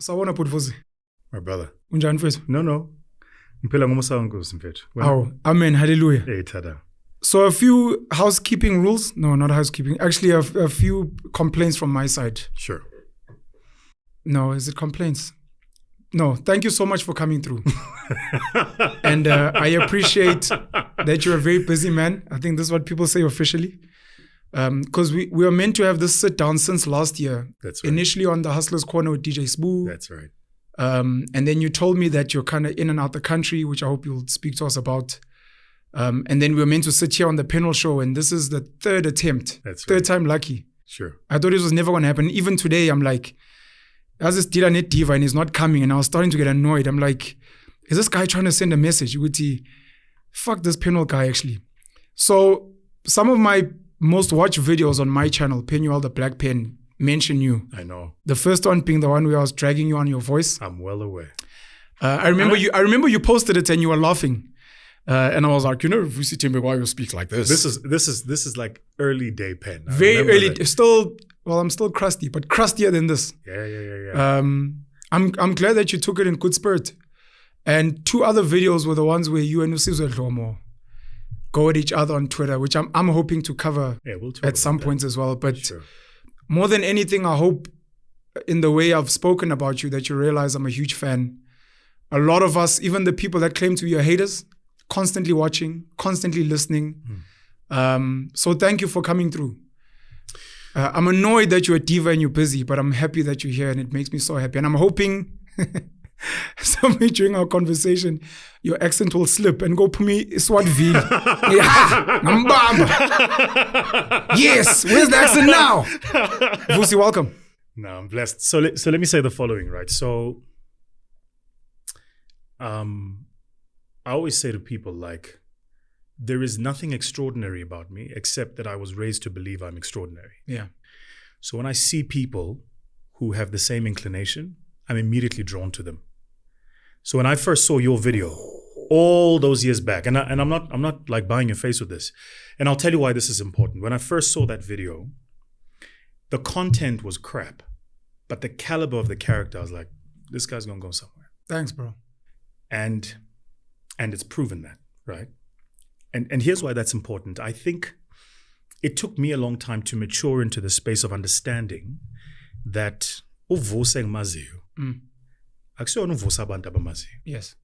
Sawona Vusi. My brother. Unjani mfethu? No. Mphela ngomusa Nkosi mfethu. Oh, amen. Hallelujah. Hey, tada. So a few housekeeping rules. No, not housekeeping. Actually, a few complaints from my side. Sure. No, is it complaints? No, thank you so much for coming through. And I appreciate that you're a very busy man. I think this is what people say officially. Because we were meant to have this sit down since last year. That's right. Initially on the Hustlers Corner with DJ Spoo. That's right. And then you told me that you're kind of in and out the country, which I hope you'll speak to us about. And then we were meant to sit here on the Penuel show, and this is the third attempt. That's third right. time lucky. Sure. I thought it was never going to happen. Even today, I'm like, as this dealer net diva and he's not coming, and I was starting to get annoyed. I'm like, is this guy trying to send a message? Fuck this Penuel guy, actually. So some of my most watched videos on my channel, Penuel the Black Pen, mention you. I know. The first one being the one where I was dragging you on your voice. I'm well aware. I remember you posted it and you were laughing. And I was like, Vusi Thembekwayo speaks like this. This is like early day Pen. Very early. I'm still crusty, but crustier than this. Yeah. I'm glad that you took it in good spirit. And two other videos were the ones where you and Sizwe Dhlomo go at each other on Twitter, which I'm hoping to cover at some points as well. But sure. More than anything, I hope in the way I've spoken about you that you realize I'm a huge fan. A lot of us, even the people that claim to be your haters, constantly watching, constantly listening. So thank you for coming through. I'm annoyed that you're a diva and you're busy, but I'm happy that you're here and it makes me so happy. And I'm hoping somewhere during our conversation, your accent will slip and go Pumi Swartville. Yes, where's the accent now? Vusi, welcome. No, I'm blessed. So let me say the following, right? So I always say to people, like, there is nothing extraordinary about me except that I was raised to believe I'm extraordinary. Yeah. So when I see people who have the same inclination, I'm immediately drawn to them. So when I first saw your video all those years back, and I'm not like buying your face with this, and I'll tell you why this is important. When I first saw that video, the content was crap, but the caliber of the character, I was like, this guy's gonna go somewhere. Thanks, bro. And it's proven that, right? And here's why that's important. I think it took me a long time to mature into the space of understanding that Yes.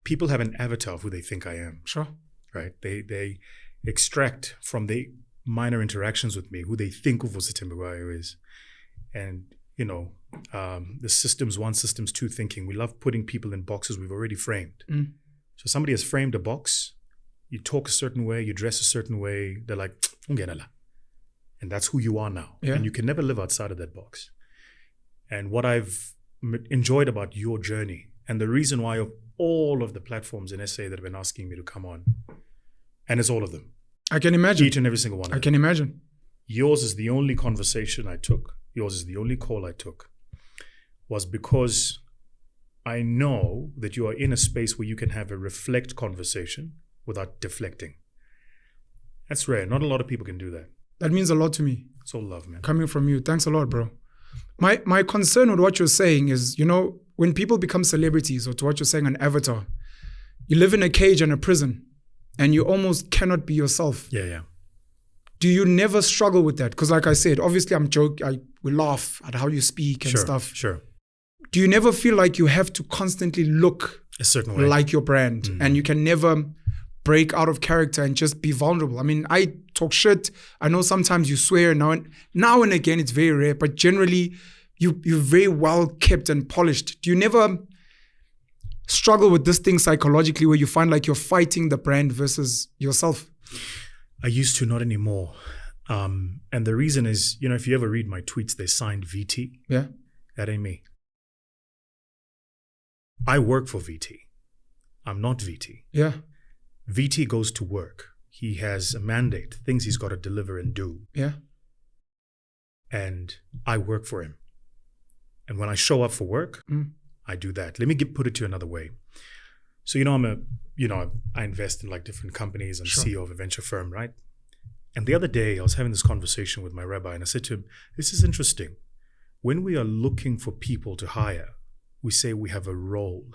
People have an avatar of who they think I am. Sure. Right? They extract from the minor interactions with me who they think Vusi Thembekwayo is. And, the systems 1, systems 2 thinking. We love putting people in boxes we've already framed. So somebody has framed a box. You talk a certain way, you dress a certain way. They're like, ungenala. And that's who you are now. Yeah. And you can never live outside of that box. And what I've enjoyed about your journey, and the reason why of all of the platforms in SA that have been asking me to come on, and it's all of them. I can imagine. Each and every single one of them. I can imagine. Yours is the only conversation I took. Yours is the only call I took. Was because I know that you are in a space where you can have a reflect conversation without deflecting. That's rare. Not a lot of people can do that. That means a lot to me. It's all love, man. Coming from you. Thanks a lot, bro. My concern with what you're saying is, when people become celebrities, or to what you're saying, an avatar, you live in a cage and a prison and you almost cannot be yourself. Yeah. Do you never struggle with that? Because like I said, obviously I'm joking. We laugh at how you speak and stuff. Sure. Do you never feel like you have to constantly look a certain way, like your brand, and you can never break out of character and just be vulnerable? I mean, I talk shit. I know sometimes you swear now and again. It's very rare, but generally you're very well kept and polished. Do you never struggle with this thing psychologically where you find like you're fighting the brand versus yourself? I used to, not anymore. And the reason is, if you ever read my tweets, they signed VT. Yeah. That ain't me. I work for VT. I'm not VT. Yeah. VT goes to work. He has a mandate, things he's got to deliver and do. Yeah. And I work for him. And when I show up for work, I do that. Let me put it to you another way. So, I invest in like different companies. I'm Sure. CEO of a venture firm, right? And the other day I was having this conversation with my rabbi and I said to him, this is interesting. when we are looking for people to hire, we say we have a role.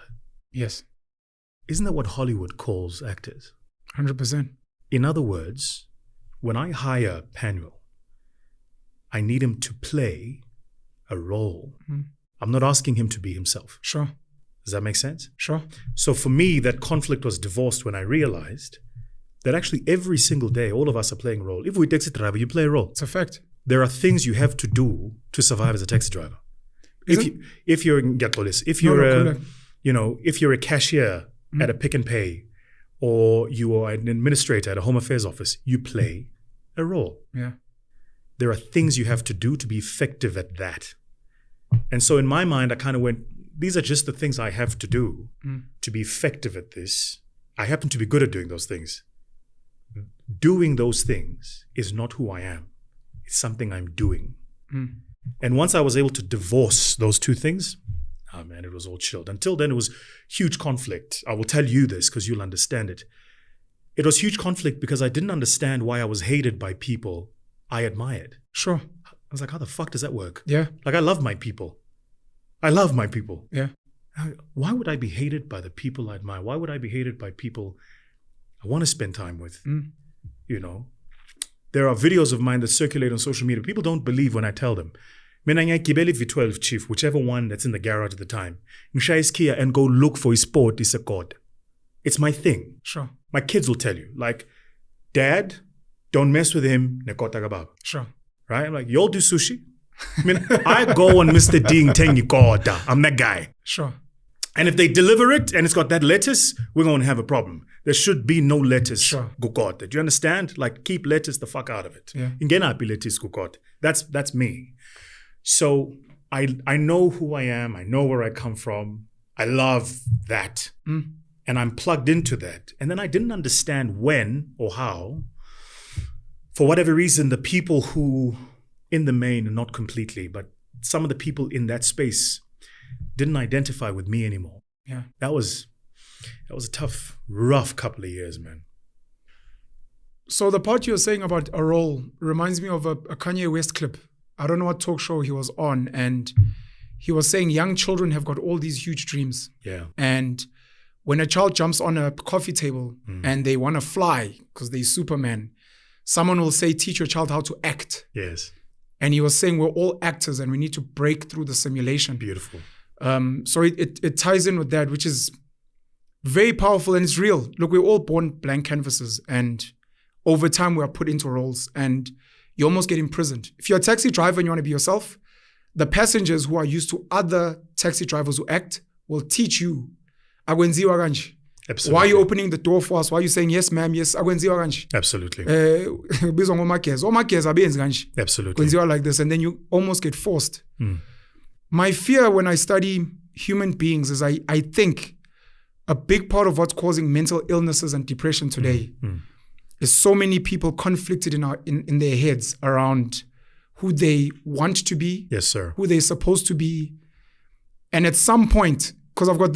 Yes. Isn't that what Hollywood calls actors? 100%. In other words, when I hire Penuel, I need him to play a role. I'm not asking him to be himself. Sure. Does that make sense? Sure. So for me, that conflict was divorced when I realized that actually every single day, all of us are playing a role. If we're a taxi driver, you play a role. It's a fact. There are things you have to do to survive as a taxi driver. If you're a cashier at a Pick and Pay, or you are an administrator at a Home Affairs office, you play a role. Yeah. There are things you have to do to be effective at that. And so in my mind, I kind of went, these are just the things I have to do to be effective at this. I happen to be good at doing those things. Doing those things is not who I am. It's something I'm doing. And once I was able to divorce those two things, oh man, it was all chilled. Until then, it was huge conflict. I will tell you this because you'll understand it. It was huge conflict because I didn't understand why I was hated by people I admired. Sure. I was like, how the fuck does that work? Yeah. Like, I love my people. I love my people. Yeah. Why would I be hated by the people I admire? Why would I be hated by people I want to spend time with? You know, there are videos of mine that circulate on social media. People don't believe when I tell them. Mina ngiyagibela V12 chief, whichever one that's in the garage at the time. Ngishaya Kia and go look for his sport. It's a god. It's my thing. Sure. My kids will tell you, like, Dad, don't mess with him. Nekota kababa. Sure. Right? I'm like, y'all do sushi? I mean, I go on Mr. Ding Tengi Kota. I'm that guy. Sure. And if they deliver it and it's got that lettuce, we're going to have a problem. There should be no lettuce. Sure. Gukota. Do you understand? Like, keep lettuce the fuck out of it. Yeah. Ingenapi lettuce gukota. That's me. So I know who I am. I know where I come from. I love that. And I'm plugged into that. And then I didn't understand when or how. For whatever reason, the people who, in the main, not completely, but some of the people in that space didn't identify with me anymore. Yeah. That was a tough, rough couple of years, man. So the part you're saying about a role reminds me of a Kanye West clip. I don't know what talk show he was on, and he was saying young children have got all these huge dreams. Yeah. And when a child jumps on a coffee table and they want to fly because they're Superman, someone will say, teach your child how to act. Yes. And he was saying we're all actors and we need to break through the simulation. Beautiful. So it ties in with that, which is very powerful and it's real. Look, we're all born blank canvases, and over time we are put into roles and you almost get imprisoned. If you're a taxi driver and you want to be yourself, the passengers who are used to other taxi drivers who act will teach you. Akwenziwa kanje. Absolutely. Why are you opening the door for us? Why are you saying yes, ma'am, yes? Akwenziwa kanje. Absolutely. Bizwa ngomageza. Omageza abenzi kanje. Absolutely. Kwenziwa like this, and then you almost get forced. My fear when I study human beings is I think a big part of what's causing mental illnesses and depression today is so many people conflicted in their heads around who they want to be, yes, sir, who they're supposed to be. And at some point, because I've got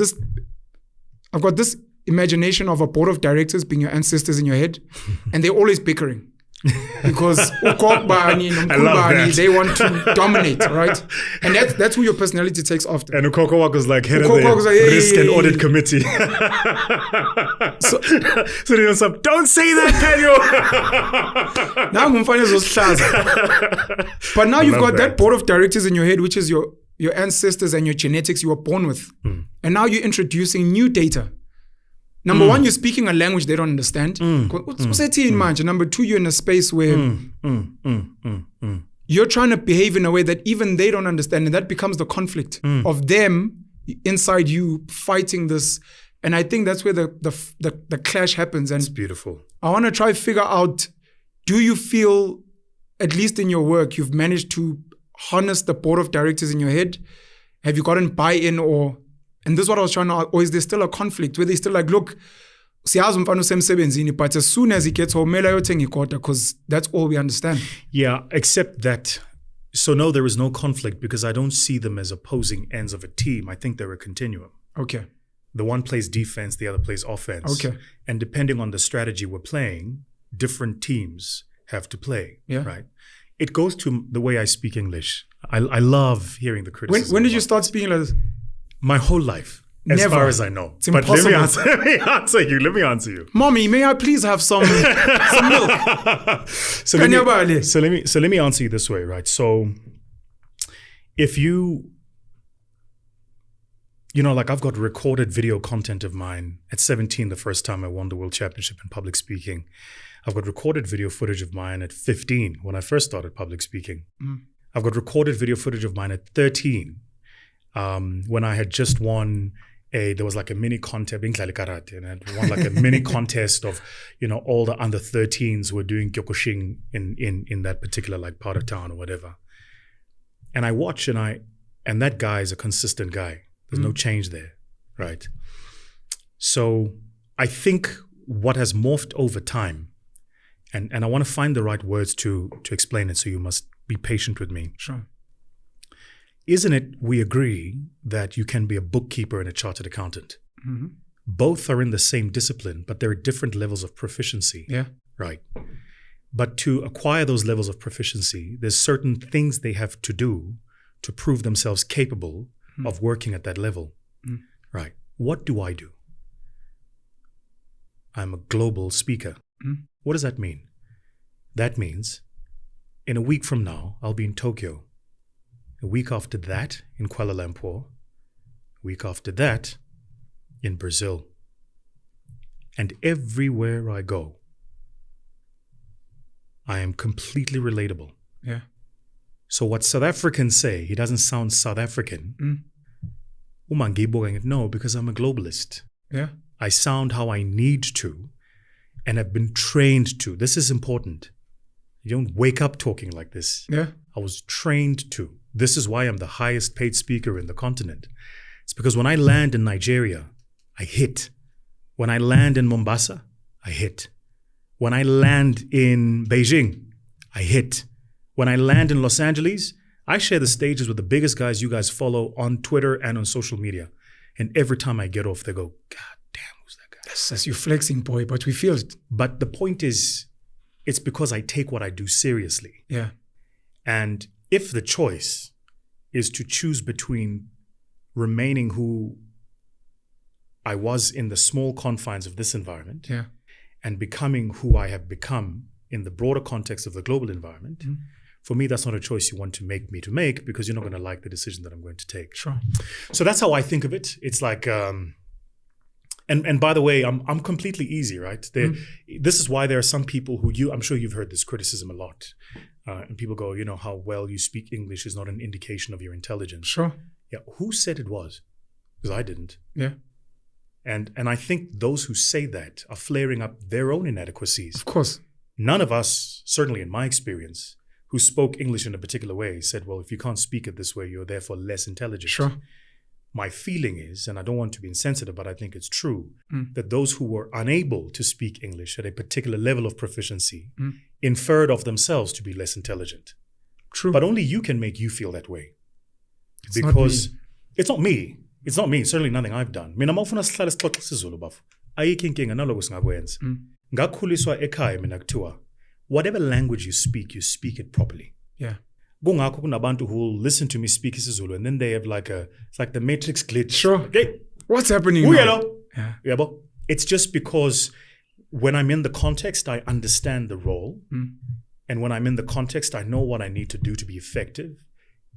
this imagination of a board of directors being your ancestors in your head, and they're always bickering. Because Ukokbani and Mkulbani, they want to dominate, right? And that's who your personality takes after. And Ukoko was like head of the risk and audit committee. So they was like, don't say that, Penuel. Now But now you've got that board of directors in your head, which is your ancestors and your genetics you were born with. And now you're introducing new data. Number one, you're speaking a language they don't understand. What's that in mind? Number two, you're in a space where you're trying to behave in a way that even they don't understand. And that becomes the conflict of them inside you fighting this. And I think that's where the clash happens. And it's beautiful. I want to try to figure out, do you feel, at least in your work, you've managed to harness the board of directors in your head? Have you gotten buy-in or... And this is what I was trying to, or is there still a conflict where they still like, look, but as soon as he gets home, because that's all we understand. Yeah, except that, so no, there is no conflict because I don't see them as opposing ends of a team. I think they're a continuum. Okay. The one plays defense, the other plays offense. Okay. And depending on the strategy we're playing, different teams have to play, right? it goes to the way I speak English. I love hearing the criticism. When did you start speaking like this? My whole life. As Never. far as I know. It's but impossible. let me answer you. Mommy, may I please have some milk? So let me answer you this way, right? So if you know, like I've got recorded video content of mine at 17, the first time I won the World Championship in public speaking. I've got recorded video footage of mine at 15 when I first started public speaking. I've got recorded video footage of mine at 13 when I had just won there was like a mini contest, and I had won like a mini contest of, you know, all the under 13s were doing kyokushin in that particular like part of town or whatever. And I watch and that guy is a consistent guy. There's no change there, right? So I think what has morphed over time, and I want to find the right words to explain it, so you must be patient with me. Sure. Isn't it we agree that you can be a bookkeeper and a chartered accountant? Mm-hmm. Both are in the same discipline, but there are different levels of proficiency. Yeah. Right. But to acquire those levels of proficiency, there's certain things they have to do to prove themselves capable of working at that level. Right. What do? I'm a global speaker. What does that mean? That means in a week from now, I'll be in Tokyo. A week after that, in Kuala Lumpur. A week after that, in Brazil. And everywhere I go, I am completely relatable. Yeah. So what South Africans say, he doesn't sound South African. No, because I'm a globalist. Yeah. I sound how I need to and have been trained to. This is important. You don't wake up talking like this. Yeah. I was trained to. This is why I'm the highest paid speaker in the continent. It's because when I land in Nigeria, I hit. When I land in Mombasa, I hit. When I land in Beijing, I hit. When I land in Los Angeles, I share the stages with the biggest guys you guys follow on Twitter and on social media. And every time I get off, they go, God damn, who's that guy? That's you flexing, boy, but we feel it. But the point is, it's because I take what I do seriously. Yeah. And if the choice is to choose between remaining who I was in the small confines of this environment and becoming who I have become in the broader context of the global environment, for me, that's not a choice you want to make because you're not going to like the decision that I'm going to take. Sure. So that's how I think of it. It's like, and by the way, I'm completely easy, right? This is why there are some people I'm sure you've heard this criticism a lot. And people go, you know, how well you speak English is not an indication of your intelligence. Sure. Yeah. Who said it was? Because I didn't. Yeah. And I think those who say that are flaring up their own inadequacies. Of course. None of us, certainly in my experience, who spoke English in a particular way said, well, if you can't speak it this way, you're therefore less intelligent. Sure. My feeling is, and I don't want to be insensitive, but I think it's true, that those who were unable to speak English at a particular level of proficiency inferred of themselves to be less intelligent. True. But only you can make you feel that way. It's because it's not me. It's not me. It's certainly nothing I've done. Mina mawufuna sihlale sixoxe isiZulu bafo. Ayikho inkinga naloko singakwenza. Ngakhuliswa ekhaya mina kuthiwa whatever language you speak it properly. Yeah. Kungakho kunabantu who will listen to me speak isiZulu and then they have it's like the matrix glitch. Sure. Okay. What's happening now? Yeah. It's just because when I'm in the context, I understand the role. And when I'm in the context, I know what I need to do to be effective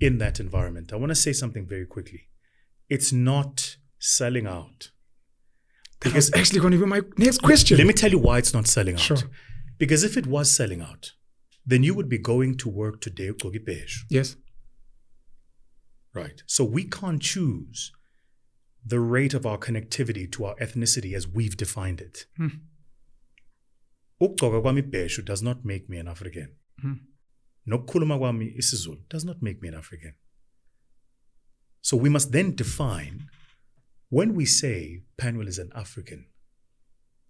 in that environment. I want to say something very quickly. It's not selling out. Because actually going to be my next question. Let me tell you why it's not selling out. Sure. Because if it was selling out, then you would be going to work today. Yes. Right. So we can't choose the rate of our connectivity to our ethnicity as we've defined it. Ukugqoka kwami ibheshu does not make me an African. Nokukhuluma kwami isiZulu does not make me an African. So we must then define, when we say Penuel is an African,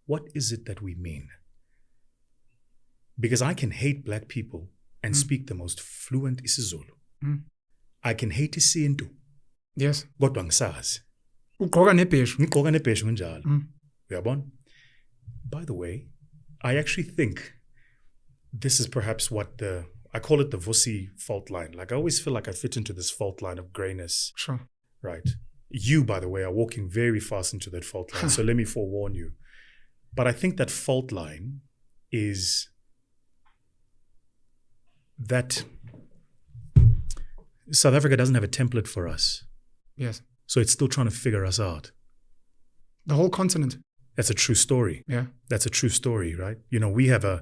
what is it that we mean? Because I can hate black people and speak the most fluent isiZulu. I can hate isintu. Yes. Kodwa ngisazi. Ugqoka nebheshu. Ngigqoka nebheshu njalo. Uyabona? By the way, I actually think this is perhaps what I call it the Vusi fault line. Like I always feel like I fit into this fault line of grayness. Sure. Right. You, by the way, are walking very fast into that fault line. So let me forewarn you. But I think that fault line is that South Africa doesn't have a template for us. Yes. So it's still trying to figure us out. The whole continent. That's a true story. Yeah. That's a true story, right? You know, we have a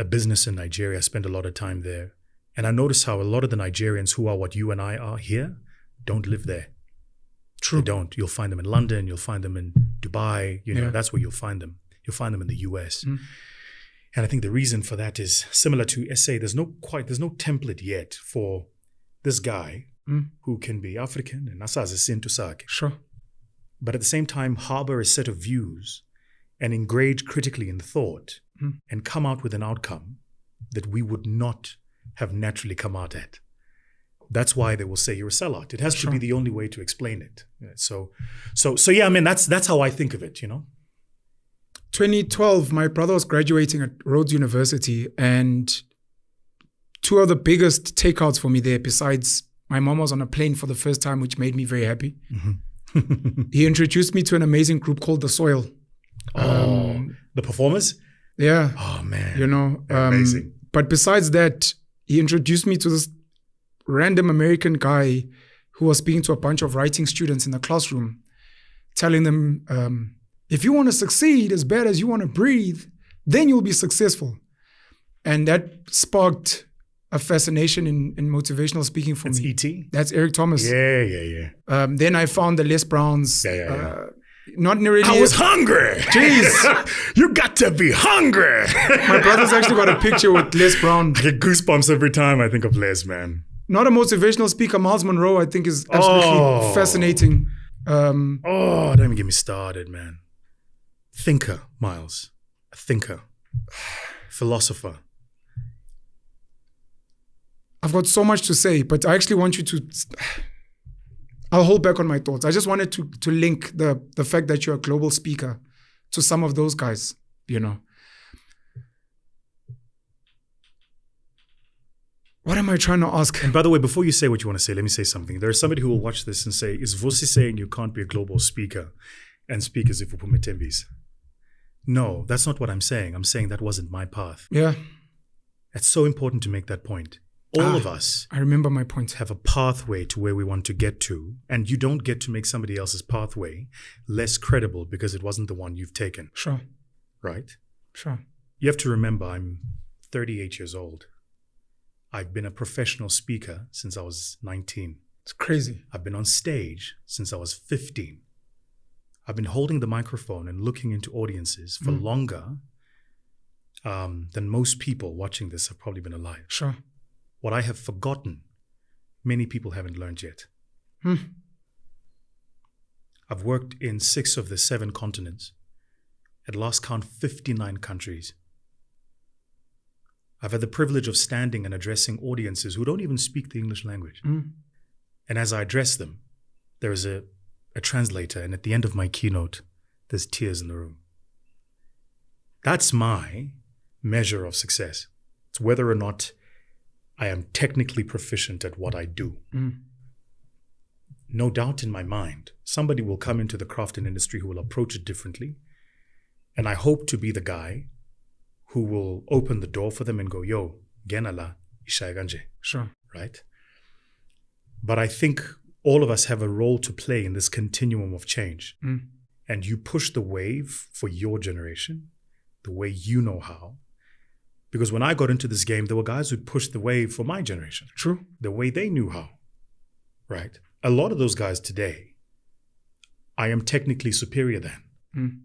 business in Nigeria. I spend a lot of time there. And I notice how a lot of the Nigerians who are what you and I are here don't live there. True. They don't. You'll find them in London. You'll find them in Dubai. You know, that's where you'll find them. You'll find them in the US. And I think the reason for that is similar to SA. There's no template yet for this guy who can be African and asazi isintu sakhe. Sure. But at the same time, harbor a set of views and engage critically in thought and come out with an outcome that we would not have naturally come out at. That's why they will say you're a sellout. It has to be the only way to explain it. So yeah, I mean, that's how I think of it, you know. 2012, my brother was graduating at Rhodes University, and two of the biggest takeouts for me there, besides my mom was on a plane for the first time, which made me very happy. He introduced me to an amazing group called The Soil. The Performers? Yeah. Oh, man. You know, amazing. But besides that, he introduced me to this random American guy who was speaking to a bunch of writing students in the classroom, telling them, if you want to succeed as bad as you want to breathe, then you'll be successful. And that sparked a fascination in motivational speaking for me. E.T.? That's Eric Thomas. Yeah. Then I found the Les Browns. Not really. I was hungry. Jeez. You got to be hungry. My brother's actually got a picture with Les Brown. I get goosebumps every time I think of Les, man. Not a motivational speaker. Miles Monroe, I think, is absolutely fascinating. Don't even get me started, man. Thinker, Miles. A thinker. Philosopher. I've got so much to say, but I actually want you to... I'll hold back on my thoughts. I just wanted to link the fact that you're a global speaker to some of those guys, you know. What am I trying to ask? And by the way, before you say what you want to say, let me say something. There's somebody who will watch this and say, is Vusi saying you can't be a global speaker and speak as if Uphume Thembis? No, that's not what I'm saying. I'm saying that wasn't my path. Yeah. It's so important to make that point. All of us, I remember my point, have a pathway to where we want to get to, and you don't get to make somebody else's pathway less credible because it wasn't the one you've taken. Sure. Right? Sure. You have to remember, I'm 38 years old. I've been a professional speaker since I was 19. It's crazy. I've been on stage since I was 15. I've been holding the microphone and looking into audiences for longer than most people watching this have probably been alive. Sure. What I have forgotten, many people haven't learned yet. I've worked in 6 of the 7 continents. At last count, 59 countries. I've had the privilege of standing and addressing audiences who don't even speak the English language. And as I address them, there is a translator, and at the end of my keynote, there's tears in the room. That's my measure of success. It's whether or not I am technically proficient at what I do. No doubt in my mind, somebody will come into the craft and industry who will approach it differently. And I hope to be the guy who will open the door for them and go, yo, genala, ishaya kanje. Sure. Right? But I think all of us have a role to play in this continuum of change. And you push the wave for your generation, the way you know how. Because when I got into this game, there were guys who pushed the wave for my generation. True. The way they knew how. Right? A lot of those guys today, I am technically superior than.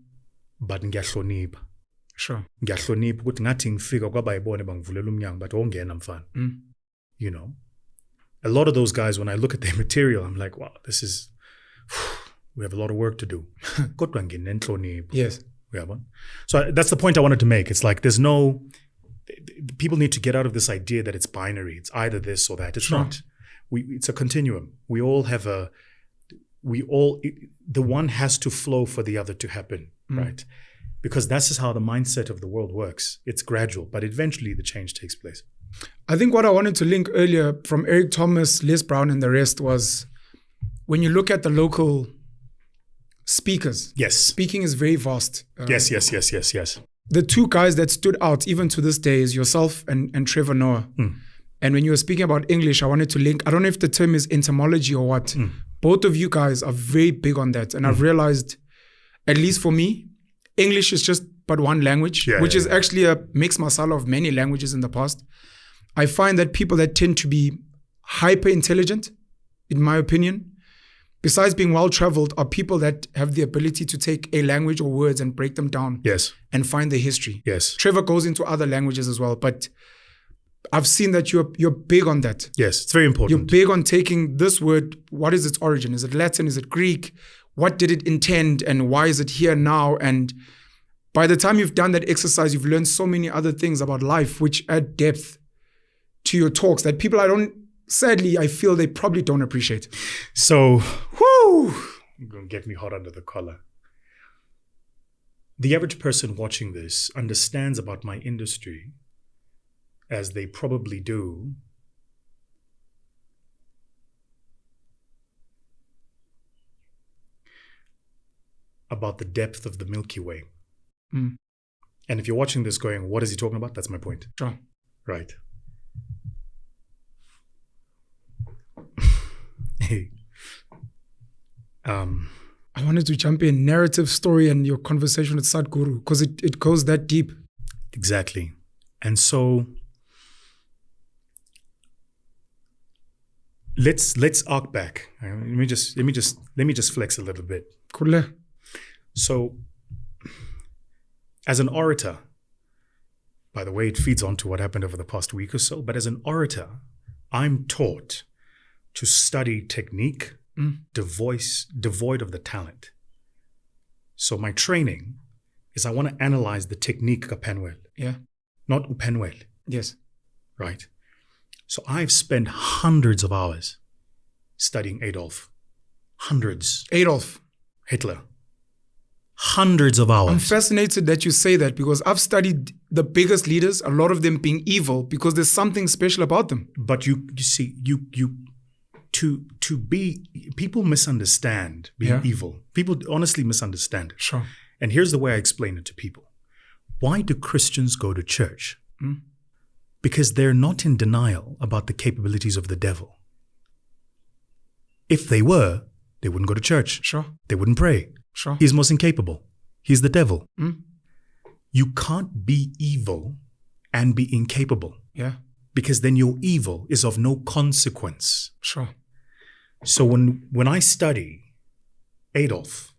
But ngiyahlonipha. Sure. Ngiyahlonipha ukuthi ngathi ngifika kwabayibone bangivulela umnyango but ongena mfana. You know? A lot of those guys, when I look at their material, I'm like, wow, this is... we have a lot of work to do. Kodwa nginenhlonipho. Yes. So that's the point I wanted to make. It's like there's no... People need to get out of this idea that it's binary. It's either this or that. It's not. It's a continuum. We all have the one has to flow for the other to happen, right? Because that's just how the mindset of the world works. It's gradual, but eventually the change takes place. I think what I wanted to link earlier from Eric Thomas, Les Brown, and the rest was when you look at the local speakers. Yes. Speaking is very vast. Yes. The two guys that stood out even to this day is yourself and Trevor Noah. And when you were speaking about English, I wanted to link, I don't know if the term is entomology or what. Both of you guys are very big on that. And I've realized, at least for me, English is just but one language, which is actually a mixed masala of many languages in the past. I find that people that tend to be hyper intelligent, in my opinion, besides being well-traveled, are people that have the ability to take a language or words and break them down and find the history. Yes. Trevor goes into other languages as well, but I've seen that you're big on that. Yes, it's very important. You're big on taking this word, what is its origin? Is it Latin? Is it Greek? What did it intend? And why is it here now? And by the time you've done that exercise, you've learned so many other things about life, which add depth to your talks that people sadly, I feel they probably don't appreciate. So, you're going to get me hot under the collar. The average person watching this understands about my industry as they probably do about the depth of the Milky Way. And if you're watching this going, what is he talking about? That's my point. Sure. Right. Hey. I wanted to jump in narrative story and your conversation with Sadhguru because it goes that deep. Exactly. And so let's arc back. Let me just flex a little bit. Cool. So as an orator, by the way, it feeds on to what happened over the past week or so, but as an orator, I'm taught to study technique, devoid of the talent. So my training is I want to analyze the technique of Penuel. Yeah. Not Penuel. Yes. Right. So I've spent hundreds of hours studying Adolf. Hundreds. Adolf. Hitler. Hundreds of hours. I'm fascinated that you say that because I've studied the biggest leaders, a lot of them being evil because there's something special about them. But you see, people misunderstand being evil. People honestly misunderstand it. Sure. And here's the way I explain it to people. Why do Christians go to church? Because they're not in denial about the capabilities of the devil. If they were, they wouldn't go to church. Sure. They wouldn't pray. Sure. He's most incapable. He's the devil. You can't be evil and be incapable. Yeah. Because then your evil is of no consequence. Sure. So when I study Adolf,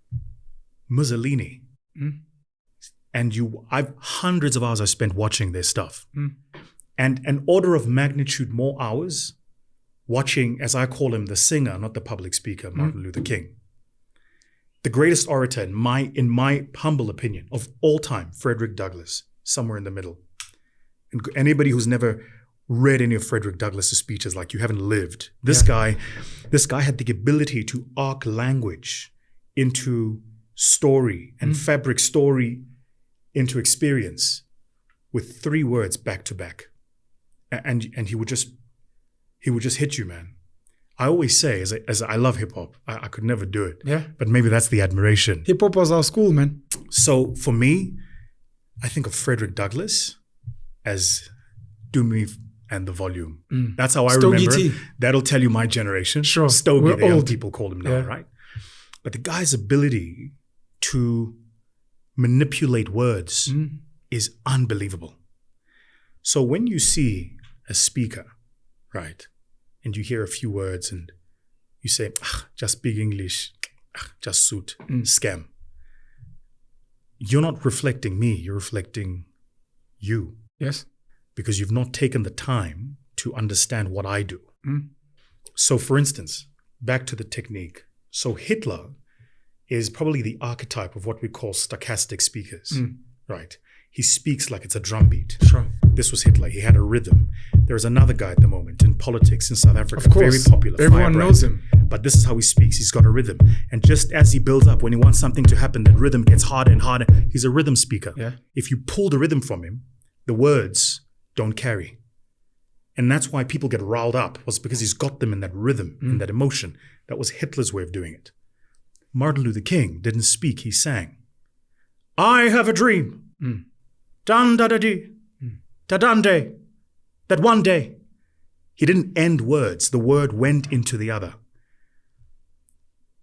Mussolini, and I've hundreds of hours I spent watching their stuff. And an order of magnitude more hours watching, as I call him, the singer, not the public speaker, Martin Luther King. The greatest orator, in my humble opinion, of all time, Frederick Douglass, somewhere in the middle. And anybody who's never read any of Frederick Douglass's speeches, like you haven't lived. This guy had the ability to arc language into story and fabric story into experience with 3 words back to back. And he would just hit you, man. I always say, as I love hip hop, I could never do it. Yeah. But maybe that's the admiration. Hip hop was our school, man. So for me, I think of Frederick Douglass as Do Me and the Volume. That's how I remember. T. That'll tell you my generation. Sure. Stogie, the young old people call him now, right? But the guy's ability to manipulate words is unbelievable. So when you see a speaker, right, and you hear a few words and you say, just speak English, just suit, scam. You're not reflecting me, you're reflecting you. Yes. Because you've not taken the time to understand what I do. So for instance, back to the technique. So Hitler is probably the archetype of what we call stochastic speakers, right? He speaks like it's a drum beat. Sure. This was Hitler. He had a rhythm. There's another guy at the moment in politics in South Africa, of course, very popular. Everyone knows him. But this is how he speaks. He's got a rhythm. And just as he builds up, when he wants something to happen, that rhythm gets harder and harder. He's a rhythm speaker. Yeah. If you pull the rhythm from him, the words don't carry. And that's why people get riled up, was because he's got them in that rhythm, in that emotion. That was Hitler's way of doing it. Martin Luther King didn't speak, he sang. I have a dream. Dan da da di. Da dan day. That one day. He didn't end words. The word went into the other.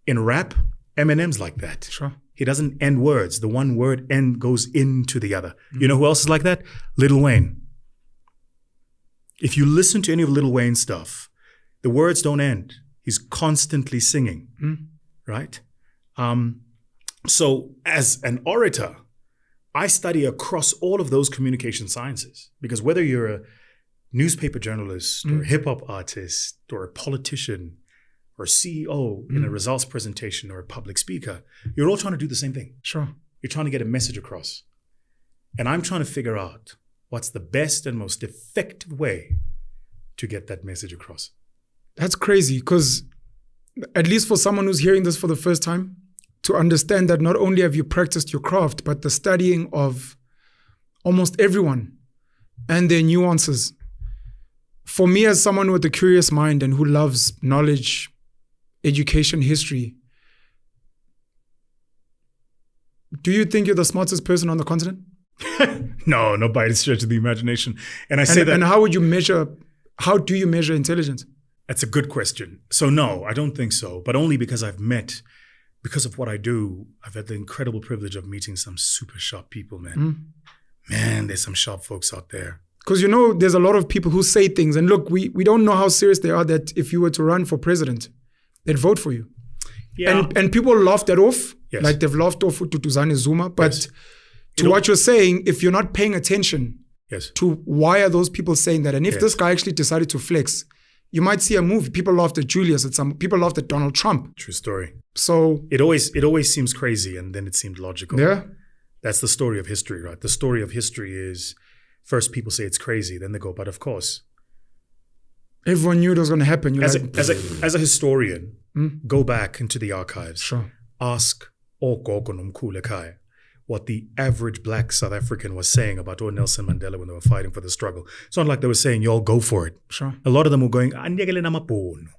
In rap, Eminem's like that. Sure. He doesn't end words. The one word end goes into the other. You know who else is like that? Lil Wayne. If you listen to any of Lil Wayne's stuff, the words don't end. He's constantly singing, right? So as an orator, I study across all of those communication sciences, because whether you're a newspaper journalist or a hip-hop artist or a politician or a CEO in a results presentation or a public speaker, you're all trying to do the same thing. Sure. You're trying to get a message across. And I'm trying to figure out what's the best and most effective way to get that message across. That's crazy, because at least for someone who's hearing this for the first time, to understand that not only have you practiced your craft, but the studying of almost everyone and their nuances. For me, as someone with a curious mind and who loves knowledge, education, history, do you think you're the smartest person on the continent? No, not by any stretch of the imagination. And I say that. And how do you measure intelligence? That's a good question. So no, I don't think so, but only because because of what I do, I've had the incredible privilege of meeting some super sharp people, man. Man, there's some sharp folks out there. Because, there's a lot of people who say things, and look, we don't know how serious they are, that if you were to run for president, they'd vote for you. Yeah. And people laugh that off, Yes. like they've laughed off to Tuzani Zuma. But Yes. to what you're saying, if you're not paying attention Yes. to why are those people saying that, and if Yes. this guy actually decided to flex, you might see a move. People laughed at Julius, people laughed at Donald Trump. True story. So It always seems crazy, and then it seemed logical. yeah, That's the story of history, right? The story of history is first people say it's crazy, then they go, but of course. everyone knew it was going to happen. You're As a historian, go back into the archives. Sure. Ask Ogogo Nomkhulu ekhaya what the average black South African was saying about Nelson Mandela when they were fighting for the struggle. It's not like they were saying, y'all go for it. Sure. A lot of them were going, "Anyekele namabhono.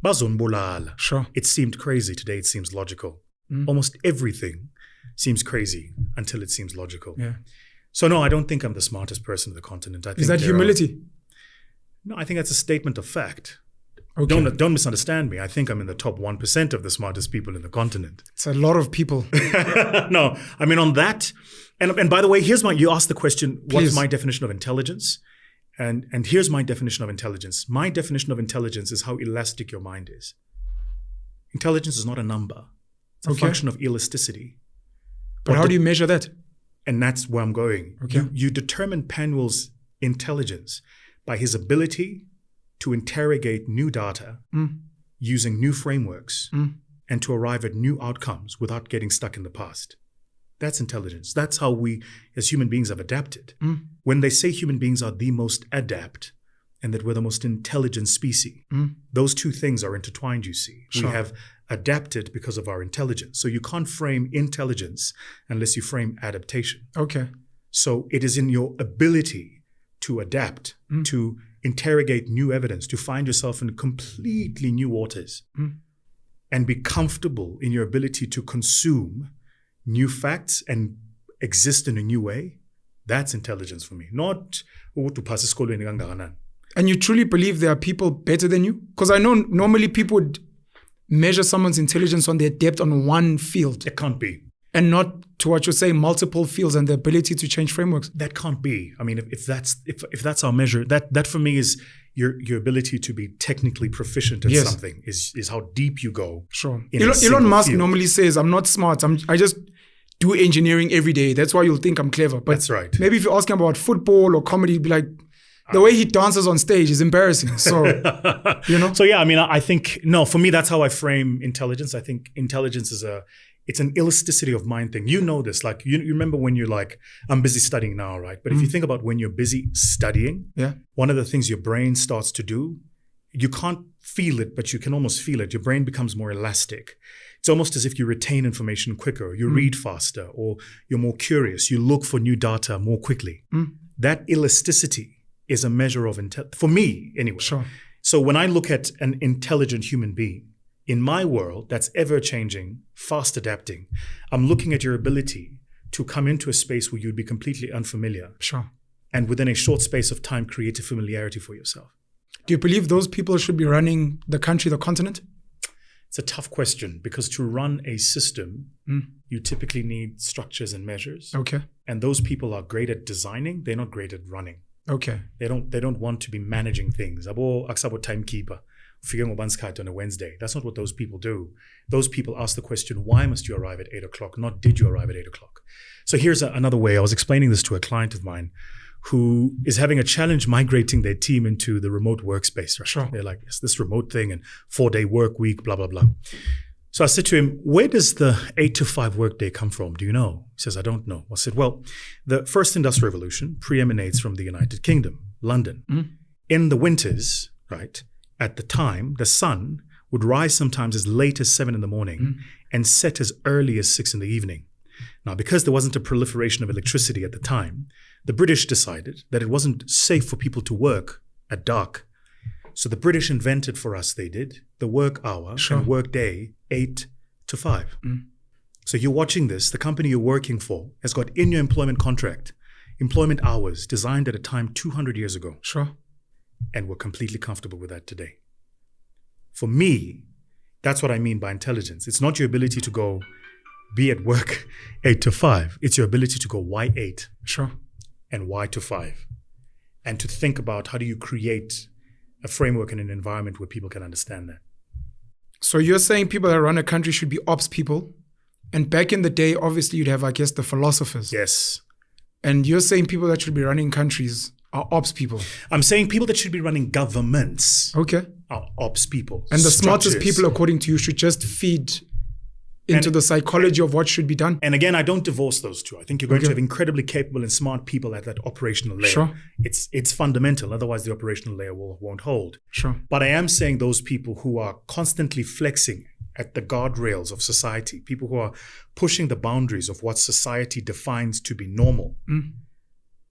Bazonibulala." Sure. It seemed crazy. Today it seems logical. Almost everything seems crazy until it seems logical. Yeah. So no, I don't think I'm the smartest person on the continent. I think Is that humility? No, I think that's a statement of fact. Okay. Don't misunderstand me. I think I'm in the top 1% of the smartest people in the continent. It's a lot of people. No, I mean on that. And by the way, you asked the question, what's Please. my definition of intelligence? And here's my definition of intelligence. My definition of intelligence is how elastic your mind is. Intelligence is not a number. It's a function of elasticity. But how do you measure that? And that's where I'm going. Okay. You determine Penuel's intelligence by his ability to interrogate new data using new frameworks and to arrive at new outcomes without getting stuck in the past. That's intelligence. That's how we as human beings have adapted. When they say human beings are the most adept and that we're the most intelligent species, those two things are intertwined, you see. Sure. We have adapted because of our intelligence. So you can't frame intelligence unless you frame adaptation. Okay. So it is in your ability to adapt, to interrogate new evidence, to find yourself in completely new waters and be comfortable in your ability to consume new facts and exist in a new way. That's intelligence for me, not And you truly believe there are people better than you? Because I know normally people would measure someone's intelligence on their depth on one field. It can't be. And not, to what you're saying, multiple fields and the ability to change frameworks. That can't be. I mean, if that's our measure, that for me is your ability to be technically proficient at something is how deep you go. Sure. In a Elon single Musk field. normally says, I'm not smart. I just do engineering every day. That's why you'll think I'm clever. But That's right. maybe if you ask him about football or comedy, he'd be like, the way he dances on stage is embarrassing. So, So yeah, I mean, I think, no, for me, that's how I frame intelligence. I think intelligence is it's an elasticity of mind thing. You know this, like you remember when you're like, I'm busy studying now, right? But if you think about when you're busy studying, one of the things your brain starts to do, you can't feel it, but you can almost feel it. Your brain becomes more elastic. It's almost as if you retain information quicker, you read faster, or you're more curious. You look for new data more quickly. That elasticity is a measure of for me anyway. Sure. So when I look at an intelligent human being, in my world that's ever-changing, fast adapting, I'm looking at your ability to come into a space where you'd be completely unfamiliar. Sure. And within a short space of time, create a familiarity for yourself. Do you believe those people should be running the country, the continent? It's a tough question because to run a system, you typically need structures and measures. Okay. And those people are great at designing. They're not great at running. Okay. They don't want to be managing things. Aksabo timekeeper. On a Wednesday. That's not what those people do. Those people ask the question, why must you arrive at 8 o'clock? Not did you arrive at 8 o'clock? So here's another way. I was explaining this to a client of mine who is having a challenge migrating their team into the remote workspace. Right? Sure. They're like, it's this remote thing and 4-day work week, blah, blah, blah. So I said to him, where does the 8 to 5 workday come from? Do you know? He says, I don't know. I said, well, the first industrial revolution preemanates from the United Kingdom, London. In the winters, right, at the time, the sun would rise sometimes as late as 7 in the morning and set as early as 6 in the evening. Now, because there wasn't a proliferation of electricity at the time, the British decided that it wasn't safe for people to work at dark. So the British invented for us, they did, the work hour and work day, 8 to 5. So you're watching this, the company you're working for has got in your employment contract, employment hours designed at a time 200 years ago. Sure. And we're completely comfortable with that today. For me, that's what I mean by intelligence. It's not your ability to go be at work 8 to 5. It's your ability to go why 8? Sure. And why to 5? And to think about how do you create a framework and an environment where people can understand that. So you're saying people that run a country should be ops people. And back in the day, obviously you'd have, I guess, the philosophers. Yes. And you're saying people that should be running countries are ops people. I'm saying people that should be running governments are ops people. And the smartest people, according to you, should just feed into the psychology of what should be done. And again, I don't divorce those two. I think you're going to have incredibly capable and smart people at that operational layer. Sure. It's fundamental. Otherwise, the operational layer won't hold. Sure. But I am saying those people who are constantly flexing at the guardrails of society, people who are pushing the boundaries of what society defines to be normal.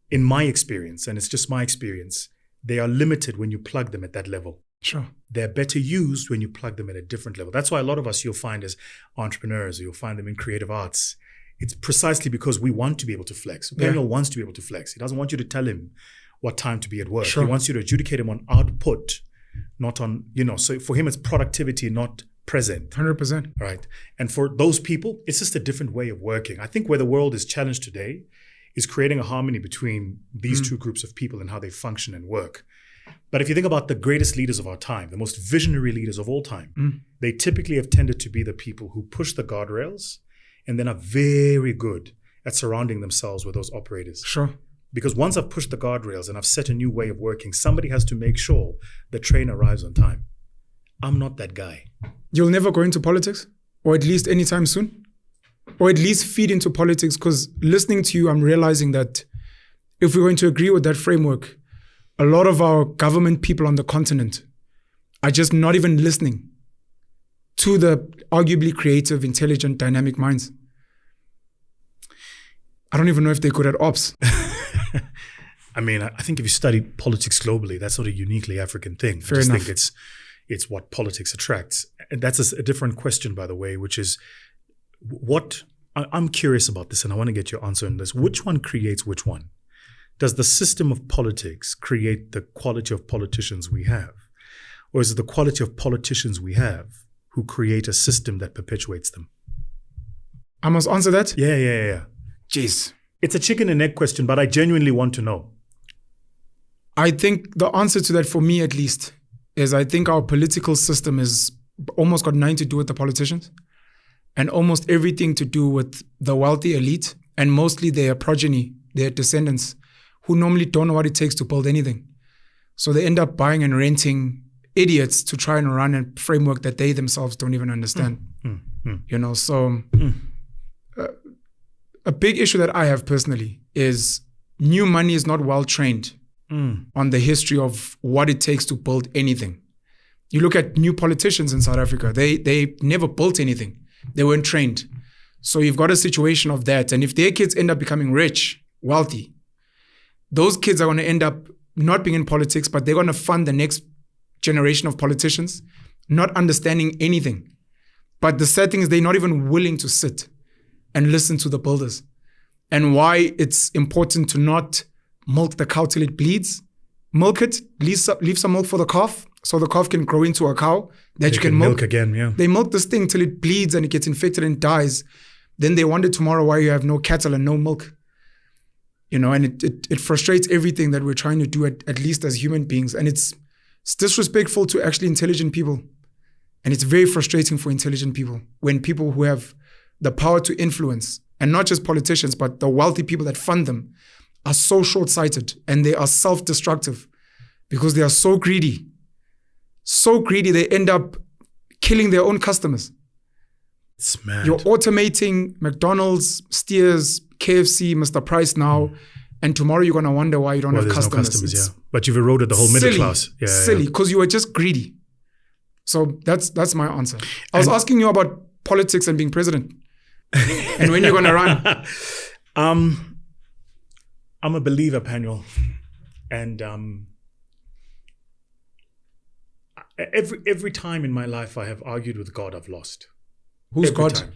In my experience, and it's just my experience, they are limited when you plug them at that level. Sure. They're better used when you plug them at a different level. That's why a lot of us you'll find as entrepreneurs, or you'll find them in creative arts. It's precisely because we want to be able to flex. Penuel wants to be able to flex. He doesn't want you to tell him what time to be at work. Sure. He wants you to adjudicate him on output, not on, so for him it's productivity, not present. 100%. Right. And for those people, it's just a different way of working. I think where the world is challenged today is creating a harmony between these two groups of people and how they function and work. But if you think about the greatest leaders of our time, the most visionary leaders of all time, they typically have tended to be the people who push the guardrails and then are very good at surrounding themselves with those operators. Sure. Because once I've pushed the guardrails and I've set a new way of working, somebody has to make sure the train arrives on time. I'm not that guy. You'll never go into politics? Or at least anytime soon? Or at least feed into politics? Because listening to you, I'm realizing that if we're going to agree with that framework, a lot of our government people on the continent are just not even listening to the arguably creative, intelligent, dynamic minds. I don't even know if they're good at ops. I mean, I think if you study politics globally, that's not a uniquely African thing. Fair I just enough. think it's what politics attracts. And that's a different question, by the way, which is I'm curious about this and I want to get your answer on this. Which one creates which one? Does the system of politics create the quality of politicians we have? Or is it the quality of politicians we have who create a system that perpetuates them? I must answer that? Yeah. Jeez. It's a chicken and egg question, but I genuinely want to know. I think the answer to that, for me at least, is I think our political system is almost got nothing to do with the politicians and almost everything to do with the wealthy elite and mostly their progeny, their descendants, who normally don't know what it takes to build anything. So they end up buying and renting idiots to try and run a framework that they themselves don't even understand. A big issue that I have personally is new money is not well trained on the history of what it takes to build anything. You look at new politicians in South Africa, they never built anything. They weren't trained. So you've got a situation of that. And if their kids end up becoming rich, wealthy, those kids are going to end up not being in politics, but they're going to fund the next generation of politicians, not understanding anything. But the sad thing is they're not even willing to sit and listen to the builders. And why it's important to not milk the cow till it bleeds. Milk it, leave some milk for the calf, so the calf can grow into a cow that you can milk again. Yeah, they milk this thing till it bleeds and it gets infected and dies. Then they wonder tomorrow why you have no cattle and no milk. And it frustrates everything that we're trying to do at least as human beings. And it's disrespectful to actually intelligent people. And it's very frustrating for intelligent people when people who have the power to influence, and not just politicians, but the wealthy people that fund them, are so short-sighted and they are self-destructive because they are so greedy. So greedy, they end up killing their own customers. It's mad. You're automating McDonald's, Steers, KFC, Mr. Price now, and tomorrow you're going to wonder why you don't have customers. No customers, yeah. But you've eroded the whole middle class. Yeah, silly, because you were just greedy. So that's my answer. I was asking you about politics and being president. And when you're going to run. I'm a believer, Penuel. And every time in my life I have argued with God, I've lost. Who's God? Time.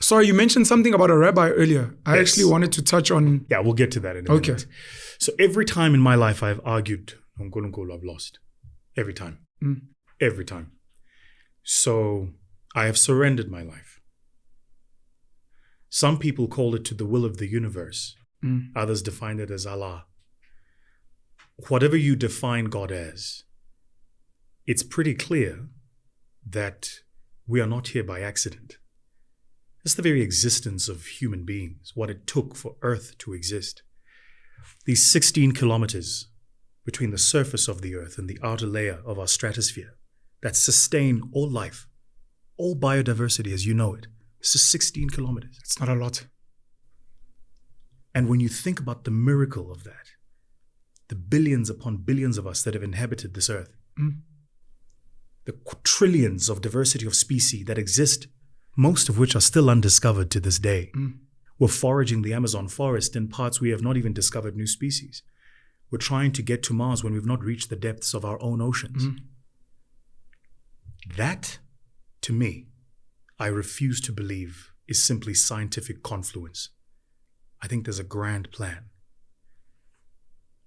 Sorry, you mentioned something about a rabbi earlier. I actually wanted to touch on... Yeah, we'll get to that in a minute. So every time in my life I've argued, I've lost. Every time. Every time. So I have surrendered my life. Some people call it to the will of the universe. Others define it as Allah. Whatever you define God as, it's pretty clear that we are not here by accident. It's the very existence of human beings, what it took for Earth to exist. These 16 kilometers between the surface of the Earth and the outer layer of our stratosphere that sustain all life, all biodiversity as you know it. This is 16 kilometers. It's not a lot. And when you think about the miracle of that, the billions upon billions of us that have inhabited this earth, the trillions of diversity of species that exist, most of which are still undiscovered to this day. We're foraging the Amazon forest in parts we have not even discovered new species. We're trying to get to Mars when we've not reached the depths of our own oceans. That, to me, I refuse to believe is simply scientific confluence. I think there's a grand plan.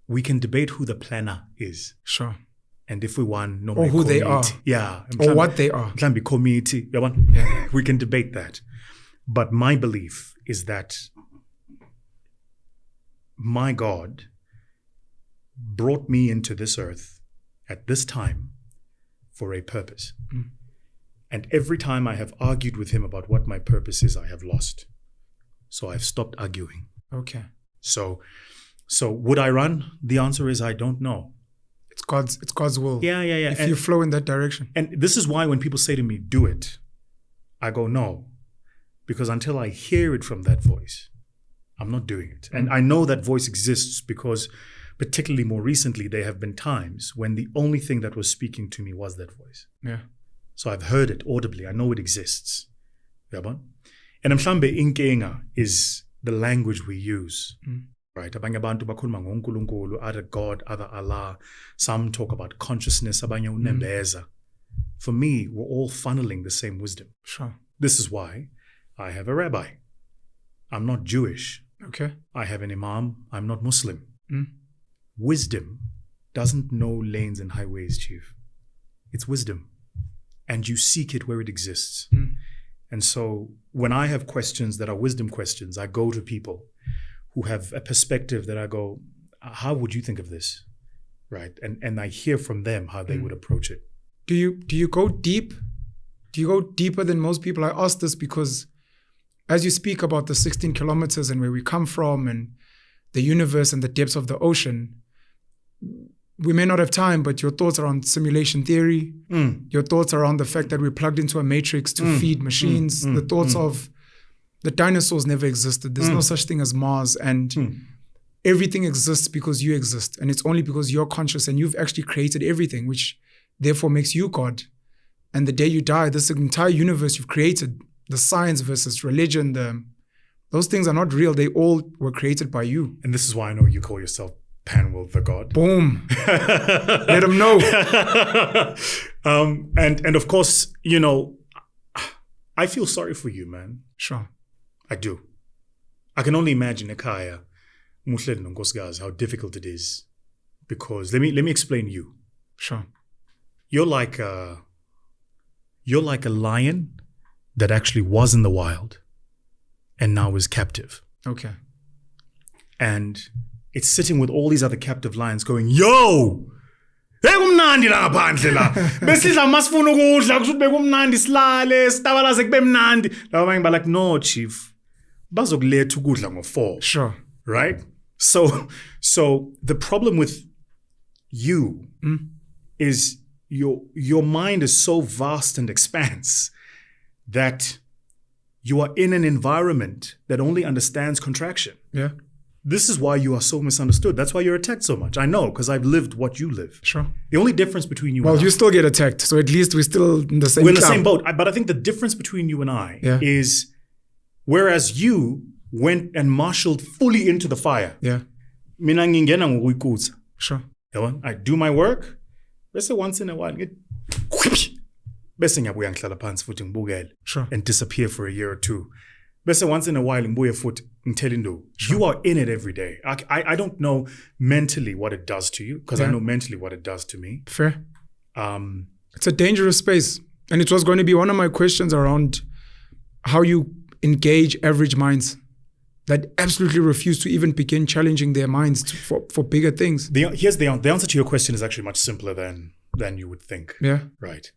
We can debate who the planner is. Sure. And if we want, or who they are. Yeah. Or what they are. Can be committee. We can debate that. But my belief is that my God brought me into this earth at this time for a purpose. And every time I have argued with him about what my purpose is, I have lost. So I've stopped arguing. Okay. So would I run? The answer is I don't know. It's God's will. Yeah. If you flow in that direction. And this is why when people say to me, do it, I go, no. Because until I hear it from that voice, I'm not doing it. And I know that voice exists because particularly more recently, there have been times when the only thing that was speaking to me was that voice. Yeah. So I've heard it audibly. I know it exists. And mhlambe inkinga is the language we use. Right? Abanye abantu bakhuluma ngoNkulunkulu, other God, other Allah. Some talk about consciousness, abanye unembeza. For me, we're all funneling the same wisdom. Sure. This is why I have a rabbi. I'm not Jewish. Okay. I have an imam. I'm not Muslim. Wisdom doesn't know lanes and highways, Chief. It's wisdom. And you seek it where it exists. And so when I have questions that are wisdom questions, I go to people who have a perspective that I go, how would you think of this? Right? And I hear from them how they would approach it. Do you go deep? Do you go deeper than most people? I ask this because as you speak about the 16 kilometers and where we come from and the universe and the depths of the ocean, we may not have time, but your thoughts around simulation theory, your thoughts around the fact that we're plugged into a matrix to feed machines, the thoughts of the dinosaurs never existed. There's no such thing as Mars. And everything exists because you exist. And it's only because you're conscious and you've actually created everything, which therefore makes you God. And the day you die, this entire universe you've created, the science versus religion, those things are not real. They all were created by you. And this is why I know you call yourself Penuel the god. Boom. Let him know. And of course, you know, I feel sorry for you, man. Sure. I do. I can only imagine ekhaya, umuhleli nonkosikazi, how difficult it is. Because let me explain you. Sure. You're like a lion that actually was in the wild and now is captive. Okay. And it's sitting with all these other captive lions going, yo! Hey, kumnandi la ngaphandle la. Besidla masifuna ukudla kusho ukuthi bekumnandi silale, sitabalaze kube mnandi. Laba abanye like, no, chief. Bazokuletha ukudla ngo-4. Sure. Right? So the problem with you is your mind is so vast and expanse that you are in an environment that only understands contraction. Yeah. This is why you are so misunderstood. That's why you're attacked so much. I know, because I've lived what you live. Sure. The only difference between you well, and I... you still get attacked, so at least we're still in the same We're in the club. same boat. But I think the difference between you and I is, whereas you went and marshaled fully into the fire. Yeah. Mina ngingena ngokuyikutsa. Sure. I do my work. Bese once in a while, bese ngiyabuya ngihlala phansi futhi ngibukele. Sure. And disappear for a year or two. Bese once in a while ngibuye futhi ngithela indaba. You are in it every day. I don't know mentally what it does to you, because I know mentally what it does to me. Fair. It's a dangerous space. And it was going to be one of my questions around how you engage average minds that absolutely refuse to even begin challenging their minds for bigger things. The answer to your question is actually much simpler than you would think. Yeah. Right.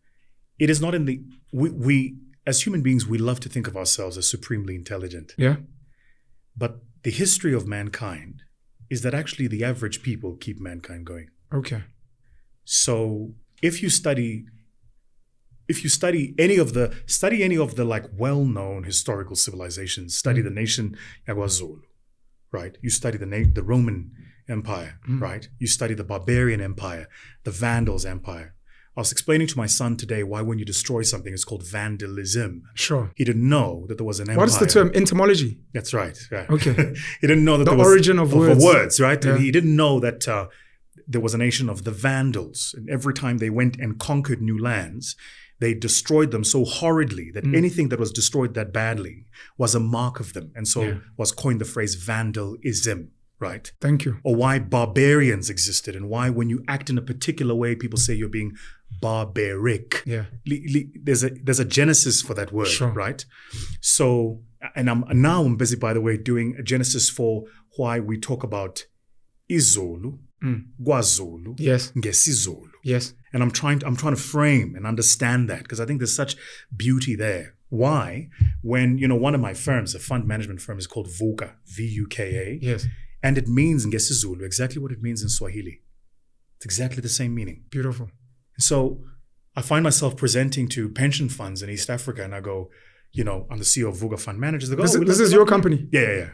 It is not in the... We as human beings, we love to think of ourselves as supremely intelligent. Yeah. But the history of mankind is that actually the average people keep mankind going. Okay. So if you study any of the like well-known historical civilizations, study the nation Yagwazulu, right? You study the Roman Empire, right? You study the Barbarian Empire, the Vandals Empire. I was explaining to my son today why when you destroy something, it's called vandalism. Sure. He didn't know that there was an empire. What is the term? Entomology? That's right. Right. Okay. He didn't know that the origin of words. Right? Yeah. He didn't know that there was a nation of the Vandals. And every time they went and conquered new lands, they destroyed them so horridly that anything that was destroyed that badly was a mark of them. And so was coined the phrase vandalism. Right. Thank you. Or why barbarians existed, and why when you act in a particular way, people say you're being barbaric. Yeah. There's a genesis for that word, sure. Right? So, and I'm busy, by the way, doing a genesis for why we talk about Izulu, KwaZulu, yes, ngesizulu. Yes. And I'm trying to frame and understand that, because I think there's such beauty there. Why? When, one of my firms, a fund management firm, is called VUKA, VUKA. Yes. And it means in ngesizulu exactly what it means in Swahili. It's exactly the same meaning. Beautiful. So I find myself presenting to pension funds in East Africa, and I go, I'm the CEO of VUKA Fund Managers. They go, this is your company? Yeah.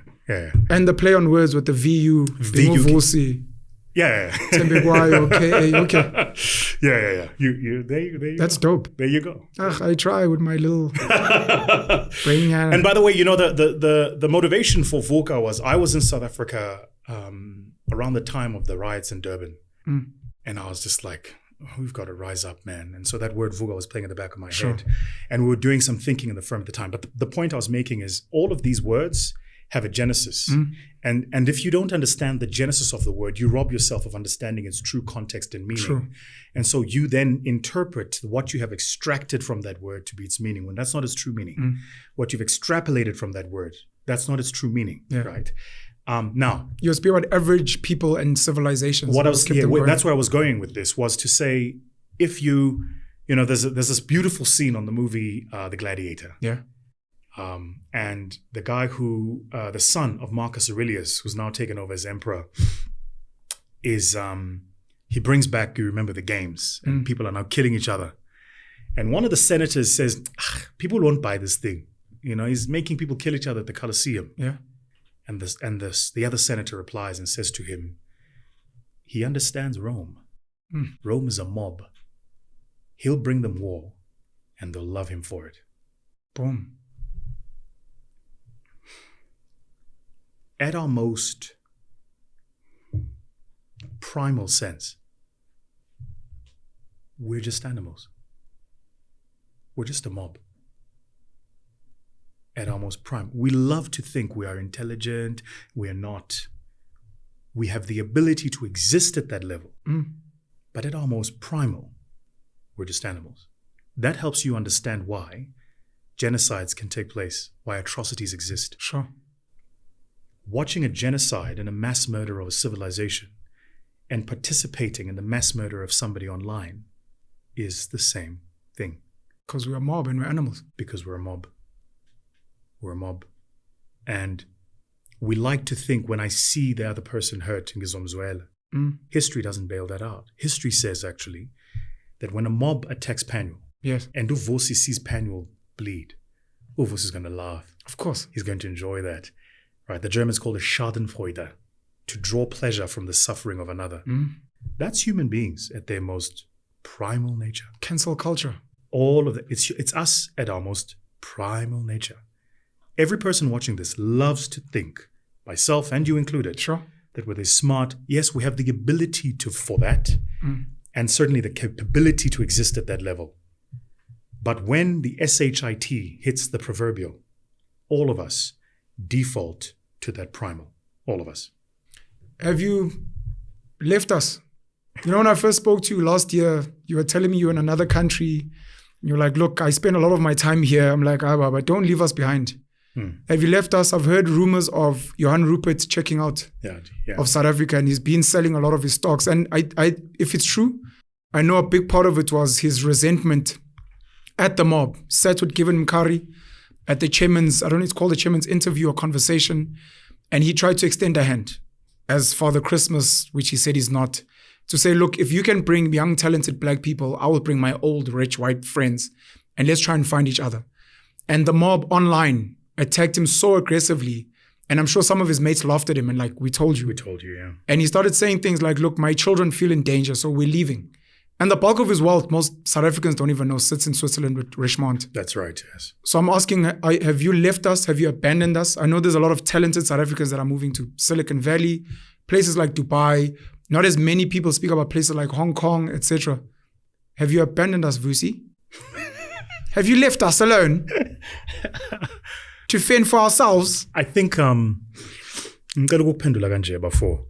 And the play on words with the VU, Vusi Yeah. Thembekwayo, KA, okay. Yeah. You there you That's go. dope. There you go. I try with my little brain hand. And by the way, the motivation for VUKA was, I was in South Africa around the time of the riots in Durban. And I was just like, we've got to rise up, man. And so that word VUKA was playing in the back of my head. And we were doing some thinking in the firm at the time. But the point I was making is all of these words have a genesis. And if you don't understand the genesis of the word, you rob yourself of understanding its true context and meaning. True. And so you then interpret what you have extracted from that word to be its meaning, when that's not its true meaning. What you've extrapolated from that word, that's not its true meaning, right? Now, you're speaking about average people and civilizations. That's where I was going with this, was to say, if there's this beautiful scene on the movie The Gladiator. Yeah. And the guy who, the son of Marcus Aurelius, who's now taken over as emperor, is, he brings back, you remember, the games, and people are now killing each other. And one of the senators says, people won't buy this thing. He's making people kill each other at the Colosseum. Yeah. And the other senator replies and says to him, he understands Rome. Rome is a mob. He'll bring them war, and they'll love him for it. Boom. At our most primal sense, we're just animals. We're just a mob. At our most prime. We love to think we are intelligent. We are not. We have the ability to exist at that level. But at our most primal, we're just animals. That helps you understand why genocides can take place, why atrocities exist. Sure. Watching a genocide and a mass murder of a civilization and participating in the mass murder of somebody online is the same thing. Because we're a mob and we're animals. Because we're a mob. We're a mob. And we like to think when I see the other person hurt in Gizomzwela, history doesn't bail that out. History says actually that when a mob attacks Penuel, yes, and Vusi sees Penuel bleed, Vusi is going to laugh. Of course. He's going to enjoy that. Right? The Germans call it Schadenfreude, to draw pleasure from the suffering of another. That's human beings at their most primal nature. Cancel culture. All of it. It's us at our most primal nature. Every person watching this loves to think, myself and you included, sure, that we're smart. Yes, we have the ability for that, and certainly the capability to exist at that level. But when the SHIT hits the proverbial, all of us default to that primal. All of us. Have you left us? You know, when I first spoke to you last year, you were telling me you're in another country. You're like, look, I spend a lot of my time here. I'm like, but don't leave us behind. Have you left us? I've heard rumors of Johan Rupert checking out of South Africa, and he's been selling a lot of his stocks. And I, if it's true, I know a big part of it was his resentment at the mob. Sat with Given Mkari at the chairman's, I don't know, it's called the chairman's interview or conversation. And he tried to extend a hand as Father Christmas, which he said he's not, to say, look, if you can bring young, talented black people, I will bring my old, rich, white friends, and let's try and find each other. And the mob online attacked him so aggressively. And I'm sure some of his mates laughed at him and like, we told you. We told you, yeah. And he started saying things like, look, my children feel in danger, so we're leaving. And the bulk of his wealth, most South Africans don't even know, sits in Switzerland with Richmond. That's right, yes. So I'm asking, have you left us? Have you abandoned us? I know there's a lot of talented South Africans that are moving to Silicon Valley, places like Dubai. Not as many people speak about places like Hong Kong, etc. Have you abandoned us, Vusi? Have you left us alone to fend for ourselves? I think ngicela ukuphendula kanje before.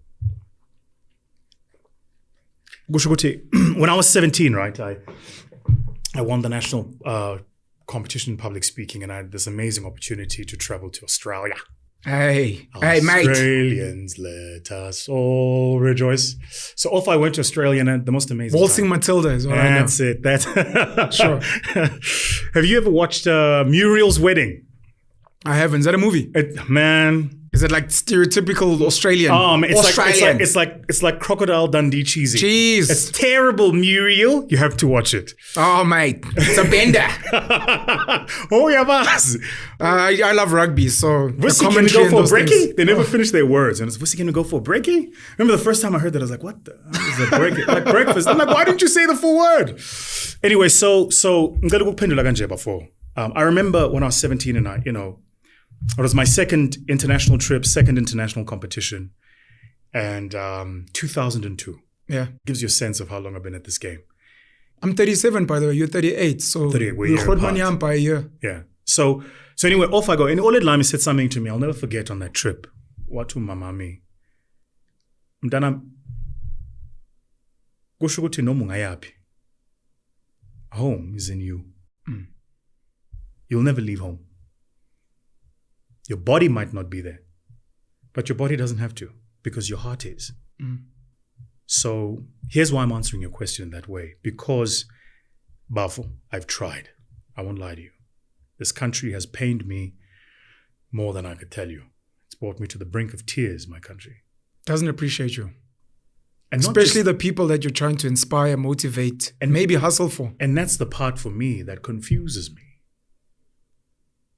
When I was 17, right, I won the national competition in public speaking, and I had this amazing opportunity to travel to Australia. Hey, mate. Australians, let us all rejoice. So off I went to Australia, and the most amazing Waltzing time. Matilda is what I know. That's it. Sure. Have you ever watched Muriel's Wedding? I haven't. Is that a movie? Man. Is it like stereotypical Australian? It's like Crocodile Dundee cheesy. Jeez. It's terrible, Muriel. You have to watch it. Oh, mate. It's a bender. Oh, yeah, boss. I love rugby, so Vusi can go for a breakie? They never finish their words. And it's Vusi going to go for a breakie? Remember the first time I heard that, I was like, what the hell is a breakie? Like breakfast. I'm like, why didn't you say the full word? Anyway, so I remember when I was 17 and it was my second international trip, second international competition, and 2002. Yeah. Gives you a sense of how long I've been at this game. I'm 37, by the way. You're 38. So 38, we're a year by a year. Yeah. So anyway, off I go. And Olet Lami said something to me I'll never forget on that trip. Watu mamami. Mdana, kusho ukuthi noma ungayapi. Home is in you. You'll never leave home. Your body might not be there, but your body doesn't have to because your heart is. So here's why I'm answering your question in that way. Because, Bafo, I've tried. I won't lie to you. This country has pained me more than I could tell you. It's brought me to the brink of tears, my country. Doesn't appreciate you. And especially the people that you're trying to inspire, motivate, and maybe hustle for. And that's the part for me that confuses me.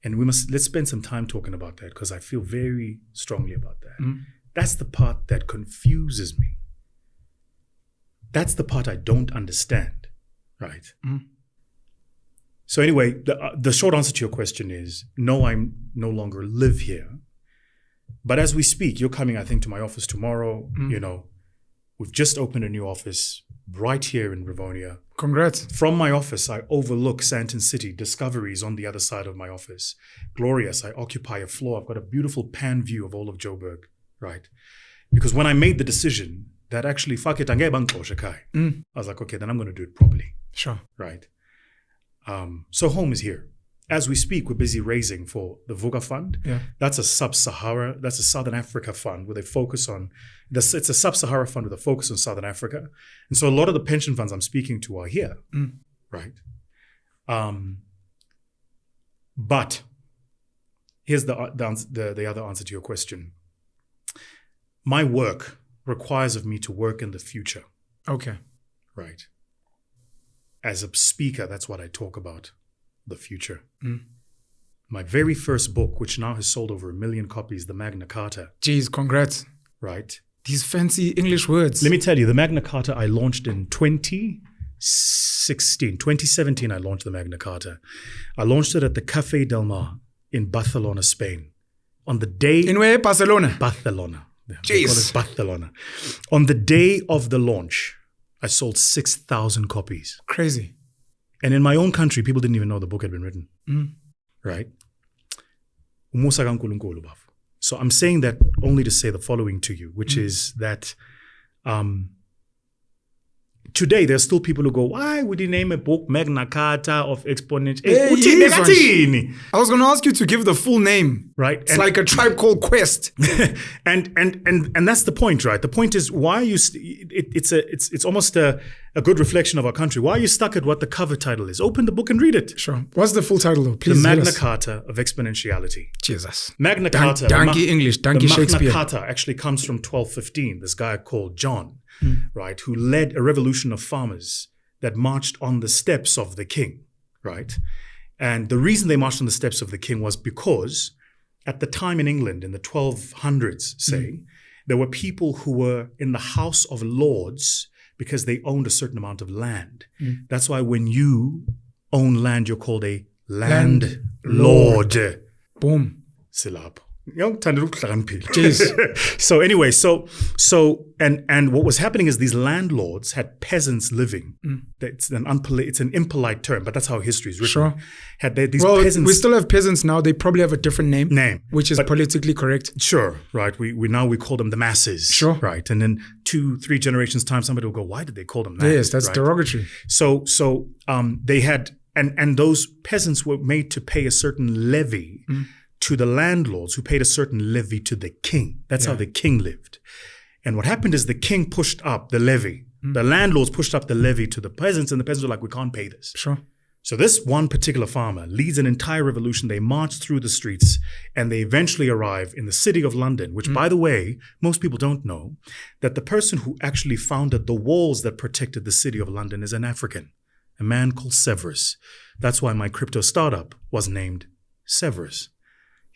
And let's spend some time talking about that because I feel very strongly about that. That's the part that confuses me. That's the part I don't understand, right? So anyway, the short answer to your question is, no, I no longer live here. But as we speak, you're coming, I think, to my office tomorrow, We've just opened a new office right here in Rivonia. Congrats. From my office, I overlook Sandton City. Discoveries on the other side of my office. Glorious. I occupy a floor. I've got a beautiful pan view of all of Joburg, right? Because when I made the decision that actually, fuck it, I was like, okay, then I'm going to do it properly. Sure. Right. So home is here. As we speak, we're busy raising for the VUCA Fund. Yeah. That's a Southern Africa fund where they focus on, it's a sub-Sahara fund with a focus on Southern Africa. And so a lot of the pension funds I'm speaking to are here, right? But here's the other answer to your question. My work requires of me to work in the future. Okay. Right. As a speaker, that's what I talk about. The future. My very first book, which now has sold over 1 million copies, the Magna Carta. Jeez, congrats. Right. These fancy English words. Let me tell you, the Magna Carta I launched in 2017, I launched the Magna Carta. I launched it at the Café Del Mar in Barcelona, Spain. On the day... In where? Barcelona? Barcelona. Jeez. Barcelona. On the day of the launch, I sold 6,000 copies. Crazy. And in my own country, people didn't even know the book had been written. Right? So I'm saying that only to say the following to you, which is that today there's still people who go, why would you name a book Magna Carta of Exponent? I was going to ask you to give the full name. Right. It's like a Tribe Called Quest. and that's the point, right? The point is, why are you? It's almost a good reflection of our country. Why are you stuck at what the cover title is? Open the book and read it. Sure. What's the full title though? Please. The Magna Carta of Exponentiality. Jesus. Magna Carta. Donkey English. Donkey Shakespeare. The Magna Carta actually comes from 1215. This guy called John, right, who led a revolution of farmers that marched on the steps of the king, right? And the reason they marched on the steps of the king was because at the time in England, in the 1200s, say, there were people who were in the House of Lords because they owned a certain amount of land. That's why when you own land, you're called a landlord. Boom. Silab. So anyway, and what was happening is these landlords had peasants living. It's an impolite term, but that's how history is written. Sure. These peasants. We still have peasants now. They probably have a different name, which is politically correct. Sure, right. We call them the masses. Sure. Right. And then 2-3 generations time, somebody will go, why did they call them that? Yes, that's derogatory. So they had, and those peasants were made to pay a certain levy to the landlords, who paid a certain levy to the king. That's how the king lived. And what happened is the king pushed up the levy. The landlords pushed up the levy to the peasants, and the peasants were like, we can't pay this. Sure. So this one particular farmer leads an entire revolution. They march through the streets, and they eventually arrive in the city of London, which, by the way, most people don't know, that the person who actually founded the walls that protected the city of London is an African, a man called Severus. That's why my crypto startup was named Severus.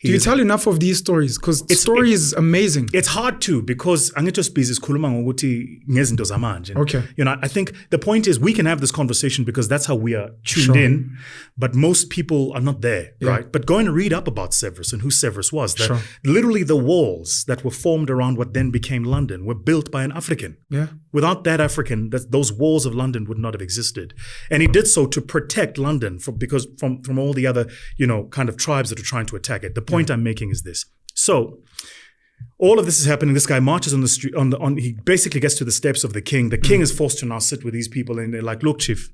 Do you tell enough of these stories? Because the story is amazing. It's hard to, because angitospecies khuluma ngokuthi ngezinto zamanje. Okay. I think the point is we can have this conversation because that's how we are tuned in, but most people are not there, right? But go and read up about Severus and who Severus was. Literally the walls that were formed around what then became London were built by an African. Yeah. Without that African, those walls of London would not have existed. And he did so to protect London from all the other, kind of tribes that are trying to attack it. The point I'm making is this. So all of this is happening. This guy marches on the street, he basically gets to the steps of the king. The king is forced to now sit with these people, and they're like, look, chief,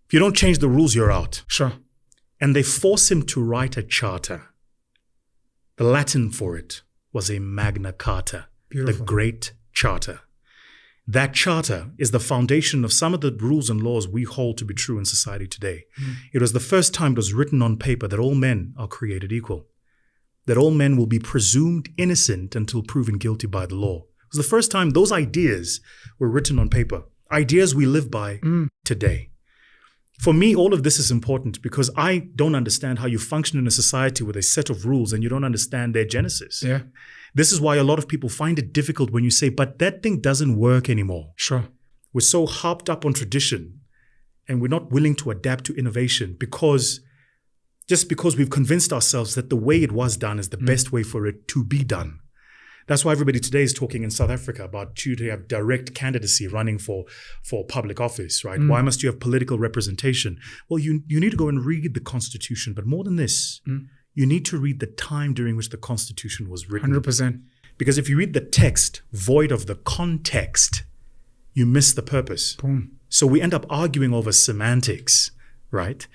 if you don't change the rules, you're out. Sure. And they force him to write a charter. The Latin for it was a Magna Carta. Beautiful. The Great Charter. That charter is the foundation of some of the rules and laws we hold to be true in society today. It was the first time it was written on paper that all men are created equal, that all men will be presumed innocent until proven guilty by the law. It was the first time those ideas were written on paper, ideas we live by today. For me, all of this is important because I don't understand how you function in a society with a set of rules and you don't understand their genesis. Yeah. This is why a lot of people find it difficult when you say, but that thing doesn't work anymore. Sure. We're so harped up on tradition and we're not willing to adapt to innovation because we've convinced ourselves that the way it was done is the best way for it to be done. That's why everybody today is talking in South Africa about you to have direct candidacy running for public office, right? Why must you have political representation? Well, you need to go and read the Constitution. But more than this, you need to read the time during which the Constitution was written. 100%. Because if you read the text void of the context, you miss the purpose. Boom. So we end up arguing over semantics, right?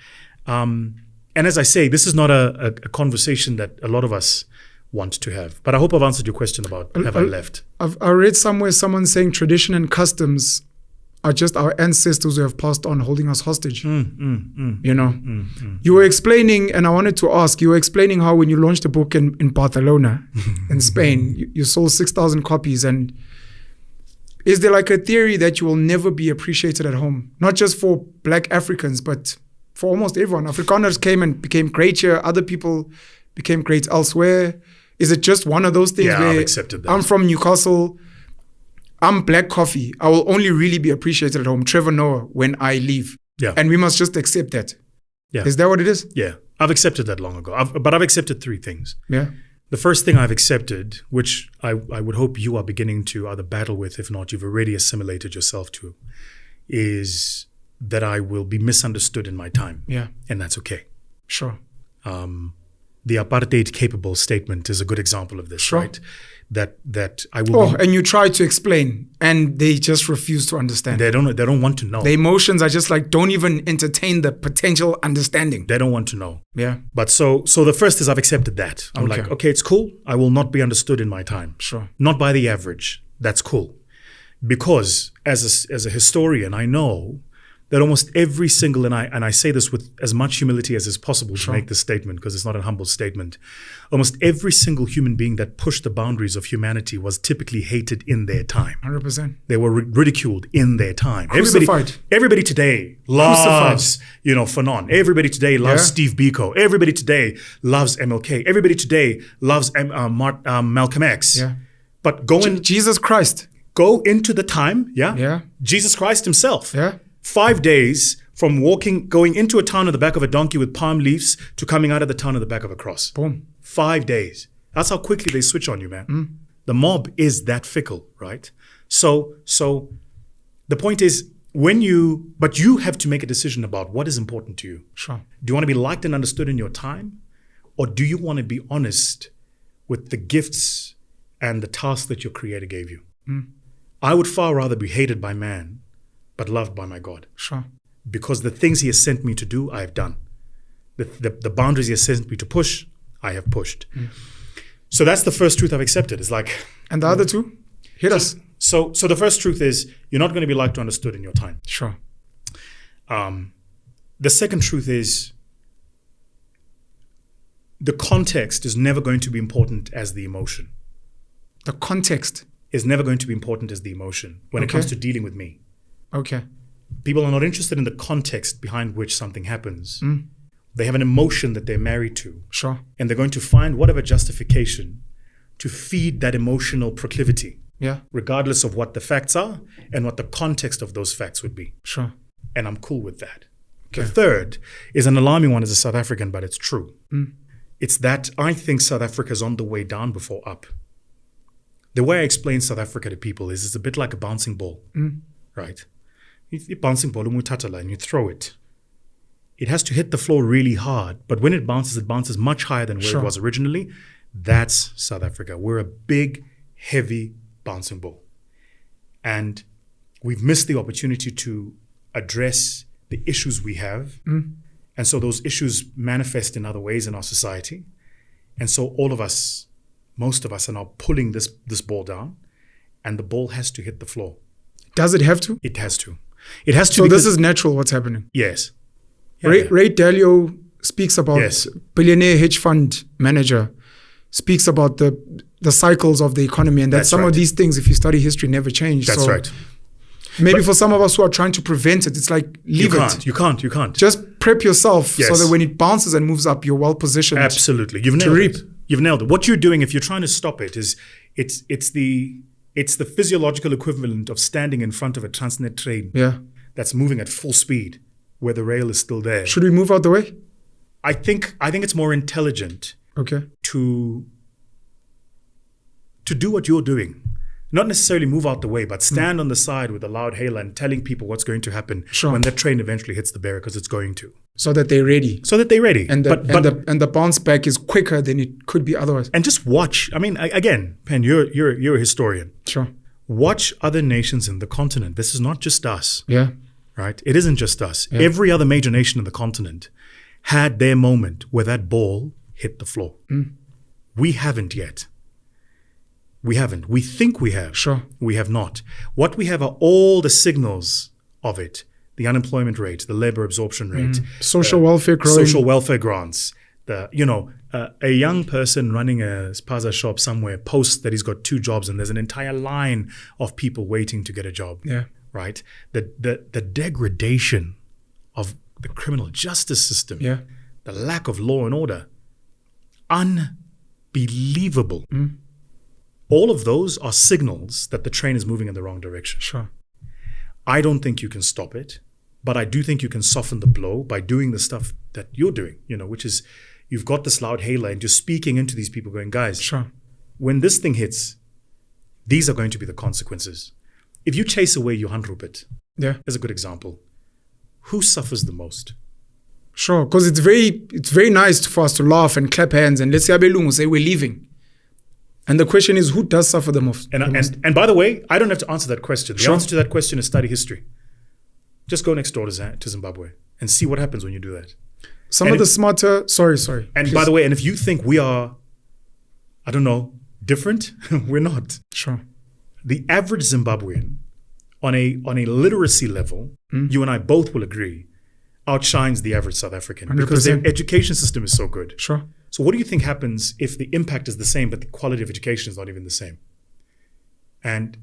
And as I say, this is not a conversation that a lot of us want to have. But I hope I've answered your question about have I left. I read somewhere someone saying tradition and customs are just our ancestors who have passed on, holding us hostage. You know, you were explaining, and I wanted to ask, you were explaining how when you launched a book in Barcelona, in Spain, you sold 6,000 copies. And is there like a theory that you will never be appreciated at home? Not just for Black Africans, but for almost everyone. Afrikaners came and became great here. Other people became great elsewhere. Is it just one of those things Yeah, where I've accepted that. I'm from Newcastle, I'm Black coffee, I will only really be appreciated at home, Trevor Noah, when I leave. Yeah. And we must just accept that. Yeah. Is that what it is? Yeah. I've accepted that long ago. But I've accepted three things. Yeah. The first thing I've accepted, which I would hope you are beginning to either battle with, if not you've already assimilated yourself to, is that I will be misunderstood in my time. Yeah. And that's okay. Sure. The apartheid capable statement is a good example of this, Sure. right? That I will. Oh, and you try to explain and they just refuse to understand. They don't want to know. The emotions are just like, don't even entertain the potential understanding. They don't want to know. Yeah. But so the first is I've accepted that. I'm Okay. like, okay, it's cool. I will not be understood in my time. Sure. Not by the average. That's cool. Because as a historian, I know that almost every single, and I say this with as much humility as is possible to make this statement, because it's not a humble statement, almost every single human being that pushed the boundaries of humanity was typically hated in their time. 100%. They were ridiculed in their time. Crucified. Everybody today loves, Fanon. Everybody today loves Steve Biko. Everybody today loves MLK. Everybody today loves Malcolm X. Yeah. But Jesus Christ. go into the time, Yeah. Jesus Christ himself. Yeah. 5 days from going into a town on the back of a donkey with palm leaves to coming out of the town on the back of a cross. Boom. 5 days. That's how quickly they switch on you, man. The mob is that fickle, right? So the point is, but you have to make a decision about what is important to you. Sure. Do you want to be liked and understood in your time? Or do you want to be honest with the gifts and the tasks that your creator gave you? I would far rather be hated by man, but loved by my God. Sure. Because the things he has sent me to do, I have done. The boundaries he has sent me to push, I have pushed. So that's the first truth I've accepted. It's like... And the other two? Hit us. So the first truth is you're not going to be liked or understood in your time. Sure. The second truth is the context is never going to be important as the emotion. The context is never going to be important as the emotion when it comes to dealing with me. Okay. People are not interested in the context behind which something happens. They have an emotion that they're married to. Sure. And they're going to find whatever justification to feed that emotional proclivity. Yeah. Regardless of what the facts are and what the context of those facts would be. Sure. And I'm cool with that. Okay. The third is an alarming one as a South African, but it's true. It's that I think South Africa is on the way down before up. The way I explain South Africa to people is it's a bit like a bouncing ball, right? You bouncing ball, and you throw it. It has to hit the floor really hard, but when it bounces much higher than where it was originally. That's South Africa. We're a big, heavy bouncing ball. And we've missed the opportunity to address the issues we have. And so those issues manifest in other ways in our society. And so all of us, most of us are now pulling this ball down, and the ball has to hit the floor. Does it have to? It has to. It has to. So this is natural what's happening. Yes. Ray Dalio speaks about billionaire hedge fund manager, speaks about the cycles of the economy, and that some of these things, if you study history, never change. That's right. Maybe for some of us who are trying to prevent it, it's like, leave it. You can't. Just prep yourself so that when it bounces and moves up, you're well positioned. Absolutely. You've nailed it. You've nailed it. What you're doing, if you're trying to stop it, is it's the physiological equivalent of standing in front of a Transnet train that's moving at full speed where the rail is still there. Should we move out the way? I think it's more intelligent to to do what you're doing. Not necessarily move out the way, but stand on the side with a loud hailer and telling people what's going to happen when that train eventually hits the barrier, because it's going to. So that they're ready. And the bounce back is quicker than it could be otherwise. And just watch. I mean, again, Pen, you're a historian. Sure. Watch other nations in the continent. This is not just us. Yeah. Right? It isn't just us. Yeah. Every other major nation in the continent had their moment where that ball hit the floor. We haven't yet. We haven't. We think we have. Sure. We have not. What we have are all the signals of it. The unemployment rate, the labor absorption rate. Social welfare growing. Social welfare grants. A young person running a spaza shop somewhere posts that he's got 2 jobs and there's an entire line of people waiting to get a job. Yeah. Right? The degradation of the criminal justice system. Yeah. The lack of law and order. Unbelievable. All of those are signals that the train is moving in the wrong direction. Sure. I don't think you can stop it, but I do think you can soften the blow by doing the stuff that you're doing, which is you've got this loud hailer and you're speaking into these people going, guys, sure, when this thing hits, these are going to be the consequences. If you chase away Johan Rupert, as a good example, who suffers the most? Sure, because it's very nice for us to laugh and clap hands and let's say abelungu say we're leaving. And the question is, who does suffer the most? And by the way, I don't have to answer that question. The Sure. answer to that question is study history. Just go next door to Zimbabwe and see what happens when you do that. Some of the smarter, sorry. And please. by the way, and if you think we are, I don't know, different, we're not. Sure. The average Zimbabwean on a literacy level, you and I both will agree, outshines the average South African because their 100%. education system is so good. Sure. So what do you think happens if the impact is the same, but the quality of education is not even the same? And,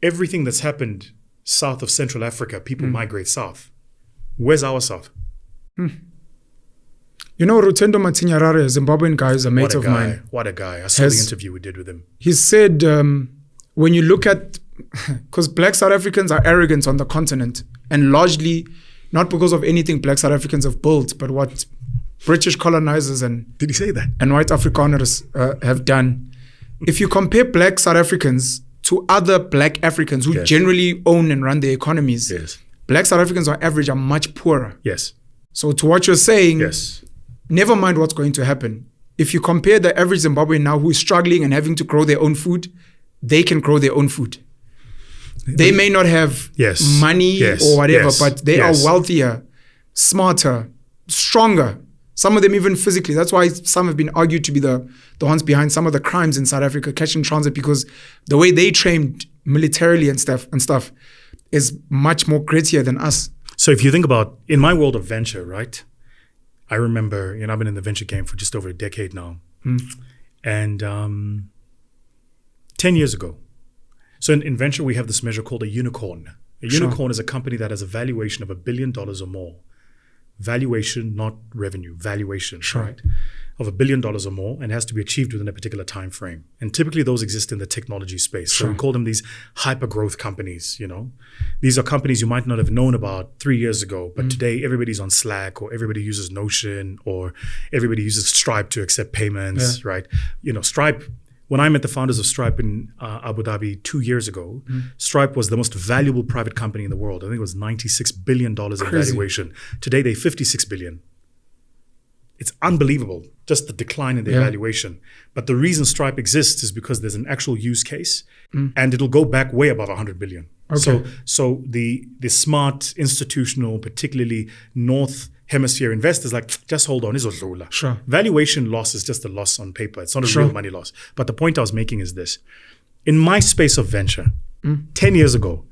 everything that's happened south of Central Africa, people migrate south. Where's our south? Rutendo Matinyarare, a Zimbabwean guy, is a mate of mine. What a guy. I saw the interview we did with him. He said, when you look at, because black South Africans are arrogant on the continent, and largely not because of anything black South Africans have built, but what British colonizers and did he say that? And white Afrikaners have done. If you compare black South Africans to other black Africans who generally own and run their economies, black South Africans on average are much poorer. Yes. So to what you're saying, never mind what's going to happen. If you compare the average Zimbabwean now who is struggling and having to grow their own food, they can grow their own food. They may not have money or whatever, but they are wealthier, smarter, stronger. Some of them even physically. That's why some have been argued to be the ones behind some of the crimes in South Africa, catch and transit, because the way they trained militarily and stuff is much more grittier than us. So if you think about, in my world of venture, right? I remember, I've been in the venture game for just over a decade now. And 10 years ago. So in venture, we have this measure called a unicorn. A unicorn is a company that has a valuation of $1 billion or more. Valuation, not revenue, valuation, right? Of $1 billion or more, and has to be achieved within a particular time frame. And typically those exist in the technology space. So we call them these hyper growth companies, These are companies you might not have known about 3 years ago, but today everybody's on Slack, or everybody uses Notion, or everybody uses Stripe to accept payments, right? Stripe, when I met the founders of Stripe in Abu Dhabi 2 years ago, Stripe was the most valuable private company in the world. I think it was $96 billion in valuation. Today, they're $56 billion. It's unbelievable, just the decline in their valuation. But the reason Stripe exists is because there's an actual use case, and it'll go back way above $100 billion. Okay. So the smart institutional, particularly North Hemisphere investors, just hold on, Sure. Valuation loss is just a loss on paper. It's not a real money loss. But the point I was making is this. In my space of venture, 10 years ago,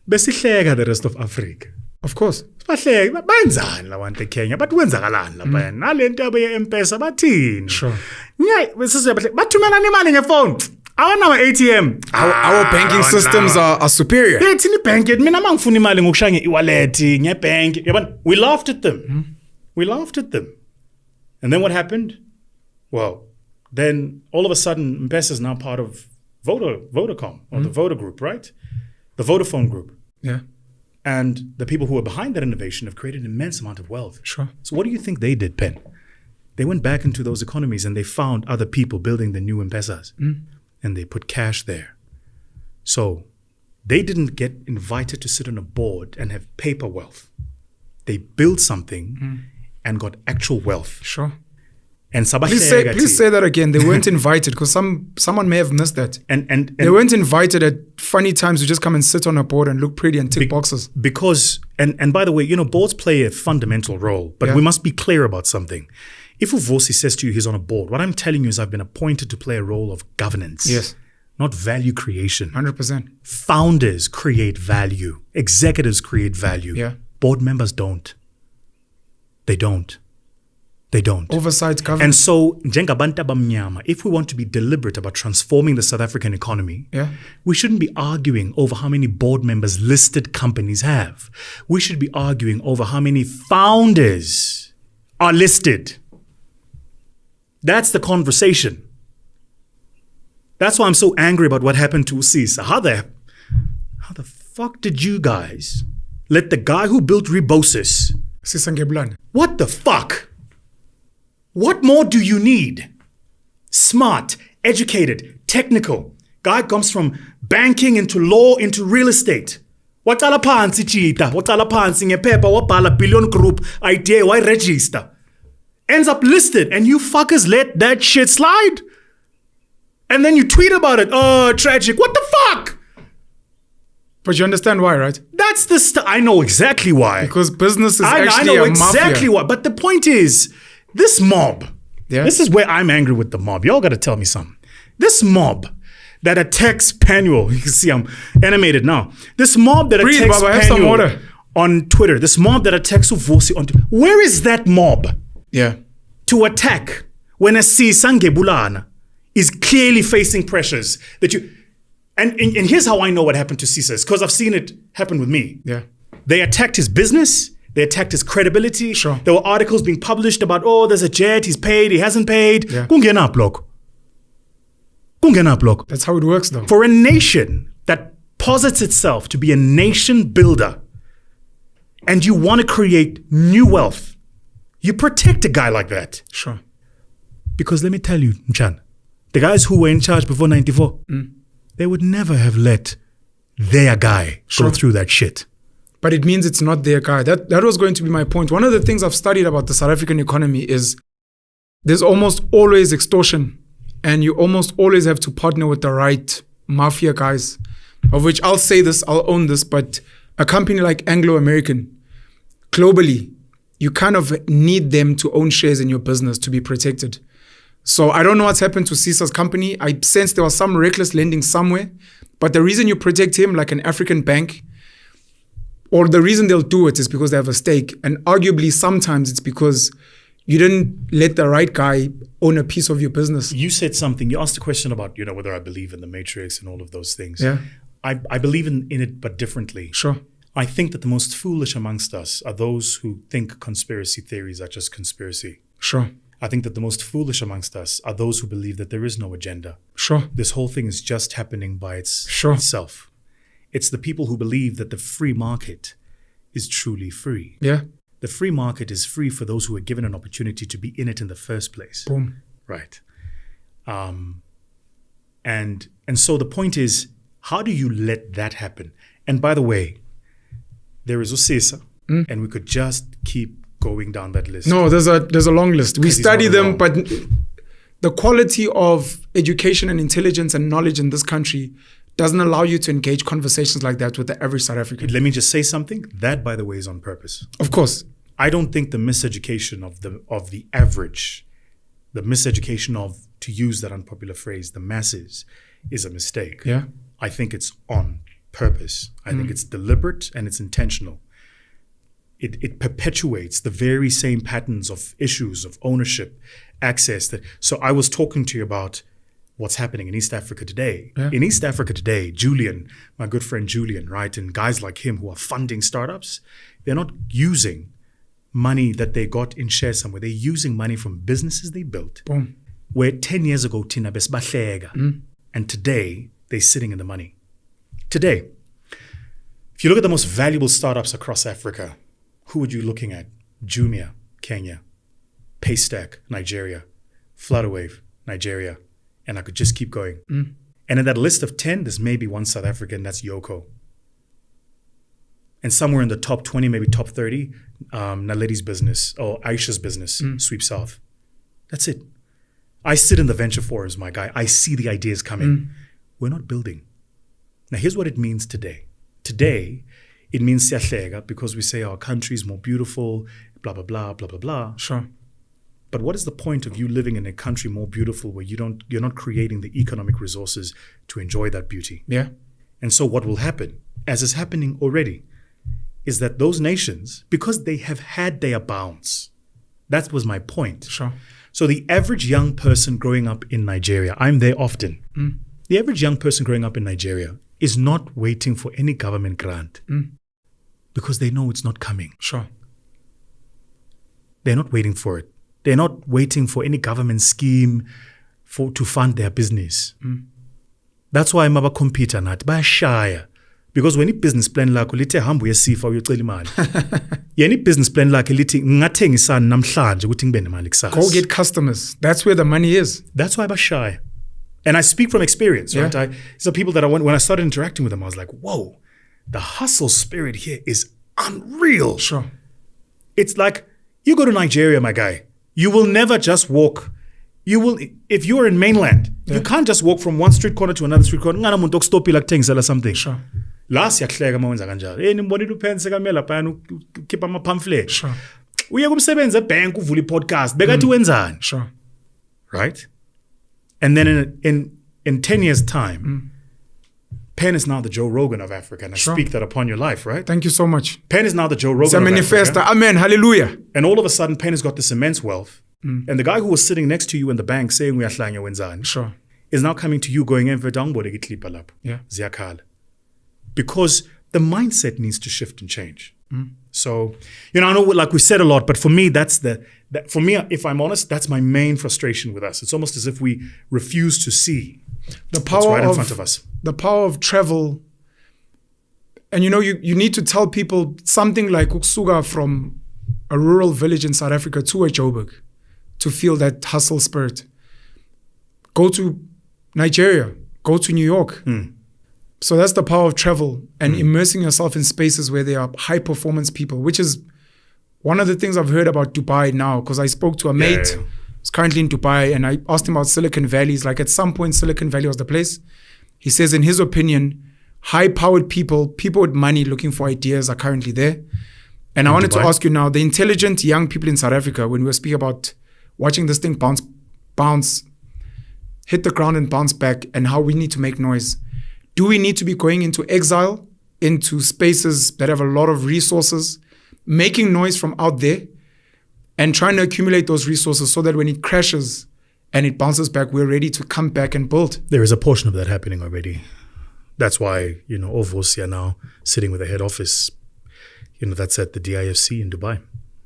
besihleka the rest of Africa. Of course. Bahleka, benzani la bantu eKenya? Bathi kwenzakalani lapha? Nalento yabo ye-M-Pesa bathini? Sure. Bathumela imali ngefone. Awanawo ATM. Our banking systems are superior. Thina ibhanki yethu mina mangifuna imali ngokushaya nge-e-wallet, ngebhank. We laughed at them. We laughed at them. And then what happened? Well, then all of a sudden M-Pesa is now part of Vodacom, or the Voda group, right? The Vodafone group. Yeah. And the people who are behind that innovation have created an immense amount of wealth. Sure. So what do you think they did, Pen? They went back into those economies and they found other people building the new M-Pesas. And they put cash there. So they didn't get invited to sit on a board and have paper wealth. They built something and got actual wealth. Sure. And please say that again. They weren't invited, because someone may have missed that. And they weren't invited at funny times to just come and sit on a board and look pretty and tick boxes. Because, and by the way, boards play a fundamental role, but we must be clear about something. If Vusi says to you he's on a board, what I'm telling you is I've been appointed to play a role of governance. Yes. Not value creation. 100%. Founders create value. Executives create value. Yeah. Board members don't. They don't. They don't. Oversight governance. And so, njengabantu abamnyama, if we want to be deliberate about transforming the South African economy, we shouldn't be arguing over how many board members listed companies have. We should be arguing over how many founders are listed. That's the conversation. That's why I'm so angry about what happened to Usisa. How the fuck did you guys let the guy who built Rebosis... What the fuck? What more do you need? Smart, educated, technical. Guy comes from banking into law into real estate. Waqala phansi chita, waqala phansi ngephepha wabhala billion group idea why register. Ends up listed and you fuckers let that shit slide. And then you tweet about it. Oh, tragic. What the fuck? But you understand why, right? That's the I know exactly why. Because business is actually a mafia. I know exactly why. But the point is, this mob, this is where I'm angry with the mob. Y'all got to tell me something. This mob that attacks Penuel, you can see I'm animated now. This mob that attacks Penuel on Twitter, this mob that attacks Vusi on Twitter, where is that mob? To attack when a Sangebulana is clearly facing pressures that you... And here's how I know what happened to Sizwe, because I've seen it happen with me. They attacked his business. They attacked his credibility. Sure. There were articles being published about, oh, there's a jet, he's paid, he hasn't paid. That's how it works, though. For a nation that posits itself to be a nation builder, and you want to create new wealth, you protect a guy like that. Sure. Because let me tell you, Mchan, the guys who were in charge before 94, they would never have let their guy go through that shit. But it means it's not their guy. That was going to be my point. One of the things I've studied about the South African economy is there's almost always extortion, and you almost always have to partner with the right mafia guys, of which I'll say this, I'll own this, but a company like Anglo-American, globally, you kind of need them to own shares in your business to be protected. So I don't know what's happened to Sizwe's company. I sense there was some reckless lending somewhere, but the reason you protect him like an African bank, or the reason they'll do it, is because they have a stake. And arguably sometimes it's because you didn't let the right guy own a piece of your business. You said something, you asked a question about, whether I believe in the Matrix and all of those things. Yeah. I believe in it, but differently. Sure. I think that the most foolish amongst us are those who think conspiracy theories are just conspiracy. Sure. I think that the most foolish amongst us are those who believe that there is no agenda. Sure. This whole thing is just happening by itself. It's the people who believe that the free market is truly free. Yeah. The free market is free for those who are given an opportunity to be in it in the first place. Boom. Right. And so the point is, how do you let that happen? And by the way, there is Usisa, and we could just keep going down that list. No, there's a long list. We study them, but the quality of education and intelligence and knowledge in this country doesn't allow you to engage conversations like that with the average South African. Let me just say something. That, by the way, is on purpose. Of course. I don't think the miseducation of the average, the miseducation of, to use that unpopular phrase, the masses, is a mistake. Yeah. I think it's on purpose. I think it's deliberate and it's intentional. It perpetuates the very same patterns of issues of ownership, access. So I was talking to you about what's happening in East Africa today. Yeah. In East Africa today, Julian, my good friend Julian, right, and guys like him who are funding startups, they're not using money that they got in shares somewhere. They're using money from businesses they built. Boom. Where 10 years ago, Tina besbahleka, and today they're sitting in the money. Today, if you look at the most valuable startups across Africa, who would you looking at? Jumia, Kenya. Paystack, Nigeria, Flutterwave, Nigeria, and I could just keep going. And in that list of 10, there's maybe one South African, that's Yoko. And somewhere in the top 20, maybe top 30, Naledi's business or Aisha's business, Sweep South. That's it. I sit in the venture forums, my guy. I see the ideas coming. We're not building. Now, here's what it means today. Today, it means siyahlega because we say our country is more beautiful, blah, blah, blah, blah, blah, blah. Sure. But what is the point of you living in a country more beautiful where you're not creating the economic resources to enjoy that beauty? Yeah. And so what will happen, as is happening already, is that those nations, because they have had their bounds, that was my point. Sure. So the average young person growing up in Nigeria, I'm there often. The average young person growing up in Nigeria is not waiting for any government grant because they know it's not coming. Sure. They're not waiting for it. They're not waiting for any government scheme to fund their business. That's why I'm about computer nat bayashaya. Because when business plan lakho lithe hamba uyesifa uyocela imali. Yena business plan lakhe lithi ngingathengisana namhlanje ukuthi ngibe nemali kusasa. Go get customers. That's where the money is. That's why bayashaya. And I speak from experience, right? So people that when I started interacting with them, I was like, whoa, the hustle spirit here is unreal. Sure. It's like, you go to Nigeria, my guy, you will never just walk. You will, if you are in mainland, you can't just walk from one street corner to another street corner. Ngana muntu okustopi like thengisela something. Sure. La siyahleka mawenza kanjalo. Nimbonile uPense kamela phana ukhipha ama pamphlet. Sure. Uye kumsebenza ebank uvula podcast. Bekathi wenzani? Sure. Right? And then in 10 years' time, Pen is now the Joe Rogan of Africa. And I speak that upon your life, right? Thank you so much. Pen is now the Joe Rogan It's a of manifesto. Africa. Amen. Hallelujah. And all of a sudden, Pen has got this immense wealth. And the guy who was sitting next to you in the bank saying, "Uyahlanya wenzani," Sure. is now coming to you going, Yeah. Ziyakhala. Because the mindset needs to shift and change. So, I know like we said a lot, but for me, for me, if I'm honest, that's my main frustration with us. It's almost as if we refuse to see The power what's right in of front of us. The power of travel. And you need to tell people something like Uksuga from a rural village in South Africa to a Joburg to feel that hustle spirit. Go to Nigeria, go to New York. So that's the power of travel and immersing yourself in spaces where there are high performance people, which is one of the things I've heard about Dubai now, because I spoke to a mate who's currently in Dubai and I asked him about Silicon Valley. He's like, at some point, Silicon Valley was the place. He says, in his opinion, high-powered people with money looking for ideas are currently there. And I wanted to ask you now, the intelligent young people in South Africa, when we were speaking about watching this thing bounce, hit the ground and bounce back, and how we need to make noise. Do we need to be going into exile, into spaces that have a lot of resources, making noise from out there, and trying to accumulate those resources so that when it crashes and it bounces back, we're ready to come back and build? There is a portion of that happening already. That's why, all Vusi are now sitting with a head office, that's at the DIFC in Dubai.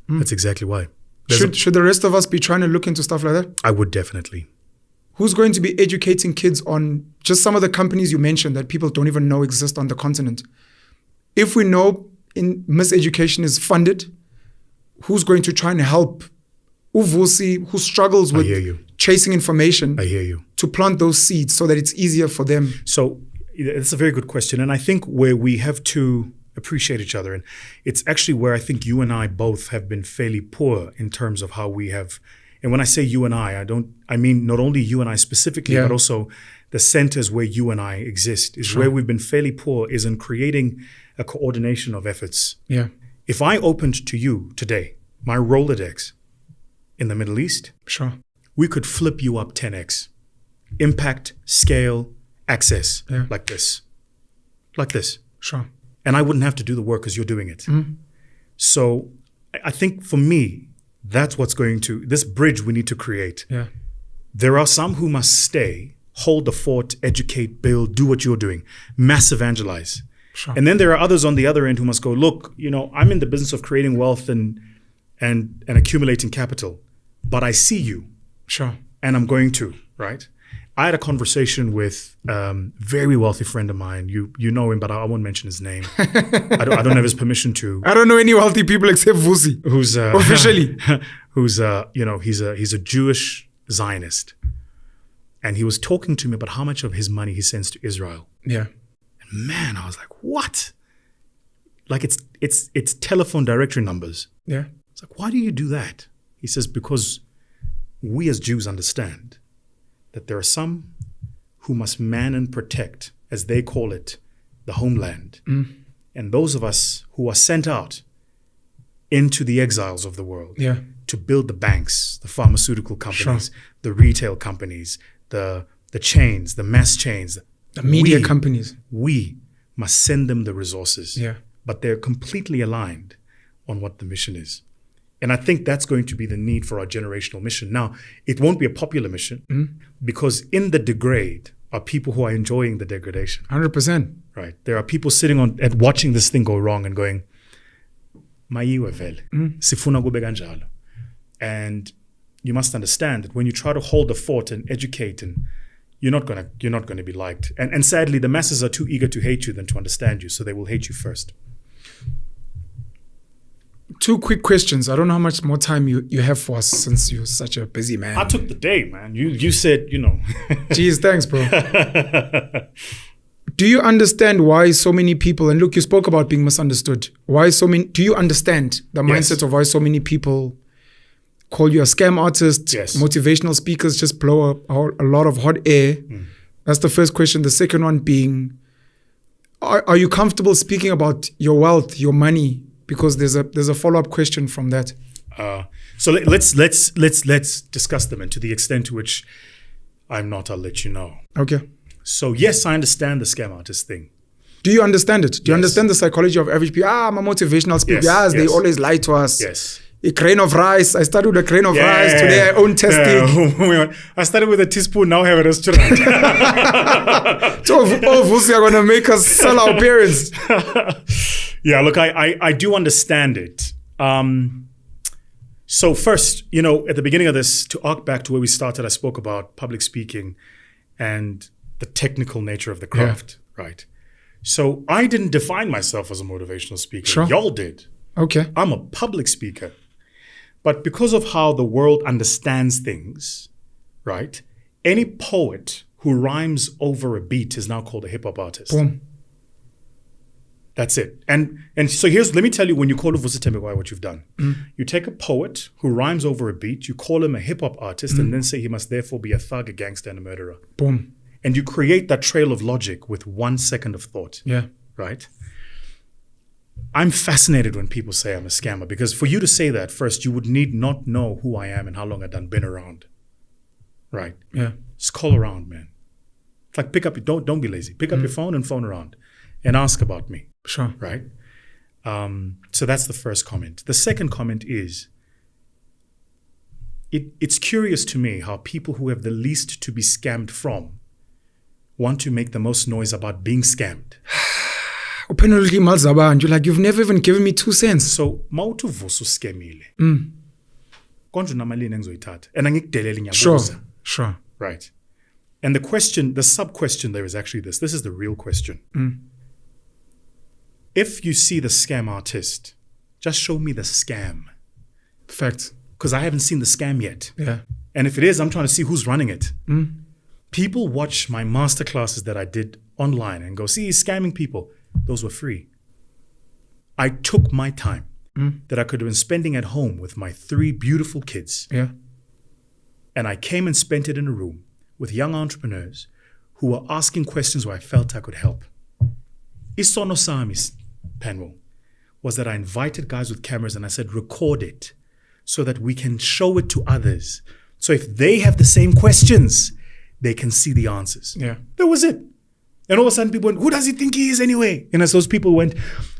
That's exactly why. Should the rest of us be trying to look into stuff like that? I would definitely. Who's going to be educating kids on just some of the companies you mentioned that people don't even know exist on the continent? If we know miseducation is funded, who's going to try and help Uvusi, who struggles with chasing information, I hear you, to plant those seeds so that it's easier for them? So it's a very good question. And I think where we have to appreciate each other, and it's actually where I think you and I both have been fairly poor in terms of how we have. And when I say you and I mean not only you and I specifically, but also the centers where you and I exist is where we've been fairly poor is in creating a coordination of efforts. Yeah. If I opened to you today my Rolodex in the Middle East, we could flip you up 10x. Impact, scale, access, like this. And I wouldn't have to do the work because you're doing it. So I think for me, that's what's this bridge we need to create. Yeah. There are some who must stay, hold the fort, educate, build, do what you're doing, mass evangelize. And then there are others on the other end who must go, look, I'm in the business of creating wealth and accumulating capital, but I see you. And I'm going to, right? I had a conversation with very wealthy friend of mine. You know him, but I won't mention his name. I don't have his permission to. I don't know any wealthy people except Vusi. Who's officially? Who's he's a Jewish Zionist, and he was talking to me about how much of his money he sends to Israel. Yeah. And man, I was like, what? Like it's telephone directory numbers. Yeah. It's like, why do you do that? He says, because we as Jews understand that there are some who must man and protect, as they call it, the homeland. And those of us who are sent out into the exiles of the world to build the banks, the pharmaceutical companies, the retail companies, the chains, the mass chains. The media companies. We must send them the resources. Yeah. But they're completely aligned on what the mission is. And I think that's going to be the need for our generational mission. Now, it won't be a popular mission because in the degrade are people who are enjoying the degradation. 100%. Right. There are people sitting and watching this thing go wrong and going, Mayiwe vele, sifuna kube kanjalo. And you must understand that when you try to hold the fort and educate, and you're not gonna be liked. And sadly, the masses are too eager to hate you than to understand you, so they will hate you first. 2 quick questions. I don't know how much more time you have for us since you're such a busy man. I took the day, man. You said, Jeez, thanks, bro. Do you understand why so many people, and look, you spoke about being misunderstood. Do you understand the mindset of why so many people call you a scam artist? Yes. Motivational speakers just blow a lot of hot air. That's the first question. The second one being, are you comfortable speaking about your wealth, your money? Because there's a follow-up question from that. So let's discuss them, and to the extent to which I'm not, I'll let you know. Okay. So yes, I understand the scam artist thing. Do you understand it? Do you understand the psychology of average people? I'm a motivational speaker. Yes, they always lie to us. Yes. A grain of rice. I started with a grain of rice. Today I own testing. I started with a teaspoon. Now I have a restaurant. So Vusi are going to make us sell our parents. Yeah, look, I do understand it. So first, at the beginning of this, to arc back to where we started, I spoke about public speaking and the technical nature of the craft, right? So I didn't define myself as a motivational speaker. Sure. Y'all did. Okay. I'm a public speaker. But because of how the world understands things, right? Any poet who rhymes over a beat is now called a hip-hop artist. Boom. That's it. And so let me tell you, when you call a Vusi Thembekwayo, what you've done. You take a poet who rhymes over a beat, you call him a hip-hop artist, and then say he must therefore be a thug, a gangster, and a murderer. Boom. And you create that trail of logic with 1 second of thought. Yeah. Right? I'm fascinated when people say I'm a scammer, because for you to say that, first, you would need not know who I am and how long I've been around. Right? Yeah. Just call around, man. It's like don't be lazy. Pick up your phone and phone around and ask about me. Sure. Right? So that's the first comment. The second comment is, it's curious to me how people who have the least to be scammed from want to make the most noise about being scammed. You're like, you've never even given me 2 cents. So, mautu vusu skemile. Konju namalini engizoyithatha. And angikudeleli ngiyabuza. Sure. Right. And the sub-question there is actually this. This is the real question. If you see the scam artist, just show me the scam. Fact. Because I haven't seen the scam yet. Yeah. And if it is, I'm trying to see who's running it. People watch my masterclasses that I did online and go, see, he's scamming people. Those were free. I took my time that I could have been spending at home with my 3 beautiful kids. Yeah. And I came and spent it in a room with young entrepreneurs who were asking questions where I felt I could help. Isono Samis, Penuel, was that I invited guys with cameras and I said, record it so that we can show it to others. So if they have the same questions, they can see the answers. Yeah. That was it. And all of a sudden people went, who does he think he is anyway? And as those people went,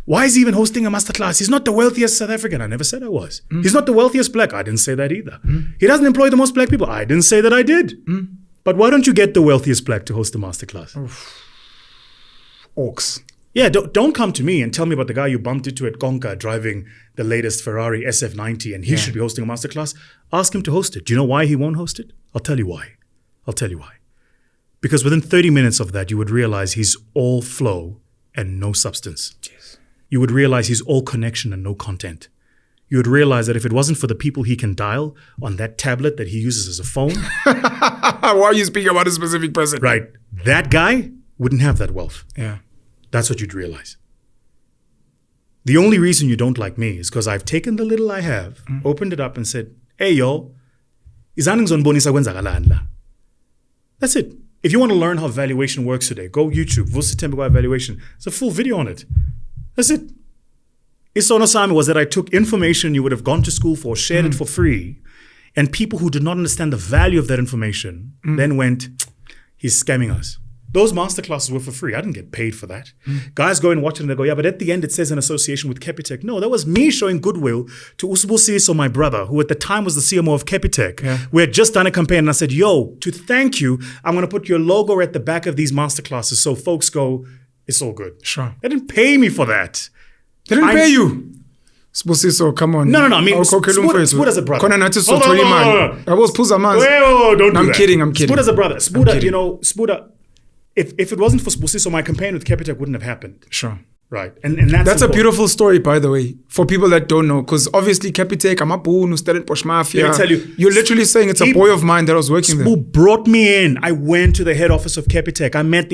why is he even hosting a masterclass? He's not the wealthiest South African. I never said I was. He's not the wealthiest black. I didn't say that either. He doesn't employ the most black people. I didn't say that I did. But why don't you get the wealthiest black to host a masterclass? Orcs. Yeah, don't come to me and tell me about the guy you bumped into at Konka driving the latest Ferrari SF90 and he should be hosting a masterclass. Ask him to host it. Do you know why he won't host it? I'll tell you why. Because within 30 minutes of that, you would realize he's all flow and no substance. Yes. You would realize he's all connection and no content. You would realize that if it wasn't for the people he can dial on that tablet that he uses as a phone. Why are you speaking about a specific person? Right. That guy wouldn't have that wealth. Yeah. That's what you'd realize. The only reason you don't like me is because I've taken the little I have, opened it up and said, hey, yo, izani ngizonibonisa kwenzakalani la. That's it. If you want to learn how valuation works today, go YouTube, Vusi Thembekwayo valuation. There's a full video on it. That's it. Isono sami was that I took information you would have gone to school for, shared it for free, and people who did not understand the value of that information then went, he's scamming us. Those masterclasses were for free. I didn't get paid for that. Guys go and watch it and they go, yeah, but at the end it says in association with Capitec. No, that was me showing goodwill to Vusi, my brother, who at the time was the CMO of Capitec. Yeah. We had just done a campaign and I said, yo, to thank you, I'm going to put your logo at the back of these masterclasses so folks go, it's all good. Sure. They didn't pay me for that. They didn't pay you. So come on. No. I mean, Spuda's a brother. Hold on. I was Puza man. Don't do I'm that. kidding. Spuda's a brother. Spuda, if it wasn't for Vusi, so my campaign with Capitec wouldn't have happened. Sure. Right. And that's a beautiful story, by the way, for people that don't know. Because obviously Capitec, I'm a boon who studied Posh Mafia. Let me tell you. You're literally saying it's a boy of mine that was working there. Who brought me in. I went to the head office of Capitec. I met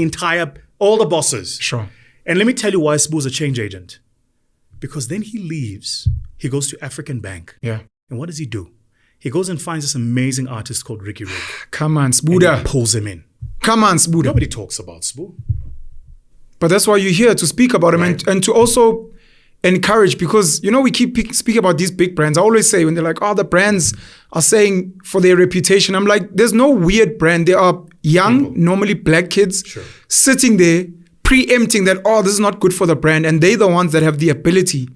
all the bosses. Sure. And let me tell you why Spu's a change agent. Because then he leaves. He goes to African Bank. Yeah. And what does he do? He goes and finds this amazing artist called Ricky Rick. Come on, And Spuda. he pulls him in. Come on, Spuda. Nobody talks about Spu. But that's why you're here, to speak about them and to also encourage, because, we keep speaking about these big brands. I always say when they're like, the brands are saying for their reputation. I'm like, there's no weird brand. There are young, normally black kids sitting there preempting that, this is not good for the brand. And they're the ones that have the ability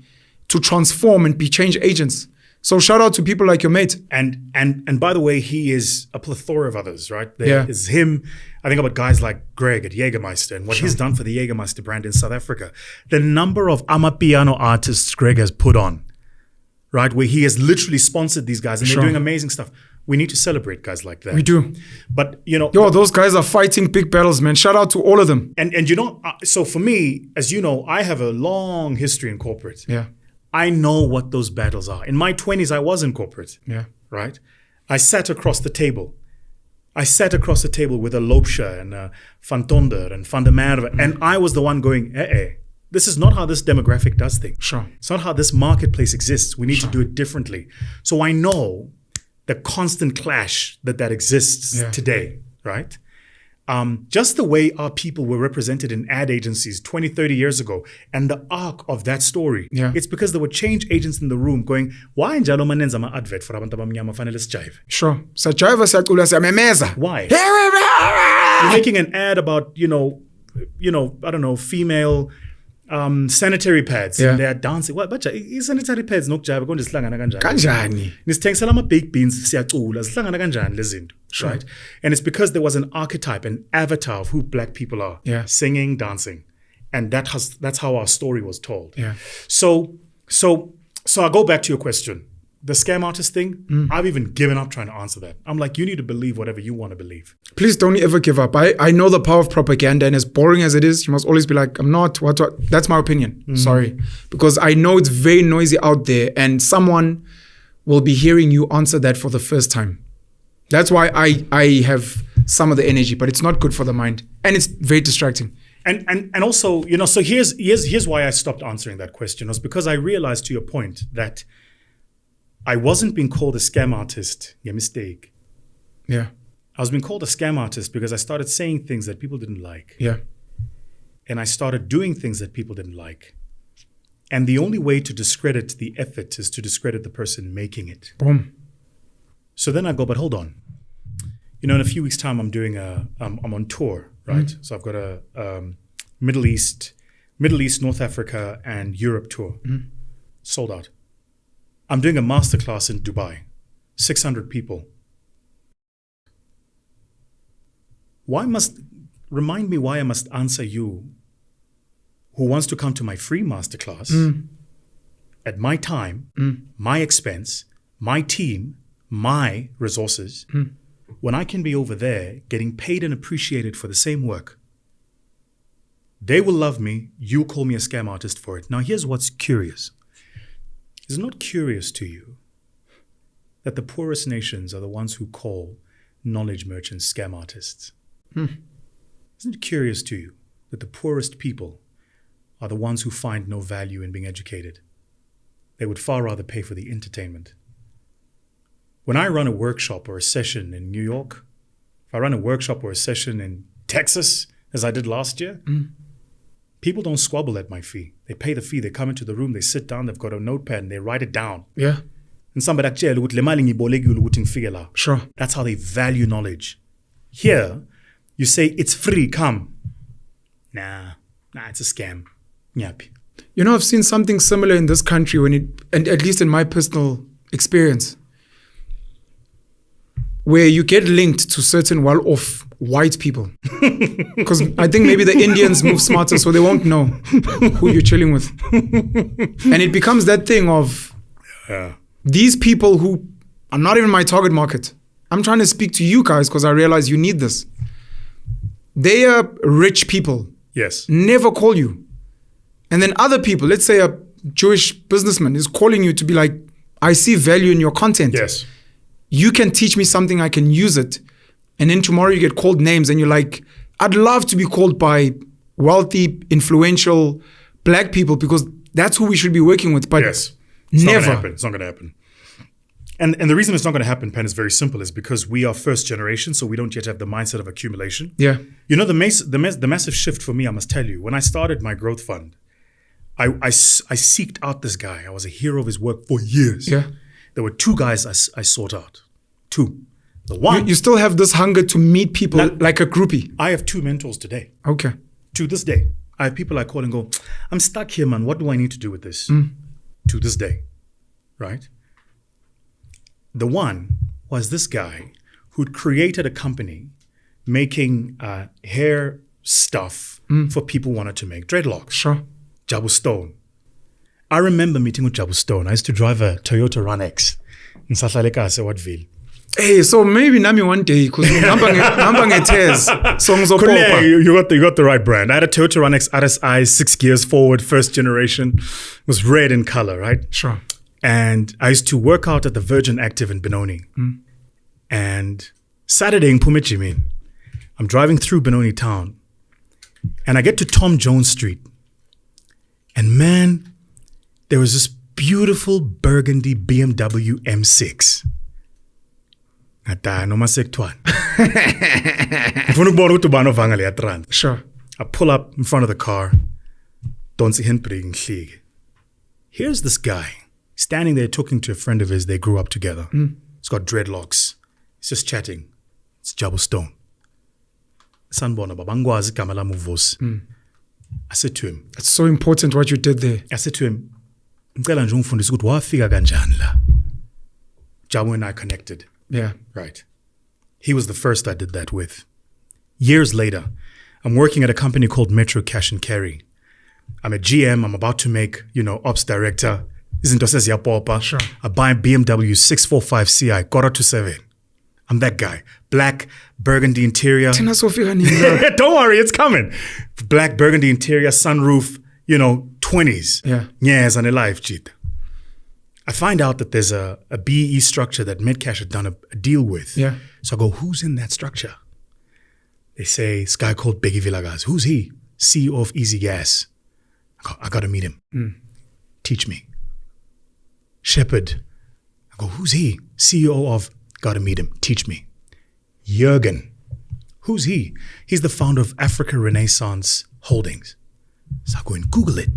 to transform and be change agents. So shout out to people like your mate. And by the way, he is a plethora of others, right? There is him. I think about guys like Greg at Jägermeister and what he's done for the Jägermeister brand in South Africa. The number of Amapiano artists Greg has put on, right? Where he has literally sponsored these guys and they're doing amazing stuff. We need to celebrate guys like that. We do. But, those guys are fighting big battles, man. Shout out to all of them. And so for me, as you know, I have a long history in corporate. Yeah. I know what those battles are. In my 20s, I was in corporate. Yeah. Right? I sat across the table. With a Loopsha and a Van Tonder and Van der Merwe. And I was the one going, this is not how this demographic does things. Sure. It's not how this marketplace exists. We need to do it differently. So I know the constant clash that exists today, right? Just the way our people were represented in ad agencies 20, 30 years ago, and the arc of that story, it's because there were change agents in the room going, why njalo manenza ama-advert for abantu abamnyama fanele sijive? Sure. Sajive siyacula siyamemeza. Why? You're making an ad about, I don't know, female sanitary pads. And they're dancing. What? But sanitary pads nokujive konje sihlangana kanjani? Kanjani? Nisithengisela ama-baked beans siyacula sihlangana kanjani lezi zinto? Right? And it's because there was an archetype, an avatar of who black people are. Yeah. Singing, dancing. And that's how our story was told. Yeah. So I'll go back to your question. The scam artist thing, I've even given up trying to answer that. I'm like, you need to believe whatever you want to believe. Please don't ever give up. I know the power of propaganda, and as boring as it is, you must always be like, I'm not, what. That's my opinion. Sorry. Because I know it's very noisy out there, and someone will be hearing you answer that for the first time. That's why I have some of the energy, but it's not good for the mind. And it's very distracting. And also, so here's why I stopped answering that question, was because I realized, to your point, that I wasn't being called a scam artist, a mistake. Yeah. I was being called a scam artist because I started saying things that people didn't like. Yeah. And I started doing things that people didn't like. And the only way to discredit the effort is to discredit the person making it. Boom. So then I go, but hold on. In a few weeks' time, I'm on tour, right? So I've got a Middle East, North Africa, and Europe tour. Sold out. I'm doing a masterclass in Dubai, 600 people. Remind me why I must answer you, who wants to come to my free masterclass at my time, my expense, my team, my resources. when I can be over there getting paid and appreciated for the same work. They will love me. You'll call me a scam artist for it. Now, here's what's curious. Is it not curious to you that the poorest nations are the ones who call knowledge merchants scam artists? Isn't it curious to you that the poorest people are the ones who find no value in being educated? They would far rather pay for the entertainment. When I run a workshop or a session in New York, if I run a workshop or a session in Texas, as I did last year, people don't squabble at my fee. They pay the fee. They come into the room, they sit down, they've got a notepad, and they write it down. Yeah. And somebody akutshela ukuthi le mali ngiyibolekile ukuthi ngifike la. Sure. That's how they value knowledge. Here, you say, it's free, come. Nah, it's a scam. Nyapi. You know, I've seen something similar in this country and at least in my personal experience, where you get linked to certain well-off white people. Because I think maybe the Indians move smarter, so they won't know who you're chilling with. And it becomes that thing of these people who are not even my target market. I'm trying to speak to you guys because I realize you need this. They are rich people. Yes. Never call you. And then other people, let's say a Jewish businessman is calling you to be like, I see value in your content. Yes. You can teach me something, I can use it. And then tomorrow you get called names and you're like, I'd love to be called by wealthy, influential black people because that's who we should be working with. But yes. Never. It's not going to happen. And the reason it's not going to happen, Pen, is very simple. Is because we are first generation, so we don't yet have the mindset of accumulation. Yeah. You know, the massive shift for me, I must tell you, when I started my growth fund, I seeked out this guy. I was a hero of his work for years. Yeah. There were two guys I sought out. Two. The one. You still have this hunger to meet people like a groupie. I have two mentors today. Okay. To this day. I have people I call and go, I'm stuck here, man. What do I need to do with this? To this day. Right? The one was this guy who'd created a company making hair stuff for people who wanted to make dreadlocks. Sure. Jabu Stone. I remember meeting with Jabu Stone. I used to drive a Toyota Run X in Sahlaleka, Wattville. Hey, so maybe nami one day, because number ngetez songs of you got the right brand. I had a Toyota Run X RSI, 6 gears forward, first generation. It was red in color, right? Sure. And I used to work out at the Virgin Active in Benoni. And Saturday in Pumichimin, I'm driving through Benoni town, and I get to Tom Jones Street. And man, there was this beautiful burgundy BMW M6. Sure. I pull up in front of the car. Here's this guy standing there talking to a friend of his. They grew up together. He's got dreadlocks. He's just chatting. It's Jabu Stone. I said to him, it's so important what you did there. I said to him, Jabu and I connected. Yeah. Right. He was the first I did that with. Years later, I'm working at a company called Metro Cash and Carry. I'm a GM. I'm about to make, ops director. Sure. I buy a BMW 645 Ci, quarter to 7. I'm that guy. Black, burgundy interior. Don't worry, it's coming. Black, burgundy interior, sunroof, 20s. Yeah. Yes, and a life, cheat. I find out that there's a BE structure that Medcash had done a deal with. Yeah. So I go, who's in that structure? They say, this guy called Biggie Villagas. Who's he? CEO of Easy Gas. I got to meet him. Teach me. Shepherd. I go, who's he? CEO of, got to meet him. Teach me. Jürgen. Who's he? He's the founder of Africa Renaissance Holdings. So I go and Google it.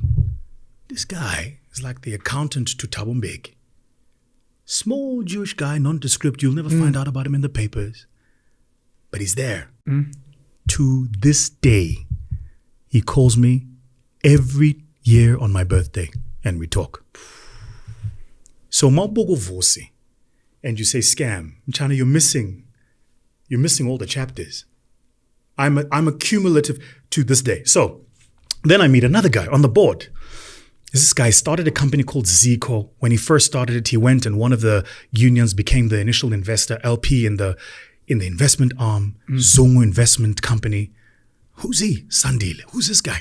This guy is like the accountant to Thabo Mbeki. Small Jewish guy, nondescript. You'll never find out about him in the papers. But he's there. To this day, he calls me every year on my birthday and we talk. So Mabogo Vusi, and you say scam, Mchana, you're missing all the chapters. I'm a cumulative to this day. So then I meet another guy on the board. This guy started a company called Zico. When he first started it, he went and one of the unions became the initial investor, LP in the, in the investment arm, Zongo Investment Company. Who's he? Sandile. Who's this guy?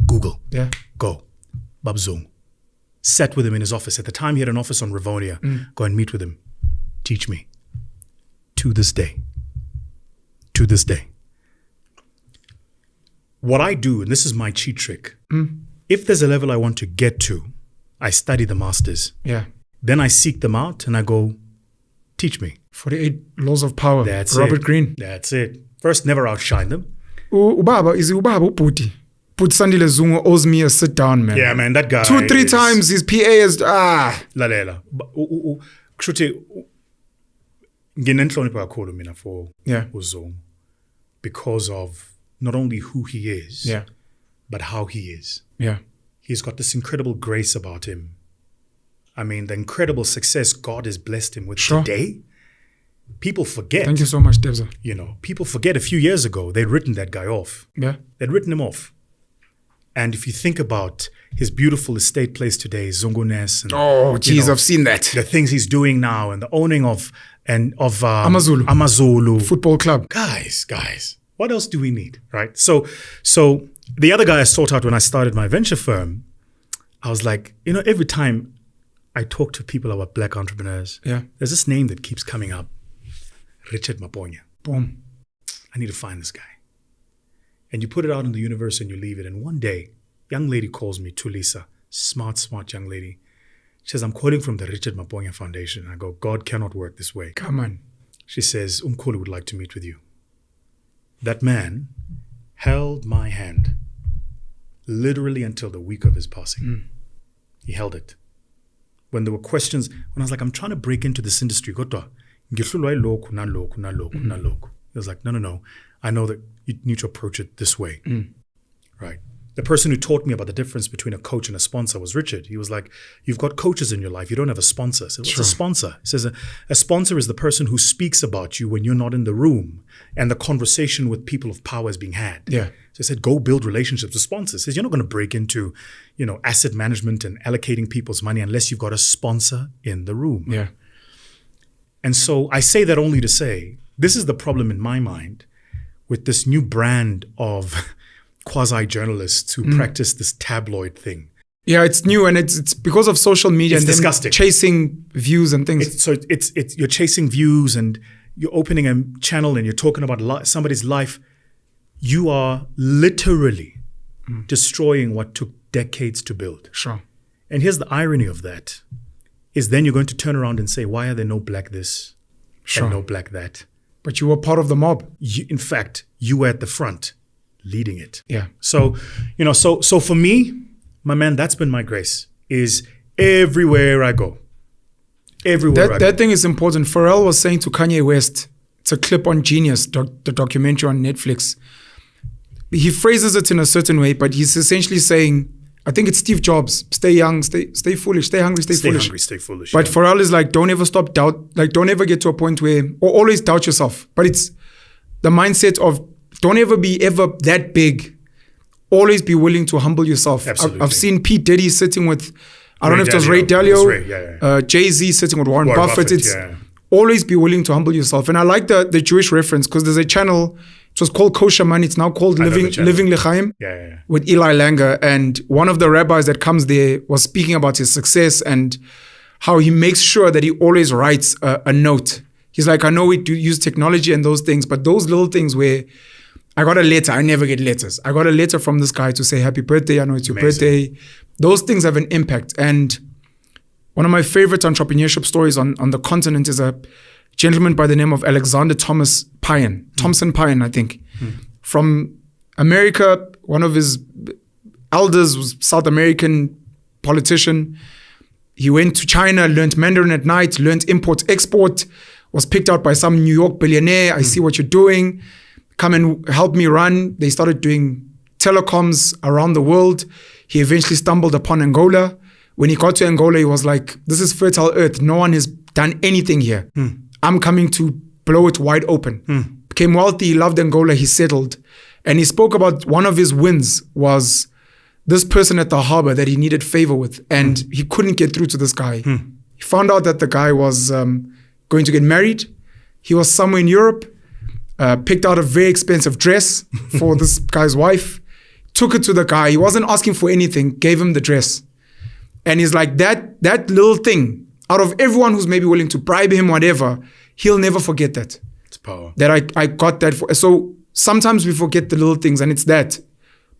Google. Yeah. Go. Bab Zongo. Sat with him in his office. At the time, he had an office on Rivonia. Go and meet with him. Teach me. To this day. To this day. What I do, and this is my cheat trick, if there's a level I want to get to, I study the masters. Yeah. Then I seek them out and I go, teach me. 48 Laws of Power. That's Robert it. Greene. That's it. First, never outshine them. Ubaba, is it Ubaba Uputi? Put Sandile Zungu owes me a sit down, man. Yeah, man, that guy 2-3 times his PA is, Lalela. Kushuthi, nginenhlonipho kakhulu mina for uZongo because of not only who he is, but how he is. Yeah. He's got this incredible grace about him. I mean, the incredible success God has blessed him with today. People forget. Thank you so much, Debza. You know, people forget a few years ago, they'd written that guy off. Yeah. They'd written him off. And if you think about his beautiful estate place today, Zongones, and I've seen that. The things he's doing now and the owning of Amazulu Football Club. Guys, what else do we need, right? So the other guy I sought out when I started my venture firm, I was like, you know, every time I talk to people about black entrepreneurs, there's this name that keeps coming up, Richard Maponya. Boom. I need to find this guy. And you put it out in the universe and you leave it. And one day, young lady calls me, Tulisa, smart young lady. She says, I'm calling from the Richard Maponya Foundation. I go, God cannot work this way. Come on. She says, Umkhulu would like to meet with you. That man held my hand literally until the week of his passing. He held it. When there were questions, when I was like, I'm trying to break into this industry, he was like, no. I know that you need to approach it this way, right? The person who taught me about the difference between a coach and a sponsor was Richard. He was like, you've got coaches in your life. You don't have a sponsor. I said, what's a sponsor? He says, a sponsor is the person who speaks about you when you're not in the room and the conversation with people of power is being had. Yeah. So I said, go build relationships with sponsors. He says, you're not going to break into, asset management and allocating people's money unless you've got a sponsor in the room. Yeah. And so I say that only to say, this is the problem in my mind with this new brand of quasi-journalists who practice this tabloid thing. Yeah, it's new and it's because of social media. It's and disgusting. Chasing views and things. It's you're chasing views and you're opening a channel and you're talking about somebody's life. You are literally destroying what took decades to build. Sure. And here's the irony of that, is then you're going to turn around and say, why are there no black this and no black that? But you were part of the mob. In fact, you were at the front leading it. Yeah. So, so for me, my man, that's been my grace, is everywhere I go. That thing is important. Pharrell was saying to Kanye West, it's a clip on Genius, the documentary on Netflix. He phrases it in a certain way, but he's essentially saying, I think it's Steve Jobs, stay young, stay foolish, stay hungry, stay foolish. Stay hungry, stay foolish. But Pharrell is like, don't ever stop don't ever get to a point where, or always doubt yourself. But it's the mindset of don't ever be ever that big. Always be willing to humble yourself. Absolutely. I've seen Pete Diddy sitting with, I don't know if it was Ray Dalio, Jay-Z sitting with Warren Buffett. It's always be willing to humble yourself. And I like the Jewish reference because there's a channel, it was called Kosher Money. It's now called Living L'Chaim with Eli Langer. And one of the rabbis that comes there was speaking about his success and how he makes sure that he always writes a note. He's like, I know we do use technology and those things, but those little things where I got a letter, I never get letters. I got a letter from this guy to say happy birthday. I know it's your birthday. Those things have an impact. And one of my favorite entrepreneurship stories on the continent is a gentleman by the name of Alexander Thompson Pine, I think. From America, one of his elders was South American politician. He went to China, learned Mandarin at night, learned import-export, was picked out by some New York billionaire. I see what you're doing. Come and help me run. They started doing telecoms around the world. He eventually stumbled upon Angola. When he got to Angola, he was like, this is fertile earth. No one has done anything here. I'm coming to blow it wide open. Became wealthy, he loved Angola, he settled. And he spoke about one of his wins was this person at the harbor that he needed favor with. And he couldn't get through to this guy. He found out that the guy was going to get married. He was somewhere in Europe. picked out a very expensive dress for this guy's wife, took it to the guy. He wasn't asking for anything, gave him the dress. And he's like, that little thing, out of everyone who's maybe willing to bribe him, whatever, he'll never forget that. It's power. That I got that for. So sometimes we forget the little things, and it's that.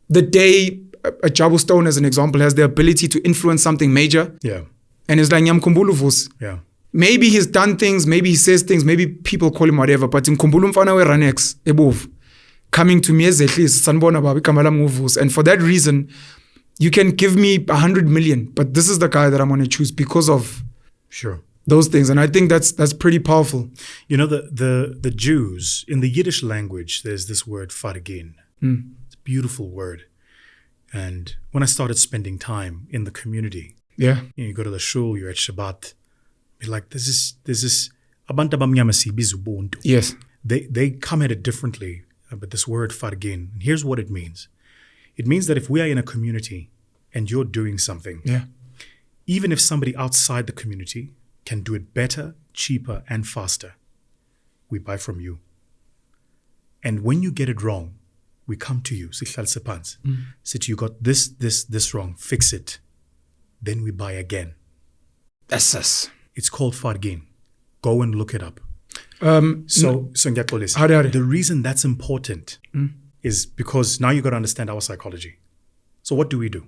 The day a Jabu Stone, as an example, has the ability to influence something major. Yeah. And it's like, Nyamkumbulu Vusi. Yeah. Maybe he's done things, maybe he says things, maybe people call him whatever, but in Kumbulu Mfana we Ranex, Ebov, coming to me as at least, Sanbona Babi Kamala Muvus. And for that reason, you can give me 100 million, but this is the guy that I'm going to choose because of those things. And I think that's pretty powerful. You know, the Jews, in the Yiddish language, there's this word, fargin. It's a beautiful word. And when I started spending time in the community, you go to the shul, you're at Shabbat, be like, this is abantu abamnyama sibiza ubuntu. Yes. They come at it differently, but this word fargin, here's what it means. It means that if we are in a community and you're doing something, even if somebody outside the community can do it better, cheaper, and faster, we buy from you. And when you get it wrong, we come to you, say you got this wrong, fix it. Then we buy again. That's us. It's called fargin. Go and look it up. The reason that's important is because now you got to understand our psychology. So what do?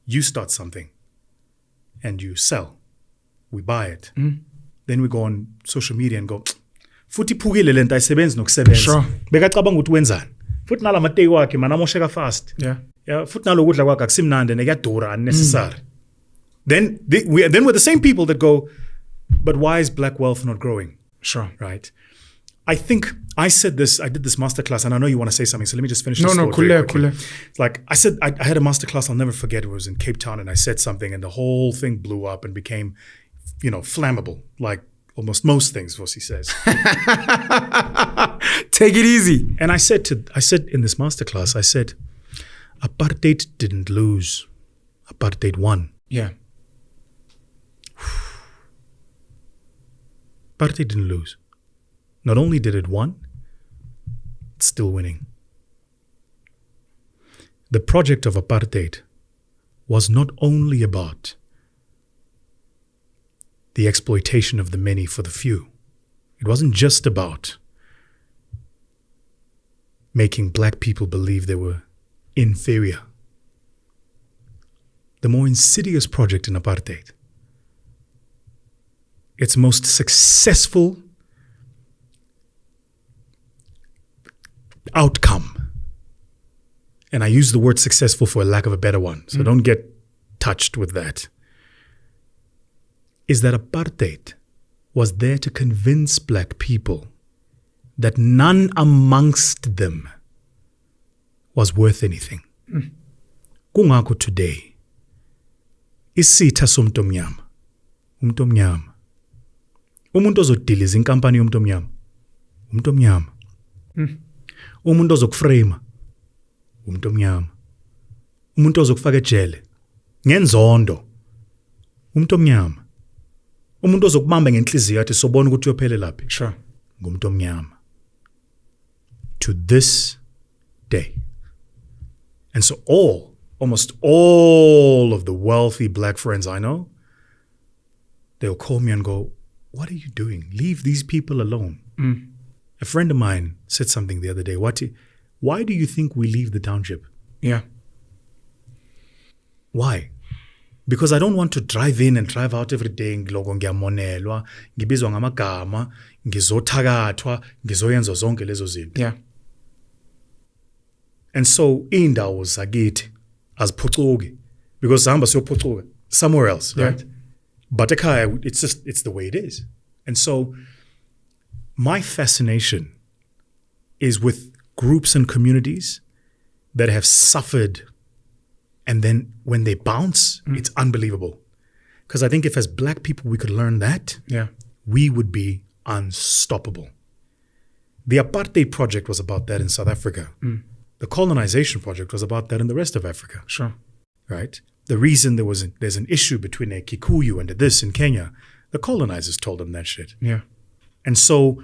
You start something and you sell. We buy it. Then we go on social media and go, futhi phukile lento ayisebenzi nokusebenza. Bekacabanga ukuthi wenzani. Futhi nala mateki wakhe mana amosheka fast. Yeah, futhi nalo kudla kwakhe akusimnandi nekuyadura unnecessary. Then we're the same people that go, but why is black wealth not growing? Right? I think I did this masterclass, and I know you want to say something, so let me just finish this thought very quickly. Like I said, I had a masterclass, I'll never forget, it was in Cape Town, and I said something, and the whole thing blew up and became, flammable, like almost most things Vusi says. Take it easy. And I said in this masterclass, I said, apartheid didn't lose, apartheid won. Yeah. Apartheid didn't lose. Not only did it win, it's still winning. The project of apartheid was not only about the exploitation of the many for the few. It wasn't just about making black people believe they were inferior. The more insidious project in apartheid, its most successful outcome, and I use the word successful for a lack of a better one, so don't get touched with that, is that apartheid was there to convince black people that none amongst them was worth anything. Kungako today, isitha somuntu omnyama, umuntu ozodiliza inkampani yomuntu omnyama, umuntu ozokuframe, umuntu omnyama, umuntu ozokufaka ejele ngenzondo, umuntu omnyama, umuntu ozokubamba ngenhliziyo athi sobona ukuthi uyophele laphi, ngumuntu omnyama. To this day. And so almost all of the wealthy black friends I know, they'll call me and go, what are you doing? Leave these people alone. A friend of mine said something the other day. Why do you think we leave the township? Yeah. Why? Because I don't want to drive in and drive out every day. Ngiloko ngiyamonelwa, ngibizwa ngamagama, ngizothakathwa, ngizoyenza zonke lezo zinto. Yeah. And so indawo zakithi aziphucuki because sihamba siyophucuka somewhere else, right? But ekhaya, it's the way it is. And so my fascination is with groups and communities that have suffered, and then when they bounce, it's unbelievable. Because I think if as black people we could learn that, we would be unstoppable. The Apartheid project was about that in South Africa. The colonization project was about that in the rest of Africa. Right? The reason there's an issue between a Kikuyu and this in Kenya, the colonizers told them that shit. Yeah. And so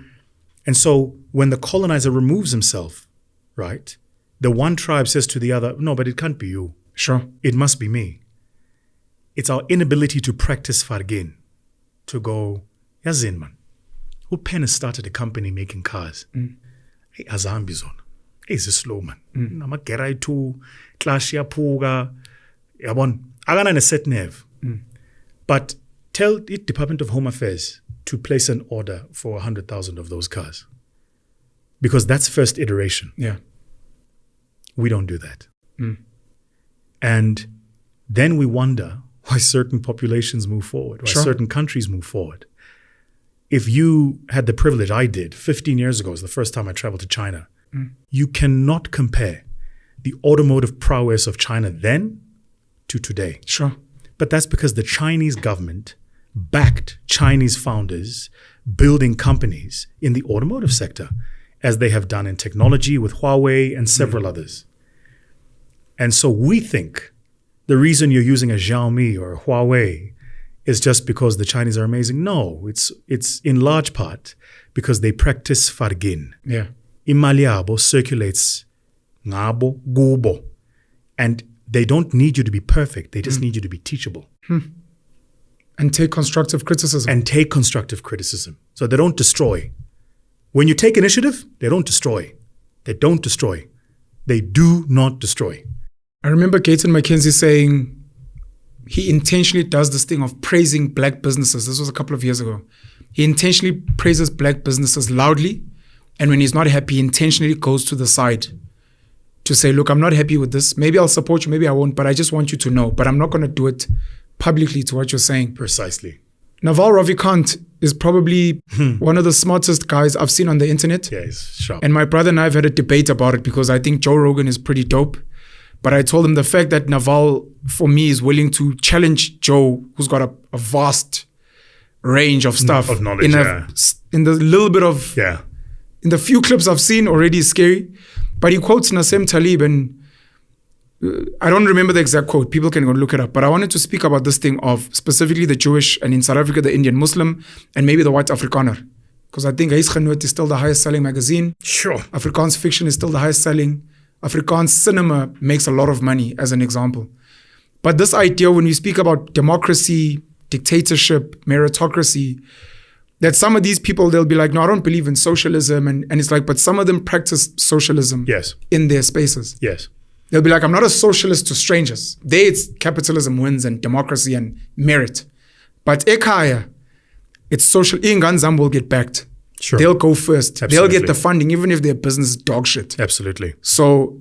when the colonizer removes himself, right, the one tribe says to the other, no, but it can't be you. Sure. It must be me. It's our inability to practice fargin, to go, yazin man, who Pen started a company making cars. Hey, azambi zona. Hey, it's a slow man. Nama gerai tu, clash ya puga, yabon. Agana na set nerve. But tell the Department of Home Affairs to place an order for 100,000 of those cars. Because that's first iteration. Yeah. We don't do that. And then we wonder why certain populations move forward, why certain countries move forward. If you had the privilege, I did, 15 years ago was the first time I traveled to China. You cannot compare the automotive prowess of China then to today. Sure. But that's because the Chinese government backed Chinese founders building companies in the automotive sector, as they have done in technology with Huawei and several others. And so we think the reason you're using a Xiaomi or a Huawei is just because the Chinese are amazing. No, it's in large part because they practice fargin. Yeah. Imali yabo circulates ngabo gubo. And they don't need you to be perfect. They just need you to be teachable. And take constructive criticism. So they don't destroy. When you take initiative, they don't destroy. They don't destroy. They do not destroy. I remember Gaten McKenzie saying he intentionally does this thing of praising black businesses. This was a couple of years ago. He intentionally praises black businesses loudly. And when he's not happy, he intentionally goes to the side to say, look, I'm not happy with this. Maybe I'll support you, maybe I won't, but I just want you to know. But I'm not going to do it publicly to what you're saying. Precisely. Naval Ravikant is probably one of the smartest guys I've seen on the internet. Yeah, he's sharp. And my brother and I have had a debate about it because I think Joe Rogan is pretty dope. But I told him the fact that Naval, for me, is willing to challenge Joe, who's got a vast range of stuff. Of knowledge, in the little bit of... Yeah. In the few clips I've seen, already is scary. But he quotes Nassim Talib, and I don't remember the exact quote. People can go look it up. But I wanted to speak about this thing of specifically the Jewish, and in South Africa, the Indian Muslim, and maybe the white Afrikaner. Because I think Huis Genoot is still the highest selling magazine. Sure. Afrikaans fiction is still the highest selling. Afrikaans cinema makes a lot of money, as an example. But this idea, when we speak about democracy, dictatorship, meritocracy, that some of these people, they'll be like, no, I don't believe in socialism. And it's like, but some of them practice socialism in their spaces. Yes. They'll be like, I'm not a socialist to strangers. There it's capitalism wins and democracy and merit. But ekhaya, it's social. Inganzam will get backed. Sure. They'll go first. Absolutely. They'll get the funding, even if their business is dog shit. Absolutely. So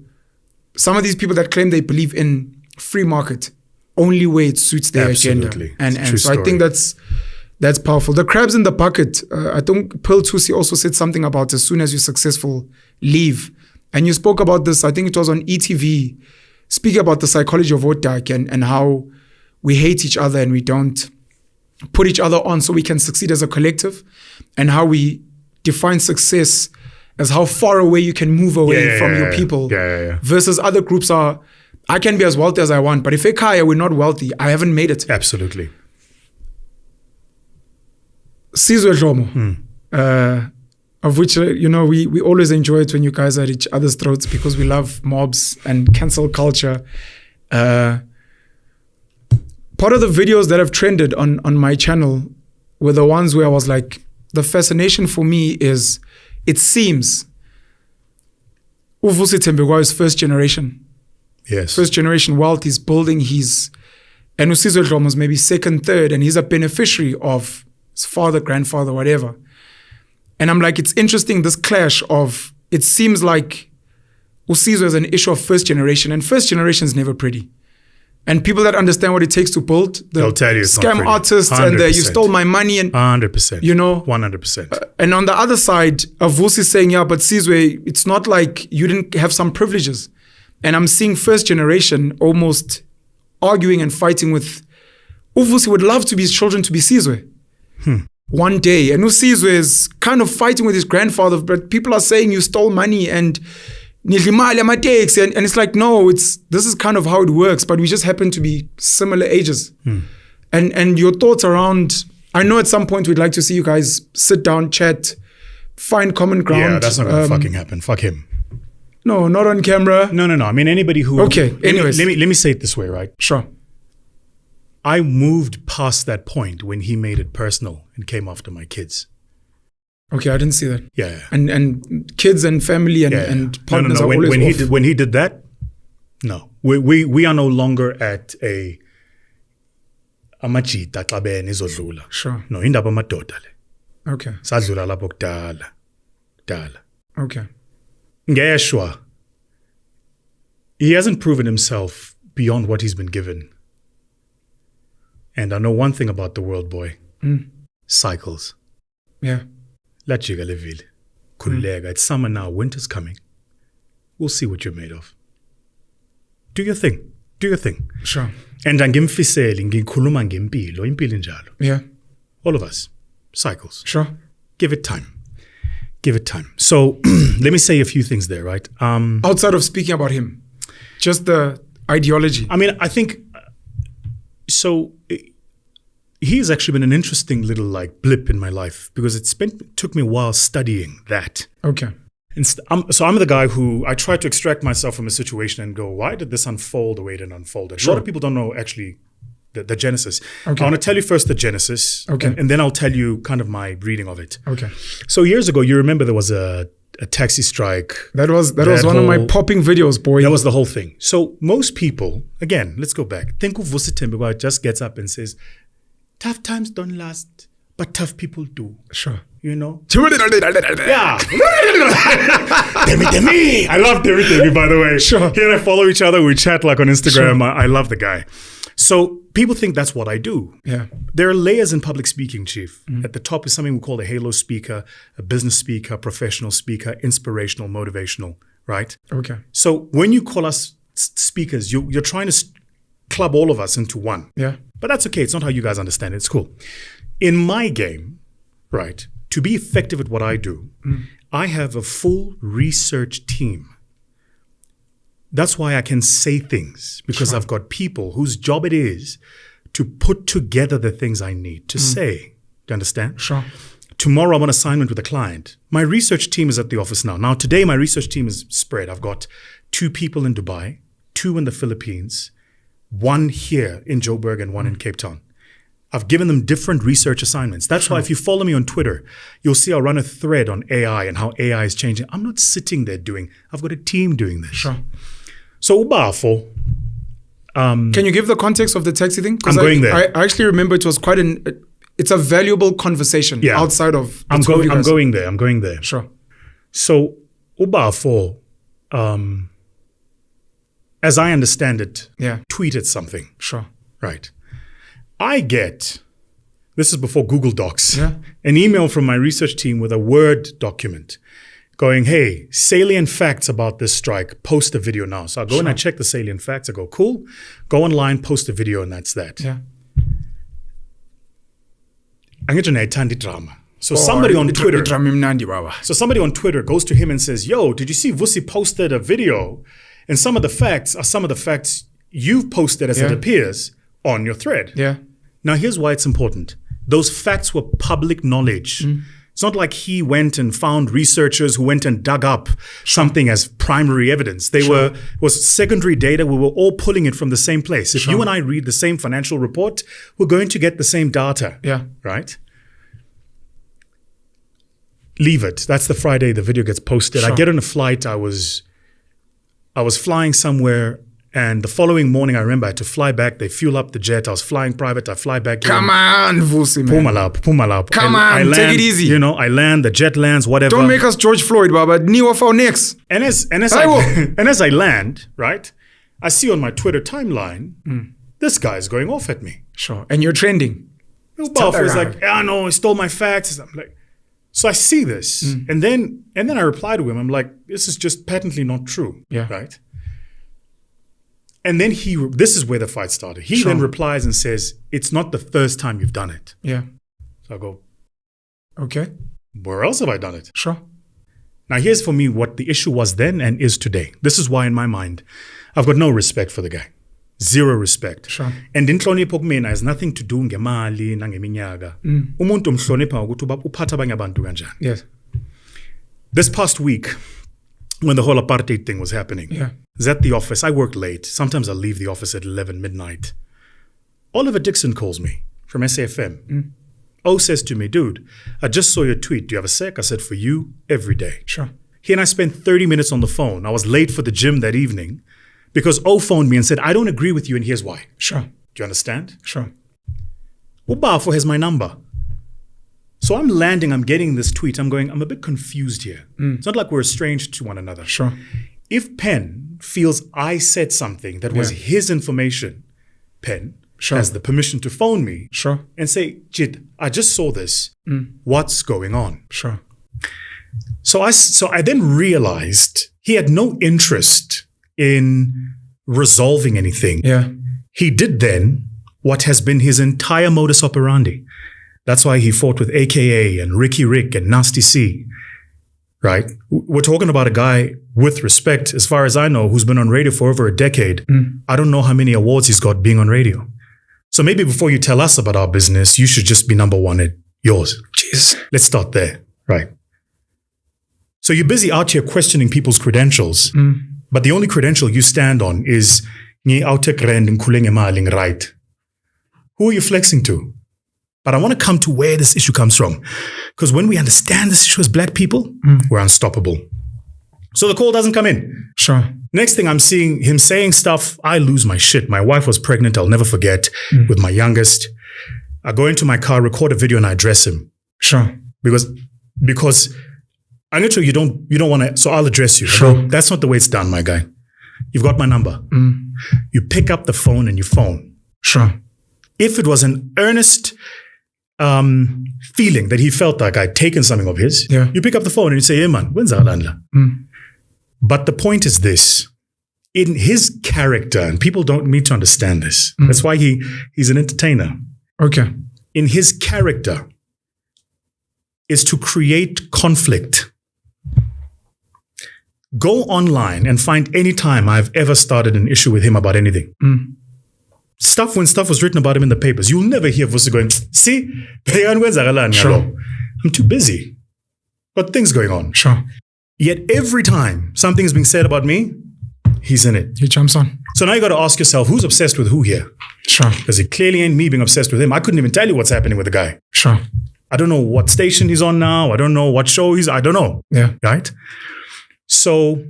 some of these people that claim they believe in free market, only way it suits their agenda. And so story. I think that's powerful. The crabs in the bucket. I think Pearl Thusi also said something about as soon as you're successful, leave. And you spoke about this, I think it was on ETV, speaking about the psychology of Otak and how we hate each other and we don't put each other on so we can succeed as a collective, and how we define success as how far away you can move away from your people versus other groups are, I can be as wealthy as I want, but if Ekaya, we're not wealthy, I haven't made it. Absolutely. Sizwe Dhlomo, of which, we always enjoy it when you guys are at each other's throats because we love mobs and cancel culture. Part of the videos that have trended on my channel were the ones where I was like, the fascination for me is, it seems, Vusi Thembekwayo is first generation. Yes. First generation wealth, he's building and Sizwe Dhlomo is maybe second, third, and he's a beneficiary of his father, grandfather, whatever. And I'm like, it's interesting, this clash of, it seems like Sizwe is an issue of first generation, and first generation is never pretty. And people that understand what it takes to build, they'll tell you it's scam artists 100%. And you stole my money and 100%. 100%. And on the other side, Vusi is saying, yeah, but Sizwe, it's not like you didn't have some privileges. And I'm seeing first generation almost arguing and fighting with, Vusi would love to be his children to be Sizwe. One day. And Sizwe is kind of fighting with his grandfather, but people are saying you stole money and it's like, no, this is kind of how it works, but we just happen to be similar ages. And your thoughts around, I know at some point we'd like to see you guys sit down, chat, find common ground. Yeah, that's not gonna fucking happen. Fuck him. No, not on camera. No. I mean, anybody who. Okay. Anyways, let me say it this way, right? Sure. I moved past that point when he made it personal and came after my kids. Okay, I didn't see that. Yeah. And kids and family and partners are always off. When he did that, no. We are no longer at a amajita xabene izodlula. Sure. No, indaba amadoda le. Okay. Sadlula lapho kudala. Okay. Ngeshwa. He hasn't proven himself beyond what he's been given. And I know one thing about the world, boy. Cycles. Yeah. Lajika levile. Khululeka. It's summer now. Winter's coming. We'll see what you're made of. Do your thing. Sure. And angimfiseli ngikhuluma ngempilo. Impilo njalo. Yeah. All of us. Cycles. Sure. Give it time. So let me say a few things there, right? Outside of speaking about him, just the ideology. I mean, I think so. He's actually been an interesting little like blip in my life because took me a while studying that. Okay. So I'm the guy who I try to extract myself from a situation and go, why did this unfold the way it unfolded? Sure. A lot of people don't know actually the genesis. Okay. I want to tell you first the genesis. Okay. And then I'll tell you kind of my reading of it. Okay. So years ago, you remember there was a taxi strike. That was one of my popping videos, boy. That was the whole thing. So most people, again, let's go back. Think of Vusi Thembekwayo just gets up and says, tough times don't last, but tough people do. Sure. You know? Yeah. Demi. I love Demi, by the way. Sure. He and I follow each other. We chat like on Instagram. Sure. I love the guy. So people think that's what I do. Yeah. There are layers in public speaking, Chief. At the top is something we call a halo speaker, a business speaker, professional speaker, inspirational, motivational, right? Okay. So when you call us speakers, you're trying to club all of us into one. Yeah. But that's okay. It's not how you guys understand it. It's cool. In my game, right, to be effective at what I do, I have a full research team. That's why I can say things, because Sure. I've got people whose job it is to put together the things I need to say. Do you understand? Sure. Tomorrow I'm on assignment with a client. My research team is at the office now. Now today my research team is spread. I've got 2 people in Dubai, 2 in the Philippines, 1 here in Joburg and 1 in Cape Town. I've given them different research assignments. That's why if you follow me on Twitter, you'll see I'll run a thread on AI and how AI is changing. I'm not sitting there I've got a team doing this. Sure. So Ubafo. Can you give the context of the taxi thing? I'm going there. I actually remember it was quite it's a valuable conversation outside of I'm going there. Sure. So Ubafo, as I understand it, tweeted something. Sure. Right. I get, this is before Google Docs, an email from my research team with a Word document going, hey, salient facts about this strike, post a video now. So I go and I check the salient facts. I go, cool, go online, post a video, and that's that. Yeah. I get a drama. So somebody on Twitter goes to him and says, yo, did you see Vusi posted a video? And some of the facts are some of the facts you've posted as it appears on your thread. Yeah. Now, here's why it's important. Those facts were public knowledge. It's not like he went and found researchers who went and dug up something as primary evidence. They was secondary data. We were all pulling it from the same place. If you and I read the same financial report, we're going to get the same data. Yeah. Right? Leave it. That's the Friday the video gets posted. I get on a flight. I was flying somewhere. And the following morning, I remember I had to fly back. They fuel up the jet. I was flying private. I fly back. Come on, Vusi, man. Pumalap. Come on, take it easy. You know, I land, the jet lands, whatever. Don't make us George Floyd, Baba. Niwa for next. And as I land, right, I see on my Twitter timeline, this guy's going off at me. Sure. And you're trending. Ubaf was like, no, he stole my facts. I'm like, so I see this. And then I reply to him. I'm like, this is just patently not true. Yeah. Right? And then this is where the fight started. He then replies and says, it's not the first time you've done it. Yeah. So I go, okay. Where else have I done it? Sure. Now here's for me what the issue was then and is today. This is why in my mind, I've got no respect for the guy. Zero respect. Sure. And inhlonipho kumina has nothing to do ngemali nangeminyaka. Umuntu umhlonipha ukuthi uphatha abanye abantu kanjani. Yes. This past week, when the whole apartheid thing was happening, I was at the office. I work late. Sometimes I leave the office at 11 midnight. Oliver Dixon calls me from SAFM. Says to me, dude, I just saw your tweet. Do you have a sec? I said, for you, every day. Sure. He and I spent 30 minutes on the phone. I was late for the gym that evening because phoned me and said, I don't agree with you and here's why. Sure. Do you understand? Sure. Ubafo has my number. So I'm getting this tweet. I'm a bit confused here. It's not like we're estranged to one another. Sure. If Pen feels I said something that was his information, Pen has the permission to phone me and say, Jid, I just saw this. What's going on? Sure. So I then realized he had no interest in resolving anything. Yeah. He did then what has been his entire modus operandi. That's why he fought with AKA and Ricky Rick and Nasty C, right? We're talking about a guy, with respect, as far as I know, who's been on radio for over a decade. I don't know how many awards he's got being on radio. So maybe before you tell us about our business, you should just be number one at yours. Jeez. Let's start there, right? So you're busy out here questioning people's credentials, but the only credential you stand on is right. Who are you flexing to? But I want to come to where this issue comes from. Because when we understand this issue as black people, we're unstoppable. So the call doesn't come in. Sure. Next thing I'm seeing him saying stuff, I lose my shit. My wife was pregnant, I'll never forget, with my youngest. I go into my car, record a video, and I address him. Sure. Because I'm not sure you don't want to, so I'll address you. Sure. That's not the way it's done, my guy. You've got my number. You pick up the phone and you phone. Sure. If it was an earnest feeling that he felt like I'd taken something of his, you pick up the phone and you say, hey man, when's Alandla? But the point is this, in his character, and people don't need to understand this, that's why he's an entertainer. Okay. In his character is to create conflict. Go online and find any time I've ever started an issue with him about anything. When stuff was written about him in the papers, you'll never hear Vusi going, see, I'm too busy. But things going on. Sure. Yet every time something is being said about me, he's in it. He jumps on. So now you got to ask yourself, who's obsessed with who here? Sure. Because it clearly ain't me being obsessed with him. I couldn't even tell you what's happening with the guy. Sure. I don't know what station he's on now. I don't know what show I don't know. Yeah. Right? So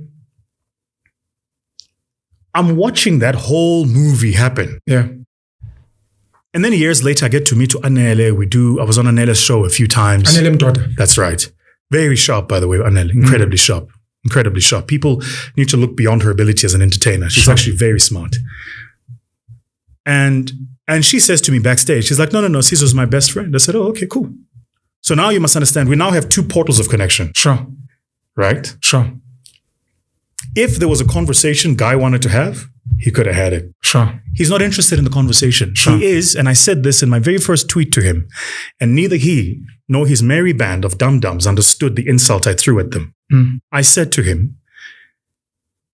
I'm watching that whole movie happen. Yeah. And then years later, I get to meet Anele. I was on Anele's show a few times. Anele daughter. That's right. Very sharp, by the way, Anele. Incredibly sharp. Incredibly sharp. People need to look beyond her ability as an entertainer. She's actually very smart. And she says to me backstage, she's like, no, Sizwe's my best friend. I said, oh, okay, cool. So now you must understand, we now have two portals of connection. Sure. Right? Sure. If there was a conversation Guy wanted to have, he could have had it. Sure. He's not interested in the conversation. Sure. He is, and I said this in my very first tweet to him, and neither he nor his merry band of dum-dums understood the insult I threw at them. I said to him,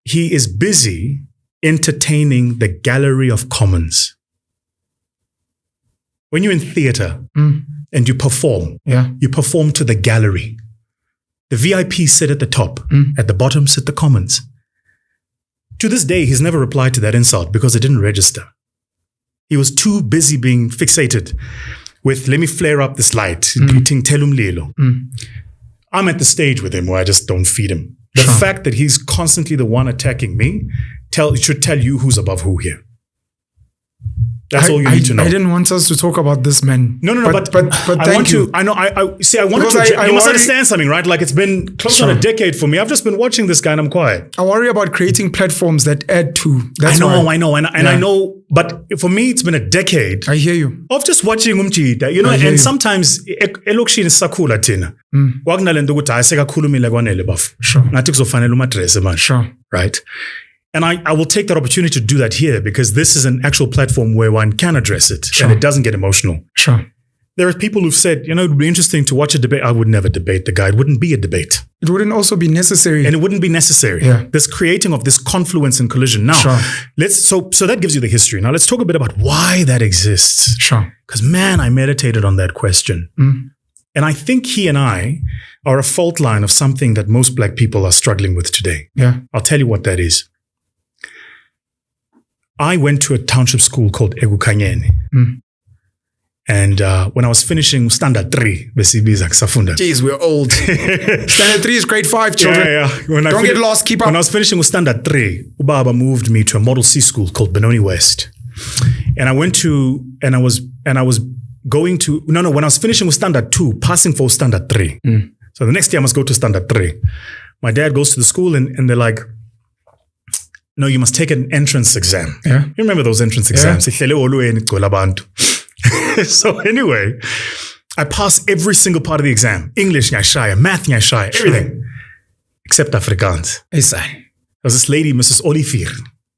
he is busy entertaining the gallery of commons. When you're in theater and you perform to the gallery. The VIPs sit at the top. At the bottom sit the commons. To this day, he's never replied to that insult because it didn't register. He was too busy being fixated with, let me flare up this light. I'm at the stage with him where I just don't feed him. The fact that he's constantly the one attacking me should tell you who's above who here. That's all you need to know. I didn't want us to talk about this, man. No. But I want you. I wanted to. You must understand something, right? Like it's been close on a decade for me. I've just been watching this guy and I'm quiet. I worry about creating platforms that add to. I know. I know. But for me, it's been a decade. I hear you. Of just watching Umchita, and sometimes elokishini sakhula thina. Kwakunalento ukuthi ayisekakhulumile kwanele bafu. Sure. Ngathi kuzofanele umadresse manje. Sure. Right? And I will take that opportunity to do that here because this is an actual platform where one can address it and it doesn't get emotional. Sure. There are people who've said, it would be interesting to watch a debate. I would never debate the guy. It wouldn't be a debate. It wouldn't also be necessary. And it wouldn't be necessary. Yeah. This creating of this confluence and collision. Now, so that gives you the history. Now let's talk a bit about why that exists. Sure. Because man, I meditated on that question. And I think he and I are a fault line of something that most black people are struggling with today. Yeah. I'll tell you what that is. I went to a township school called Egukanyeni. And when I was finishing Standard 3, Jeez, we're old. Standard 3 is grade 5, children. Yeah. Don't get lost, keep up. When I was finishing with Standard 3, Ubaba moved me to a Model C school called Benoni West. And I went to, when I was finishing with Standard 2, passing for Standard 3. So the next year I must go to Standard 3. My dad goes to the school and they're like, no, you must take an entrance exam. Yeah. You remember those entrance exams? So anyway, I passed every single part of the exam. English, math, everything. Except Afrikaans. There was this lady, Mrs. Olivier.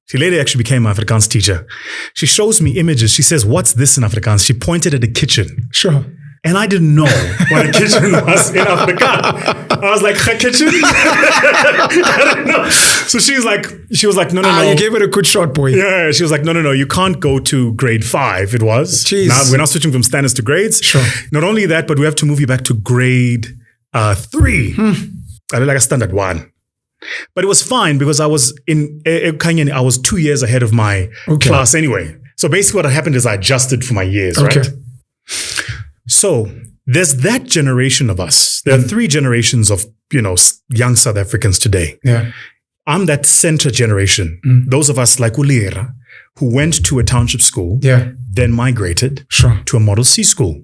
She later actually became my Afrikaans teacher. She shows me images. She says, what's this in Afrikaans? She pointed at the kitchen. Sure. And I didn't know what a kitchen was in Afrikaans. I was like, a kitchen? I don't know. So she was like, no. You gave it a good shot, boy. Yeah, she was like, no, you can't go to grade 5. It was. Jeez. Now we're not switching from standards to grades. Sure. Not only that, but we have to move you back to grade 3. I did like a standard 1. But it was fine because I was in Kanye. I was 2 years ahead of my class anyway. So basically what happened is I adjusted for my years, right? So there's that generation of us. There are 3 generations of, young South Africans today. Yeah. I'm that center generation. Those of us like Ulira who went to a township school, then migrated to a Model C school.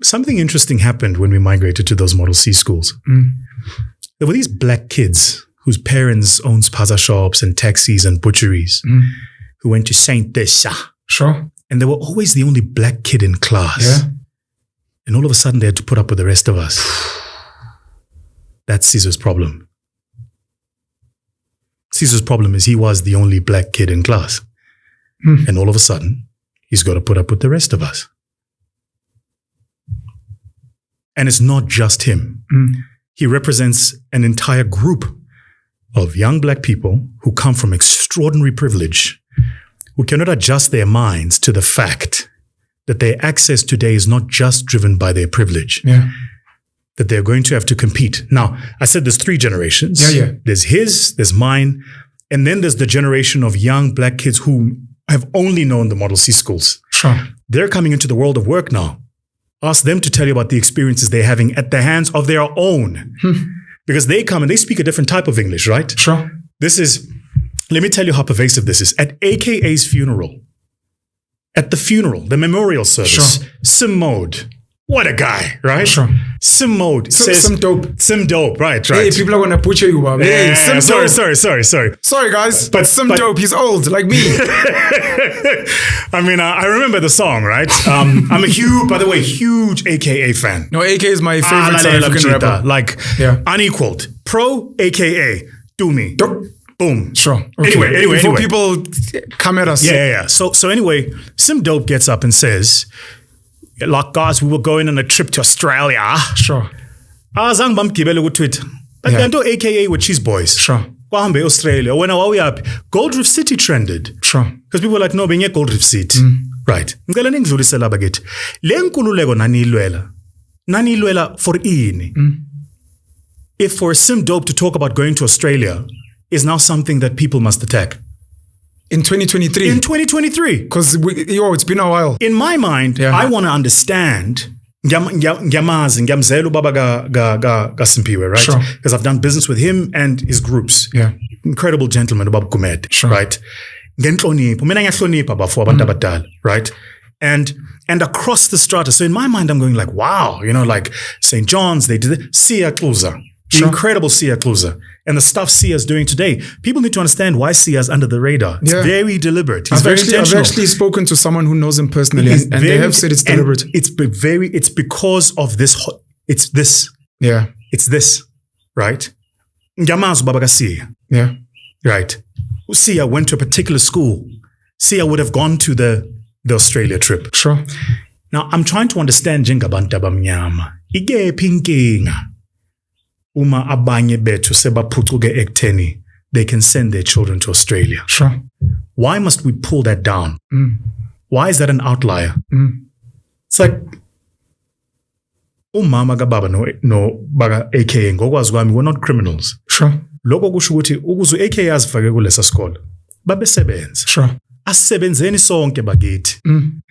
Something interesting happened when we migrated to those Model C schools. There were these black kids whose parents owned spaza shops and taxis and butcheries who went to Saint Desha. Sure. And they were always the only black kid in class. Yeah. And all of a sudden they had to put up with the rest of us. That's Sizwe's problem. Sizwe's problem is he was the only black kid in class. And all of a sudden, he's got to put up with the rest of us. And it's not just him. He represents an entire group of young black people who come from extraordinary privilege, who cannot adjust their minds to the fact that their access today is not just driven by their privilege, that they're going to have to compete. Now, I said there's 3 generations. There's his, there's mine, and then there's the generation of young black kids who have only known the Model C schools. Sure. They're coming into the world of work now. Ask them to tell you about the experiences they're having at the hands of their own. Because they come and they speak a different type of English, right? Sure. Let me tell you how pervasive this is. At AKA's funeral, at the funeral, the memorial service, Sim Mode, what a guy, right? Sure. Sim Mode says... Sim dope. Sim dope, right. Hey, people are going to butcher you, Bob. Hey, Sim dope. Sorry. Sorry, guys. But Sim dope, he's old, like me. I mean, I remember the song, right? I'm a huge AKA fan. No, AKA is my favorite South African rapper. Like, unequaled. Pro AKA, do me. Boom. Sure. Okay. Anyway. Before people come at us. Yeah. So anyway, Sim Dope gets up and says, like, guys, we were going on a trip to Australia. Sure. Zang bam gibele ku Twitter. Like, AKA with Cheese Boys. Sure. Kwahambe Australia. When we up, Gold Reef City trended. Sure. Because people were like, no, benye Gold Reef City. Right. Ngicela ningidlulisela bakithi. Le nkululeko nanilwela for ini. If for Sim Dope to talk about going to Australia is now something that people must attack. In 2023? In 2023. Because, it's been a while. In my mind, I want to understand, ngiyamzela ubaba kaSimpiwe, right? Sure. Because I've done business with him and his groups. Yeah. Incredible gentleman, ubaba Gumede, sure. Right? Ngenhlonipho, mina ngiyahlonipha bafo abantu abadala, right? And across the strata. So in my mind, I'm going like, wow, like St. John's, they did it. Sia Kluza. The incredible Sia Kluza. And the stuff Sia's doing today. People need to understand why Sia's under the radar. It's very deliberate. He's very intentional. I've actually spoken to someone who knows him personally, and they have said it's deliberate. It's because of this. It's this. Yeah. It's this. Right? Ngiyamazi baba kaSia. Yeah. Right. Sia went to a particular school. Sia would have gone to the Australia trip. Sure. Now, I'm trying to understand njengabantu abamnyama. Ikephi inkinga? Uma abanye bethu sebaphucuke ekutheni they can send their children to Australia. Sure. Why must we pull that down? Why is that an outlier? It's like, umama kababa no baka AKA ngokwazi kwami we're not criminals. Sure. Lokho kusho ukuthi ukuze AKA azifake kulesa sikole babesebenza. Sure. Asebenzeni sonke bakithi.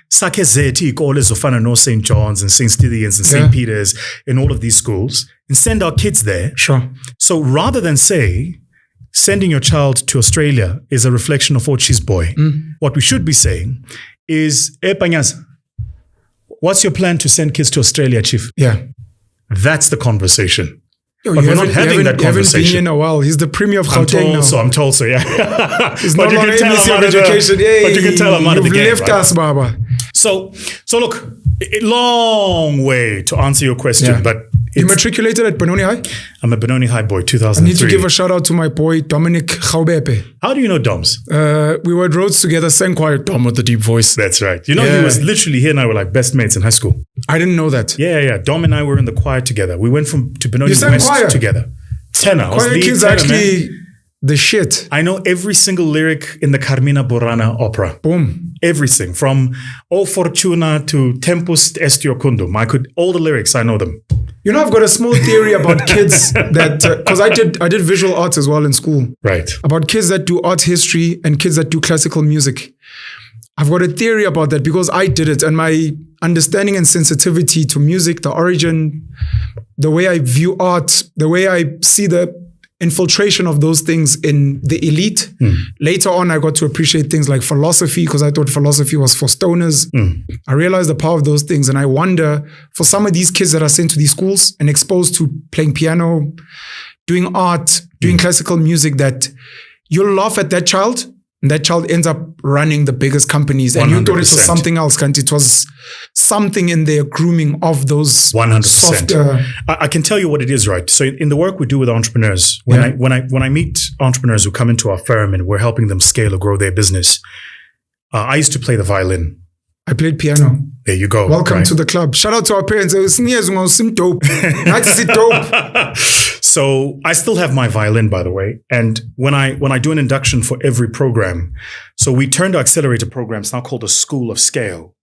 Sakhe zethu izikole zofana no St. John's and St. Stephen's and St. Peter's and all of these schools and send our kids there. Sure. So rather than say sending your child to Australia is a reflection of Ochi's boy, what we should be saying is, Panyaza, what's your plan to send kids to Australia, Chief? Yeah. That's the conversation. Yo, but we're not having that conversation. You haven't been in a while. He's the premier of Gauteng now. I'm told so, yeah. He's not on ABC of Education. But you can tell I'm out of the game. You've left us, Baba. So look, a long way to answer your question, but you matriculated at Benoni High? I'm a Benoni High boy, 2003. I need to give a shout out to my boy, Dominic Gaubepe. How do you know Doms? We were at Rhodes together, sang choir, Dom with the deep voice. That's right. You know, he was literally, he and I were like best mates in high school. I didn't know that. Yeah. Dom and I were in the choir together. We went to Benoni West choir together. Tenor. Choir kids actually the shit. I know every single lyric in the Carmina Burana opera. Boom. Everything from O Fortuna to Tempus est Iucundum. All the lyrics, I know them. You know, I've got a small theory about kids that, because I did visual arts as well in school. Right. About kids that do art history and kids that do classical music. I've got a theory about that because I did it, and my understanding and sensitivity to music, the origin, the way I view art, the way I see the infiltration of those things in the elite. Later on, I got to appreciate things like philosophy because I thought philosophy was for stoners. I realized the power of those things, and I wonder for some of these kids that are sent to these schools and exposed to playing piano, doing art, doing classical music, that you'll laugh at that child, and that child ends up running the biggest companies. And 100%. You thought it was something else, Kanti. It was something in their grooming of those 100%. Softer. I can tell you what it is, right? So in the work we do with entrepreneurs, when I meet entrepreneurs who come into our firm and we're helping them scale or grow their business, I used to play the violin. I played piano. There you go. Welcome to the club. Shout out to our parents. Dope. Dope. So I still have my violin, by the way. And when I do an induction for every program, so we turned our accelerator program. It's now called a School of Scale.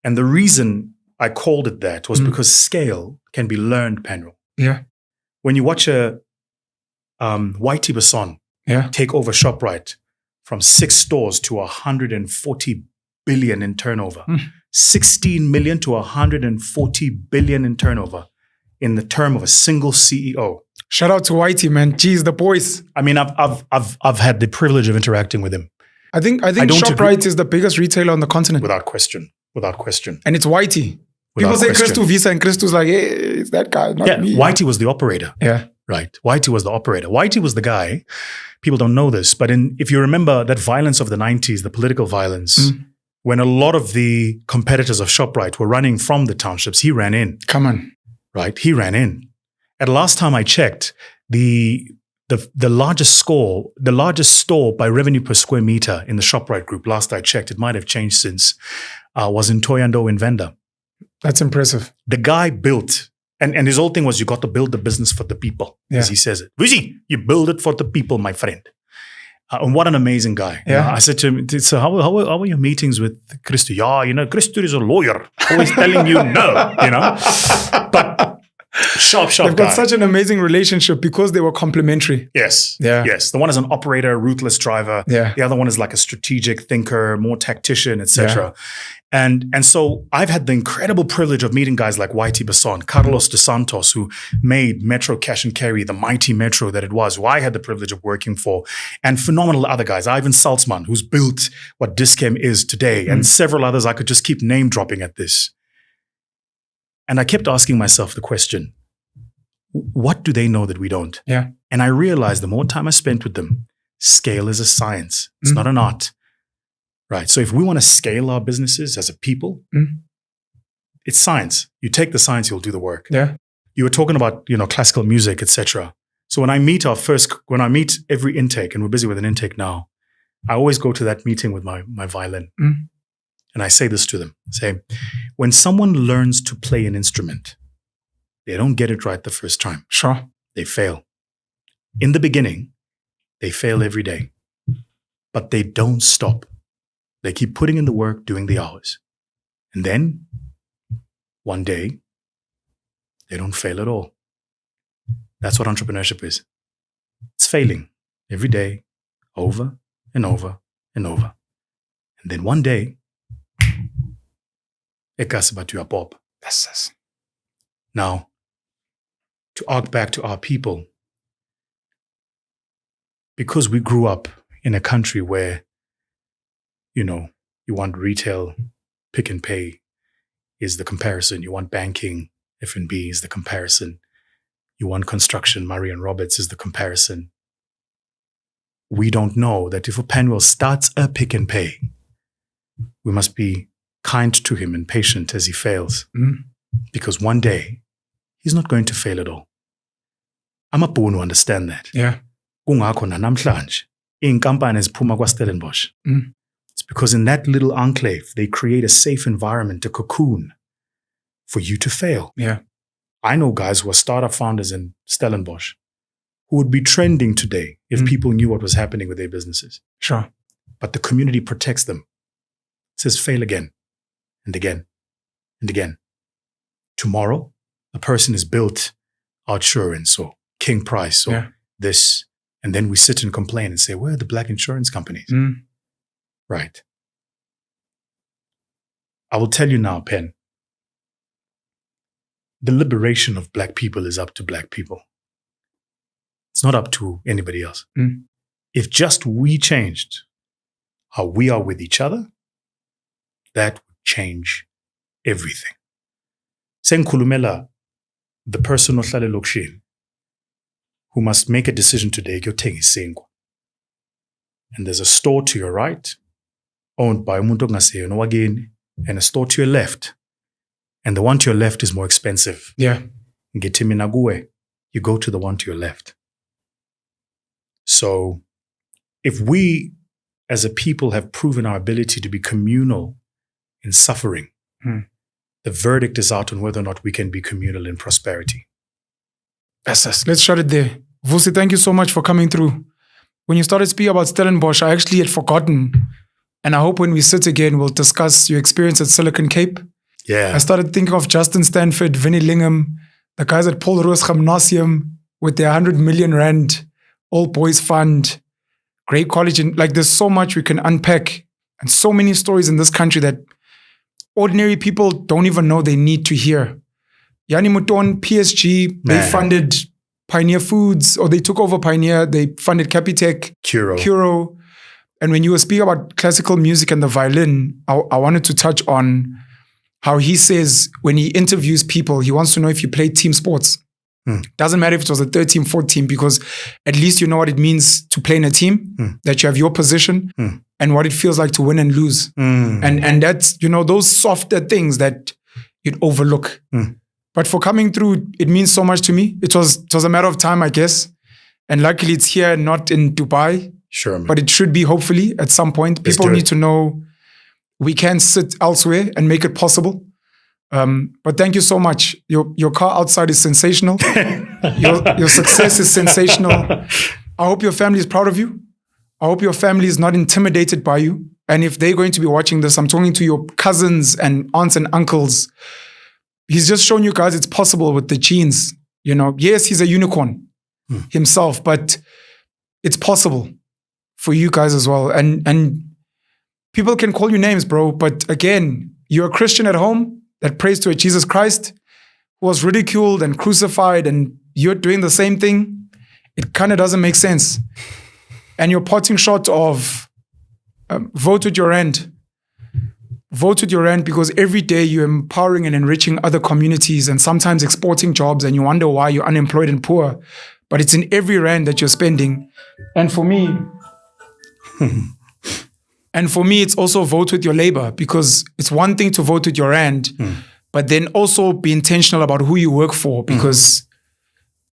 And the reason I called it that was because scale can be learned, Penuel. Yeah. When you watch a Whitey Basson take over ShopRite from 6 stores to 140 billion in turnover, 16 million to 140 billion in turnover in the term of a single CEO. Shout out to Whitey, man. Jeez, the boys. I mean, I've had the privilege of interacting with him. I think ShopRite is the biggest retailer on the continent. Without question. And it's Whitey. People say Christo Visa, and Christo's like, hey, it's that guy, not me. Whitey was the operator. Yeah. Right. Whitey was the operator. Whitey was the guy. People don't know this, but if you remember that violence of the 90s, the political violence, when a lot of the competitors of ShopRite were running from the townships, he ran in. Come on. Right? He ran in. At last time I checked, the largest store by revenue per square meter in the ShopRite group, last I checked, it might have changed since, was in Toyando in Venda. That's impressive. The guy built, and his whole thing was you got to build the business for the people, as he says it. Vusi, you build it for the people, my friend. And what an amazing guy. Yeah. I said to him, so how are your meetings with Christo? Yeah, Christo is a lawyer, always telling you no, But sharp They've got such an amazing relationship because they were complementary. Yes. Yeah. Yes. The one is an operator, ruthless driver. Yeah. The other one is like a strategic thinker, more tactician, etc. And so I've had the incredible privilege of meeting guys like Whitey Basson, Carlos De Santos, who made Metro Cash and Carry, the mighty Metro that it was, who I had the privilege of working for, and phenomenal other guys, Ivan Salzman, who's built what Dis-Chem is today, and several others I could just keep name dropping at this. And I kept asking myself the question, what do they know that we don't? Yeah. And I realized the more time I spent with them, scale is a science. It's not an art. Right. So if we want to scale our businesses as a people, it's science. You take the science, you'll do the work. Yeah. You were talking about, classical music, etc. So when I meet every intake, and we're busy with an intake now, I always go to that meeting with my violin. And I say this to them. Say, when someone learns to play an instrument, they don't get it right the first time. Sure. They fail. In the beginning, they fail every day. But they don't stop. They keep putting in the work, doing the hours. And then, one day, they don't fail at all. That's what entrepreneurship is. It's failing every day, over and over and over. And then one day, ekasibatu ya pop. Yes. Now, to arc back to our people, because we grew up in a country where, you want retail, pick and pay is the comparison. You want banking, F&B is the comparison. You want construction, Murray and Roberts is the comparison. We don't know that if a Penuel starts a pick and pay, we must be kind to him and patient as he fails. Because one day, he's not going to fail at all. I'm a born to understand that. Yeah. Kungakho namhlanje inkampani eziphuma kwaStellenbosch. It's because in that little enclave, they create a safe environment, a cocoon for you to fail. Yeah. I know guys who are startup founders in Stellenbosch who would be trending today if people knew what was happening with their businesses. Sure. But the community protects them. It says fail again and again and again. Tomorrow, a person is built Outsurance or King Price or this. And then we sit and complain and say, where are the black insurance companies? Right. I will tell you now, Pen, the liberation of black people is up to black people. It's not up to anybody else. If just we changed how we are with each other, that would change everything. Senkulumela, the person ohlala elokishini, who must make a decision today, and there's a store to your right, owned by umuntu ongaseyo nowakini, and a store to your left, and the one to your left is more expensive. Yeah. Ngithi mina kuwe, you go to the one to your left. So, if we as a people have proven our ability to be communal in suffering, the verdict is out on whether or not we can be communal in prosperity. Yes. Let's shut it there. Vusi, thank you so much for coming through. When you started speaking about Stellenbosch, I actually had forgotten. And I hope when we sit again, we'll discuss your experience at Silicon Cape. Yeah. I started thinking of Justin Stanford, Vinnie Lingham, the guys at Paul Roos Gymnasium with their 100 million rand all boys fund, great college. And there's so much we can unpack and so many stories in this country that ordinary people don't even know they need to hear. Yanni Mouton, PSG, they funded Pioneer Foods, or they took over Pioneer, they funded Capitec, Curo. And when you were speaking about classical music and the violin, I wanted to touch on how he says when he interviews people, he wants to know if you play team sports. Doesn't matter if it was a third team, fourth team, because at least you know what it means to play in a team, that you have your position and what it feels like to win and lose. And that's, those softer things that you'd overlook. But for coming through, it means so much to me. It was a matter of time, I guess. And luckily it's here, not in Dubai. Sure, man. But it should be, hopefully, at some point. People need to know we can sit elsewhere and make it possible. But thank you so much. Your car outside is sensational. Your success is sensational. I hope your family is proud of you. I hope your family is not intimidated by you. And if they're going to be watching this, I'm talking to your cousins and aunts and uncles. He's just shown you guys it's possible with the genes. Yes, he's a unicorn himself, but it's possible for you guys as well. And people can call you names, bro. But again, you're a Christian at home that prays to a Jesus Christ who was ridiculed and crucified, and you're doing the same thing. It kind of doesn't make sense. And your parting shot of vote with your rand. Vote with your rand, because every day you're empowering and enriching other communities and sometimes exporting jobs, and you wonder why you're unemployed and poor. But it's in every rand that you're spending. And for me, it's also vote with your labor, because it's one thing to vote with your rand, but then also be intentional about who you work for, because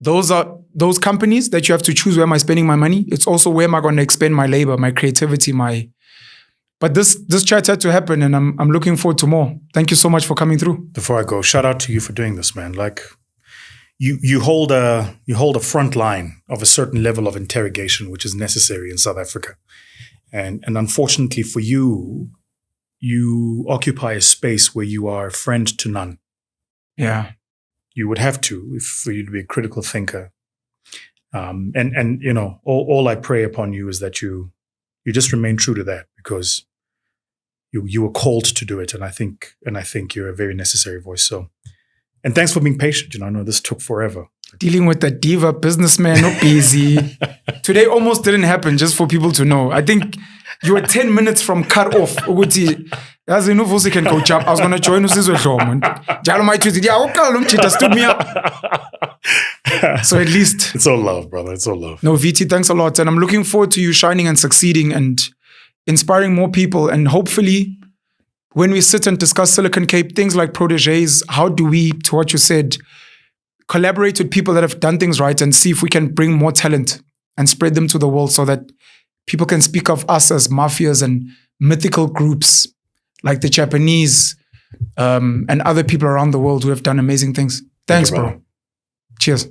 those are those companies that you have to choose, where am I spending my money? It's also where am I going to expend my labor, my creativity, But this chat had to happen, and I'm looking forward to more. Thank you so much for coming through. Before I go, shout out to you for doing this, man. You hold a front line of a certain level of interrogation, which is necessary in South Africa. And unfortunately for you, you occupy a space where you are a friend to none. Yeah. you would have to for you to be a critical thinker. And you know, all I pray upon you is that you just remain true to that, because you were called to do it, and I think you're a very necessary voice. So, and thanks for being patient. You know, I know this took forever. Dealing with a diva businessman, not busy. Today almost didn't happen, just for people to know. I think you were 10 minutes from cut off. As you know, Vusi can coach up. I was going to join Sizwe Dhlomo. Jalo my tweet. Yeah, stood me up. So at least. It's all love, brother. It's all love. No, VT, thanks a lot. And I'm looking forward to you shining and succeeding and inspiring more people. And hopefully, when we sit and discuss Silicon Cape, things like proteges, how do we, to what you said, collaborate with people that have done things right and see if we can bring more talent and spread them to the world so that people can speak of us as mafias and mythical groups like the Japanese and other people around the world who have done amazing things. Thanks, bro. Cheers.